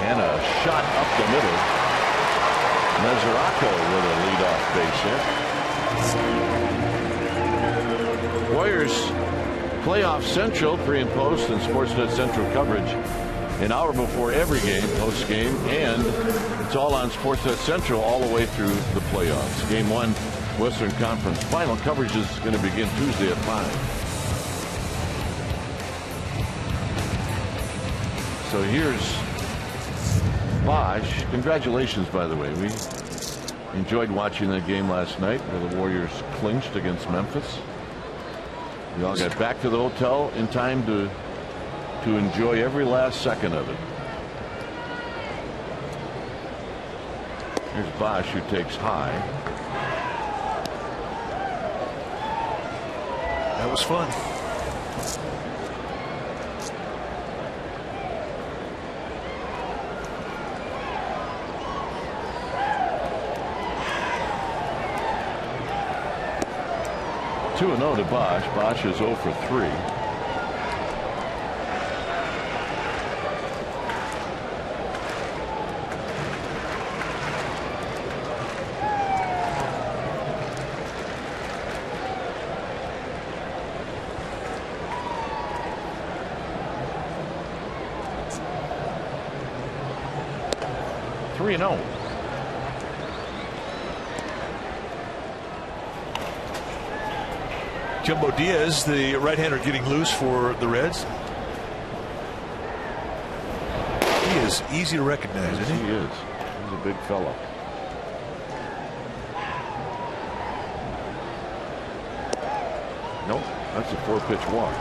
And a shot up the middle. Mesoraco with a leadoff base hit. Warriors Playoff Central, pre and post, and Sportsnet Central coverage an hour before every game, post game, and it's all on Sportsnet Central all the way through the playoffs. Game 1, Western Conference final coverage is going to begin Tuesday at 5. So here's Bosch. Congratulations, by the way. We enjoyed watching that game last night where the Warriors clinched against Memphis. We all got back to the hotel in time to enjoy every last second of it. Here's Bosch, who takes high. That was fun. 2-0 to Bosch. Bosch is 0 for 3. Jumbo Diaz, the right-hander, getting loose for the Reds. He is easy to recognize, isn't he? He is. He's a big fella. Nope, that's a 4-pitch walk.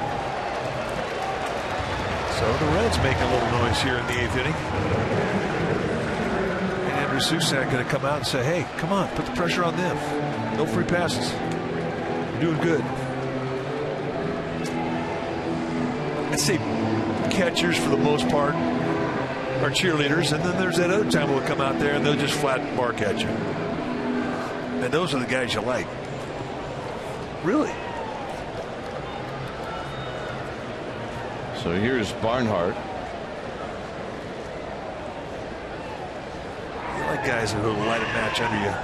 So the Reds making a little noise here in the 8th inning. And Andrew Susak going to come out and say, hey, come on, put the pressure on them. No free passes. You're doing good. I'd say catchers, for the most part, are cheerleaders, and then there's that other time we'll come out there and they'll just flat bark at you. And those are the guys you like. Really? So here's Barnhart. You like guys that will light a match under you.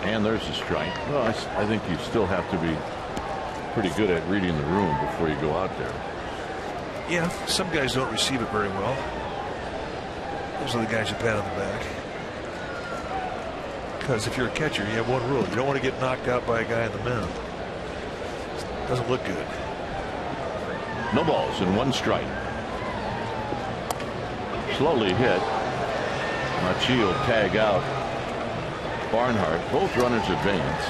And there's a strike. Well, I think you still have to be pretty good at reading the room before you go out there. Yeah, some guys don't receive it very well. Those are the guys you pat on the back. Because if you're a catcher, you have one rule. You don't want to get knocked out by a guy in the mound. Doesn't look good. No balls and 1 strike. Slowly hit. Machi will tag out Barnhart. Both runners advance.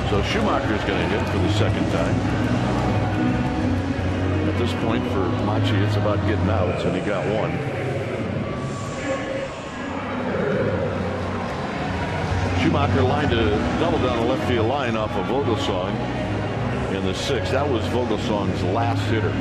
So Schumacher's going to hit for the second time. At this point for Machi, it's about getting outs, and he got 1. Schumacher lined a double down the left field line off of Vogelsong in the 6th. That was Vogelsong's last hitter.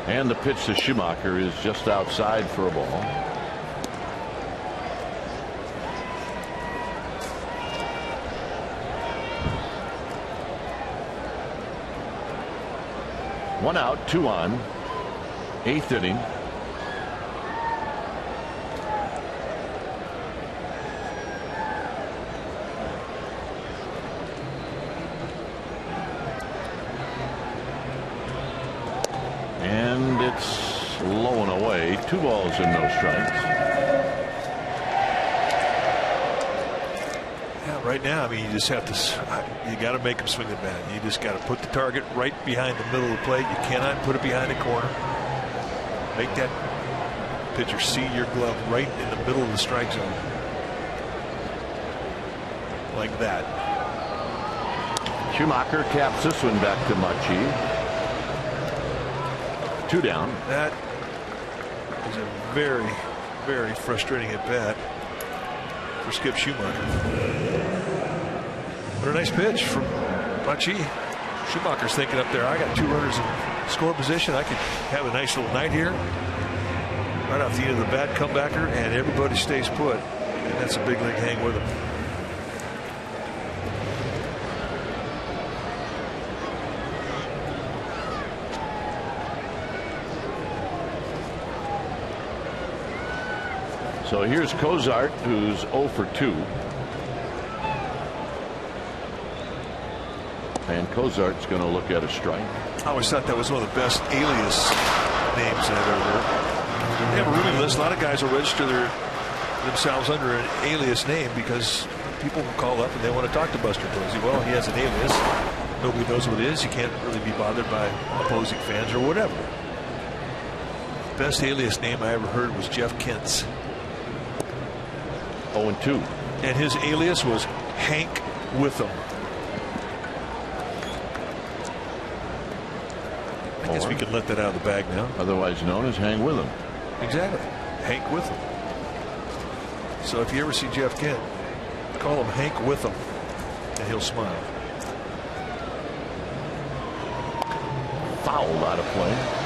And the pitch to Schumacher is just outside for a ball. One out, 2 on. 8th inning. And it's low and away. 2 balls and no strikes. Yeah, right now, I mean, you just have to, you got to make him swing the bat. You just got to put the target right behind the middle of the plate. You cannot put it behind the corner. Make that pitcher see your glove right in the middle of the strike zone. Like that. Schumacher caps this one back to Machi. 2 down. That is a very, very frustrating at bat for Skip Schumacher. What a nice pitch from Machi. Schumacher's thinking up there, I got 2 runners in score position. I could have a nice little night here. Right off the end of the bat, comebacker, and everybody stays put. And that's a big league hang with him. So here's Cozart, who's 0 for 2. And Cozart's going to look at a strike. I always thought that was one of the best alias names I've ever heard. They have a rooming list. A lot of guys will register themselves under an alias name because people will call up and they want to talk to Buster Posey. Well, he has an alias. Nobody knows what it is. You can't really be bothered by opposing fans or whatever. Best alias name I ever heard was Jeff Kent's. 0-2. And his alias was Hank Witham. I guess we could let that out of the bag now. Otherwise known as Hang With Him. Exactly. Hank Witham. So if you ever see Jeff Kent, call him Hank Witham, and he'll smile. Fouled out of play.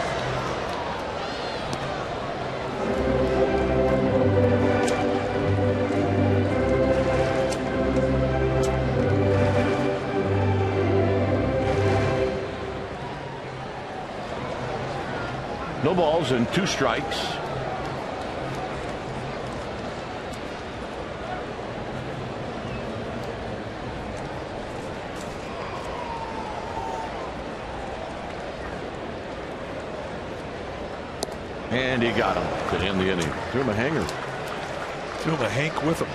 No balls and 2 strikes. And he got him to end the inning. Threw him a hanger. Threw him a Hank with him.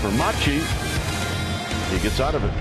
For Machi, he gets out of it.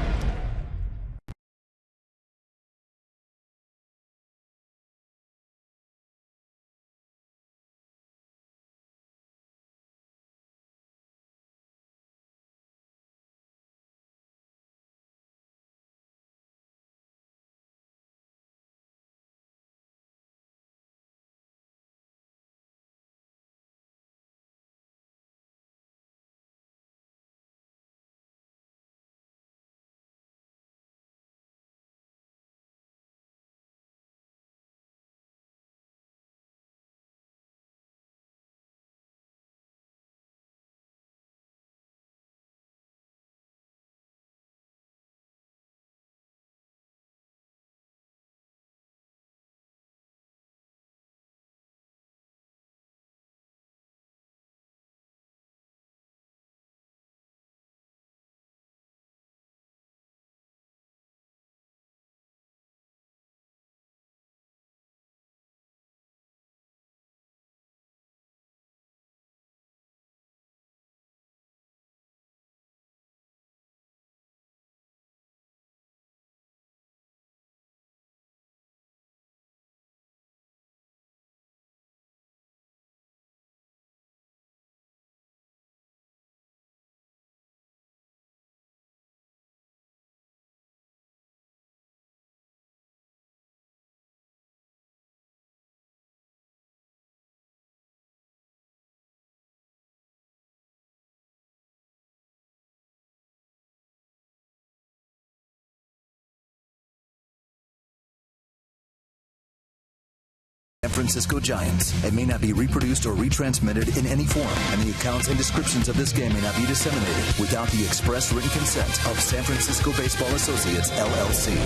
San Francisco Giants. It may not be reproduced or retransmitted in any form, and the accounts and descriptions of this game may not be disseminated without the express written consent of San Francisco Baseball Associates, LLC.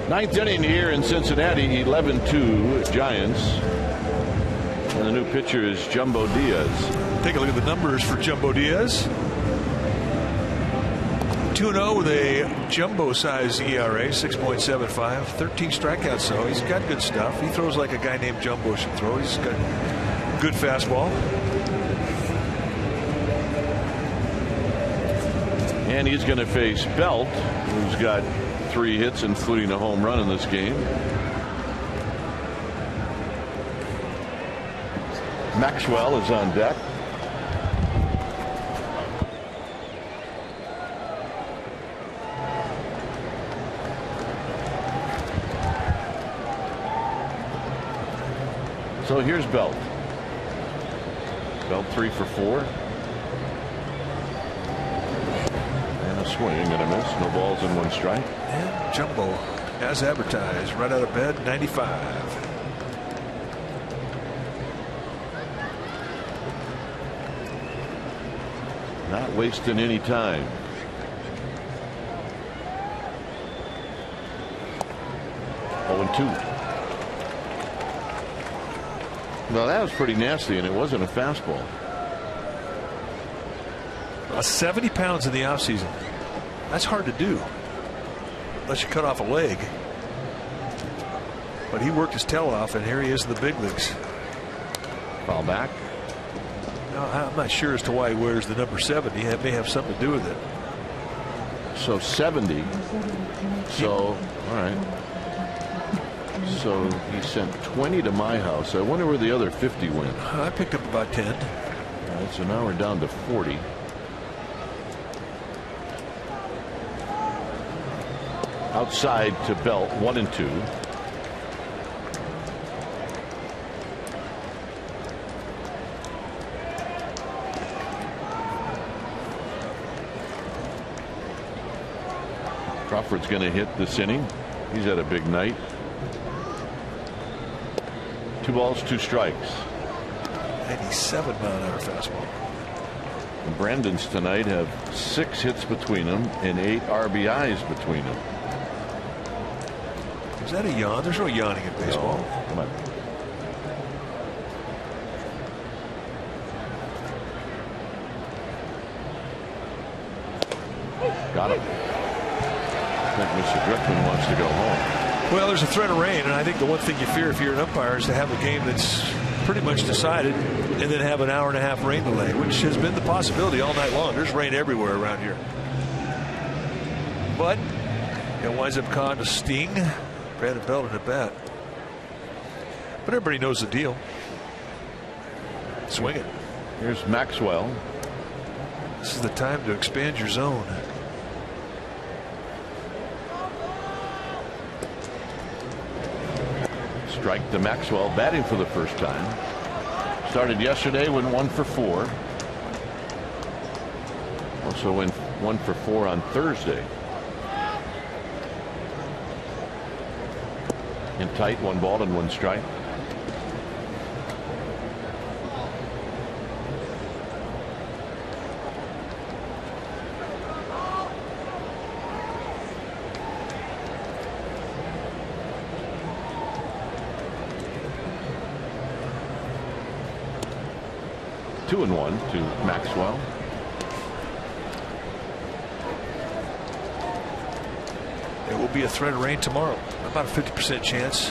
9th inning here in Cincinnati, 11-2 Giants. And the new pitcher is Jumbo Diaz. Take a look at the numbers for Jumbo Diaz. 2-0 with a jumbo-size ERA, 6.75, 13 strikeouts, so he's got good stuff. He throws like a guy named Jumbo should throw. He's got good fastball. And he's going to face Belt, who's got 3 hits, including a home run in this game. Maxwell is on deck. So here's Belt. Belt 3 for 4. And a swing and a miss. No balls and 1 strike. And Jumbo, as advertised, right out of bed, 95. Not wasting any time. Oh, and 2. Well, that was pretty nasty, and it wasn't a fastball. 70 pounds in the offseason. That's hard to do, unless you cut off a leg. But he worked his tail off, and here he is in the big leagues. Foul back. Now, I'm not sure as to why he wears the number 70. That may have something to do with it. So 70. So, all right. So he sent 20 to my house. I wonder where the other 50 went. I picked up about 10. All right, so now we're down to 40. Outside to Belt, 1 and 2. Crawford's going to hit this inning. He's had a big night. 2 balls, 2 strikes. 97-mile-an-hour fastball. The Brandons tonight have 6 hits between them and 8 RBIs between them. Is that a yawn? There's no yawning in baseball. No, come on. Got him. I think Mr. Drickman wants to go home. Well, there's a threat of rain, and I think the one thing you fear if you're an umpire is to have a game that's pretty much decided and then have an hour-and-a-half rain delay, which has been the possibility all night long. There's rain everywhere around here. But it winds up causing a sting. Brandon Belt at bat. But everybody knows the deal. Swing it. Here's Maxwell. This is the time to expand your zone. Strike to Maxwell, batting for the first time. Started yesterday, went 1 for 4. Also went 1 for 4 on Thursday. In tight, 1 ball and 1 strike. Two and 1 to Maxwell. There will be a threat of rain tomorrow. About a 50% chance.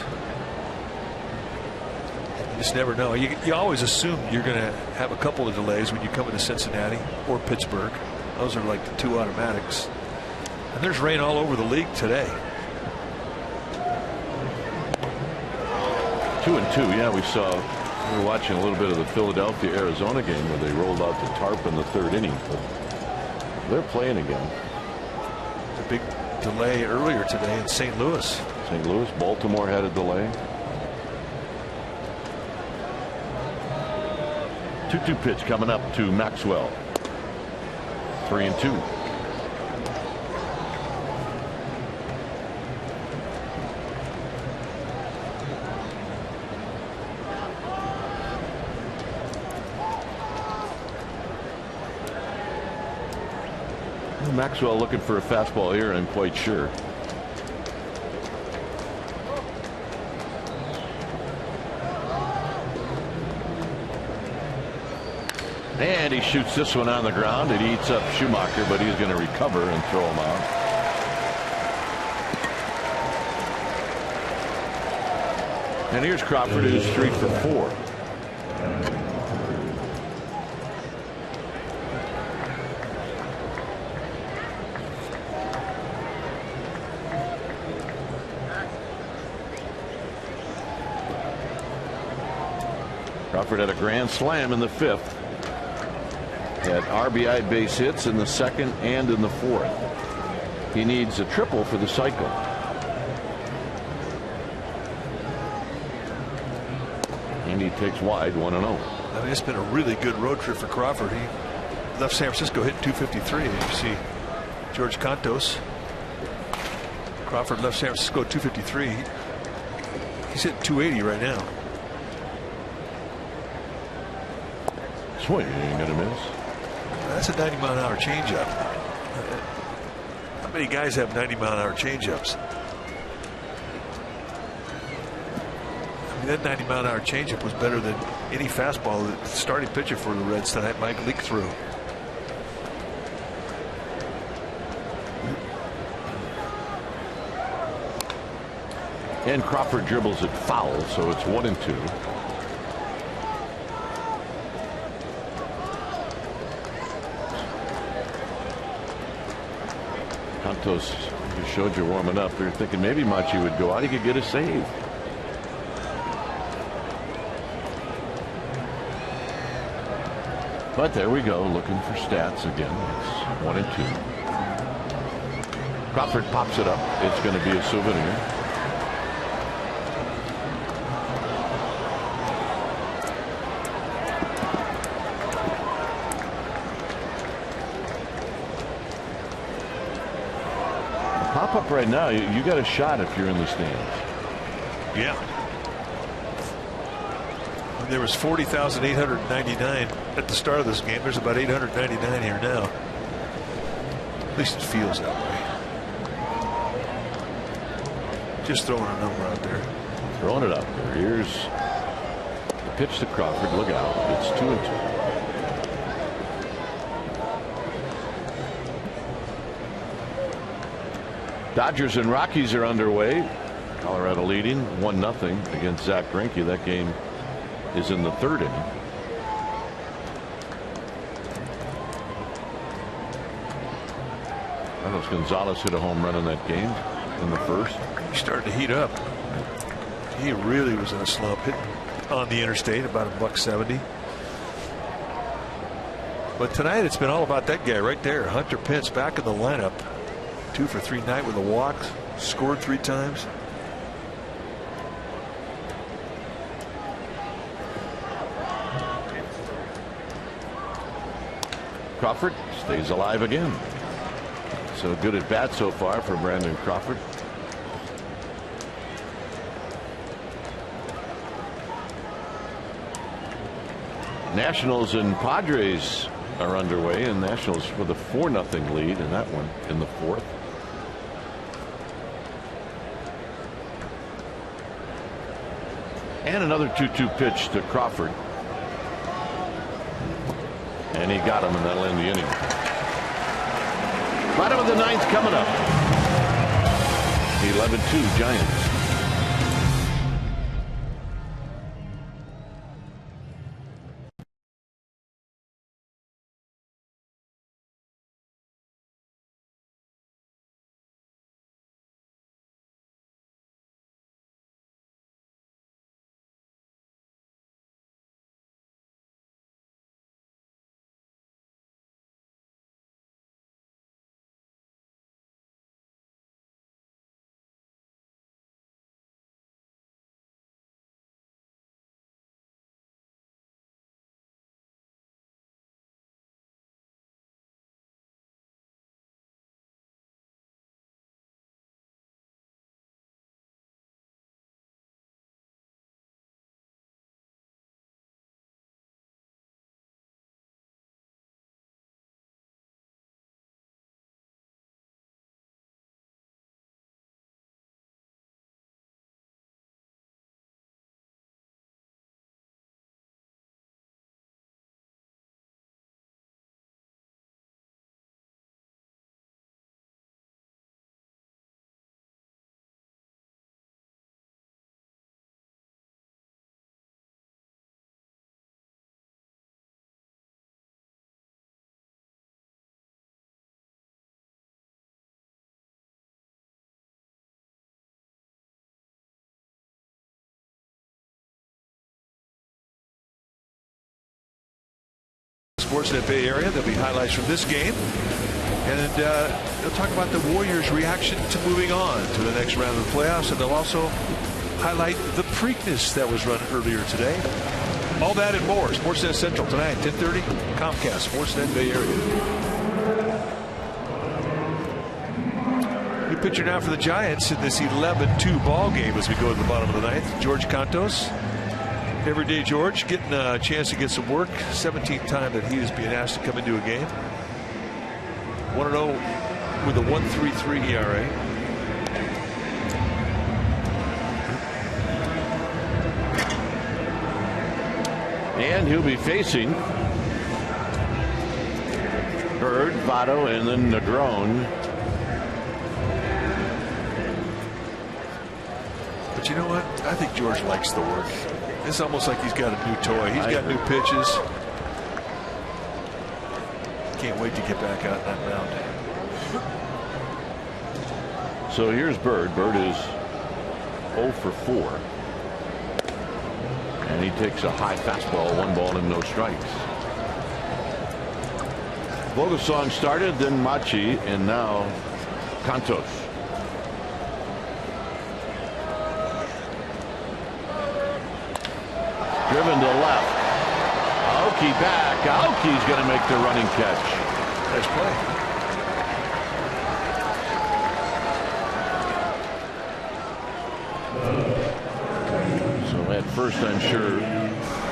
You just never know. You always assume you're going to have a couple of delays when you come into Cincinnati or Pittsburgh. Those are like the 2 automatics. And there's rain all over the league today. 2 and 2. Yeah, we were watching a little bit of the Philadelphia-Arizona game where they rolled out the tarp in the 3rd inning. But they're playing again. A big delay earlier today in St. Louis. St. Louis, Baltimore had a delay. 2-2 pitch coming up to Maxwell. 3 and 2. Maxwell looking for a fastball here, I'm quite sure. And he shoots this one on the ground. It eats up Schumacher, but he's going to recover and throw him out. And here's Crawford, who's 3 for 4. Crawford had a grand slam in the 5th. Had RBI base hits in the 2nd and in the 4th. He needs a triple for the cycle. And he takes wide 1-0. I mean, it's been a really good road trip for Crawford. He left San Francisco hitting 253. And you see George Cantos. Crawford left San Francisco 253. He's hitting 280 right now. Swing, ain't gonna miss. That's a 90-mile-an-hour changeup. How many guys have 90-mile-an-hour changeups? I mean, that 90-mile-an-hour changeup was better than any fastball that the starting pitcher for the Reds tonight, Mike Leake, threw. And Crawford dribbles it foul, so it's 1 and 2. Santos, you showed you warming up. You're thinking maybe Machi would go out. He could get a save. But there we go, looking for stats again. It's 1 and 2. Crawford pops it up. It's going to be a souvenir. pop up right now. You got a shot if you're in the stands. Yeah. There was 40,899 at the start of this game. There's about 899 here now. At least it feels that way. Just throwing a number out there. Throwing it out there. Here's the pitch to Crawford. Look out. It's 2-2. Dodgers and Rockies are underway. Colorado leading 1-0 against Zach Greinke. That game is in the 3rd inning. Carlos Gonzalez hit a home run in that game in the 1st. He started to heat up. He really was in a slump, hitting on the interstate about $170. But tonight it's been all about that guy right there, Hunter Pence, back in the lineup. 2 for 3 night with a walk, scored 3 times. Crawford stays alive again. So good at bat so far for Brandon Crawford. Nationals and Padres are underway, and Nationals with a 4-0 lead in that one in the 4th. And another 2-2 pitch to Crawford. And he got him, and that'll end the inning. Bottom of the 9th coming up. 11-2 Giants. Sportsnet Bay Area. There'll be highlights from this game, and they'll talk about the Warriors' reaction to moving on to the next round of the playoffs, and they'll also highlight the Preakness that was run earlier today. All that and more. Sportsnet Central tonight, 10:30, Comcast, Sportsnet Bay Area. New pitcher now for the Giants in this 11-2 ball game as we go to the bottom of the 9th. George Cantos. Everyday George getting a chance to get some work. 17th time that he is being asked to come into a game. 1-0 with a 1.33 ERA. And he'll be facing Bird, Votto, and then Negron. But you know what? I think George likes the work. It's almost like he's got a new toy. He's got new pitches. Can't wait to get back out in that mound. So here's Bird. Bird is 0 for 4. And he takes a high fastball, 1 ball and no strikes. Vogelsong started, then Machi, and now Cantos. Driven to left. Aoki back. Aoki's going to make the running catch. Nice play. first, I'm sure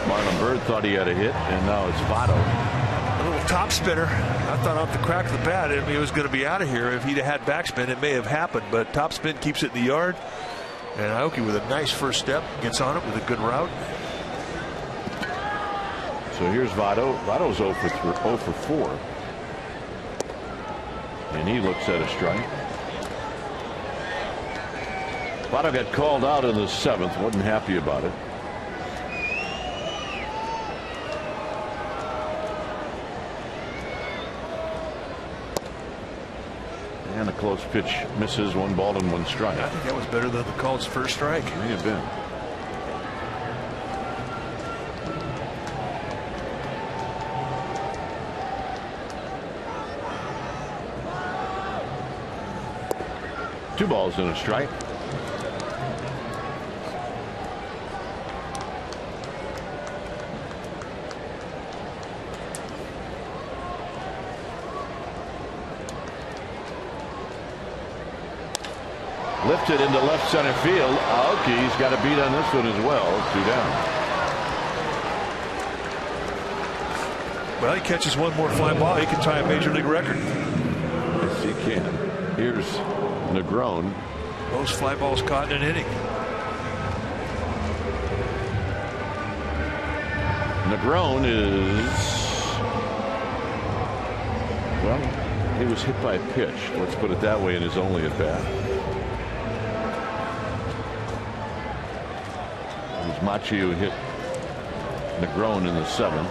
Marlon Byrd thought he had a hit, and now it's Votto. A little top spinner. I thought off the crack of the bat he was going to be out of here. If he'd have had backspin, it may have happened, but top spin keeps it in the yard. And Aoki with a nice first step gets on it with a good route. So here's Votto. Votto's 0 for 4. And he looks at a strike. Votto got called out in the 7th. Wasn't happy about it. And a close pitch misses. 1 ball and 1 strike. I think that was better than the call's first strike. May have been. Two balls and a strike. Lifted into left center field. Aoki's got a beat on this one as well. 2 down. Well, he catches one more fly ball, he can tie a major league record. Yes, he can. Here's Negron. Most fly balls caught in an inning. Negron is, well, he was hit by a pitch. Let's put it that way in his only at bat. It was Machi who hit Negron in the 7th.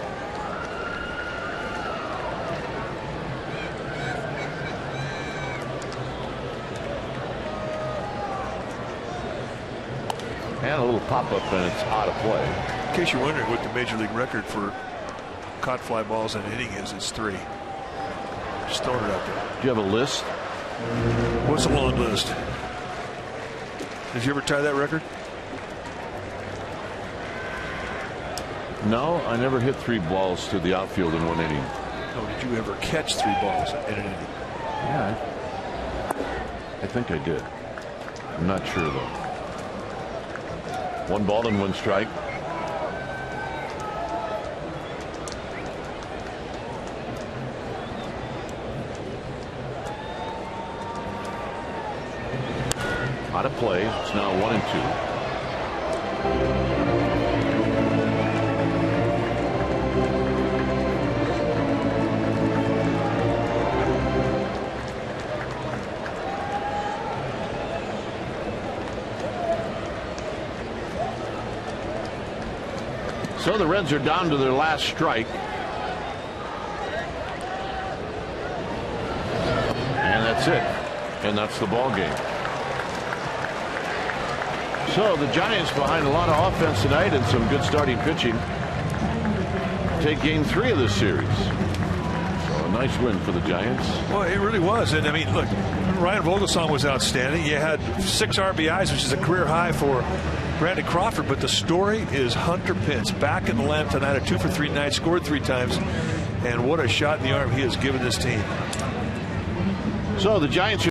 And a little pop-up, and it's out of play. In case you're wondering what the major league record for caught fly balls in an inning is, it's 3. Just throwing it out there. Do you have a list? What's a long list? Did you ever tie that record? No, I never hit 3 balls to the outfield in 1 inning. No, did you ever catch 3 balls in an inning? Yeah, I think I did. I'm not sure though. 1 ball and 1 strike. Out of play. It's now 1-2. So the Reds are down to their last strike. And that's it. And that's the ball game. So the Giants, behind a lot of offense tonight and some good starting pitching, take game 3 of this series. So a nice win for the Giants. Well, it really was. And I mean, look, Ryan Vogelsong was outstanding. You had 6 RBIs, which is a career high for Brandon Crawford, but the story is Hunter Pence back in the lineup tonight, a 2 for 3 night, scored 3 times, and what a shot in the arm he has given this team. So the Giants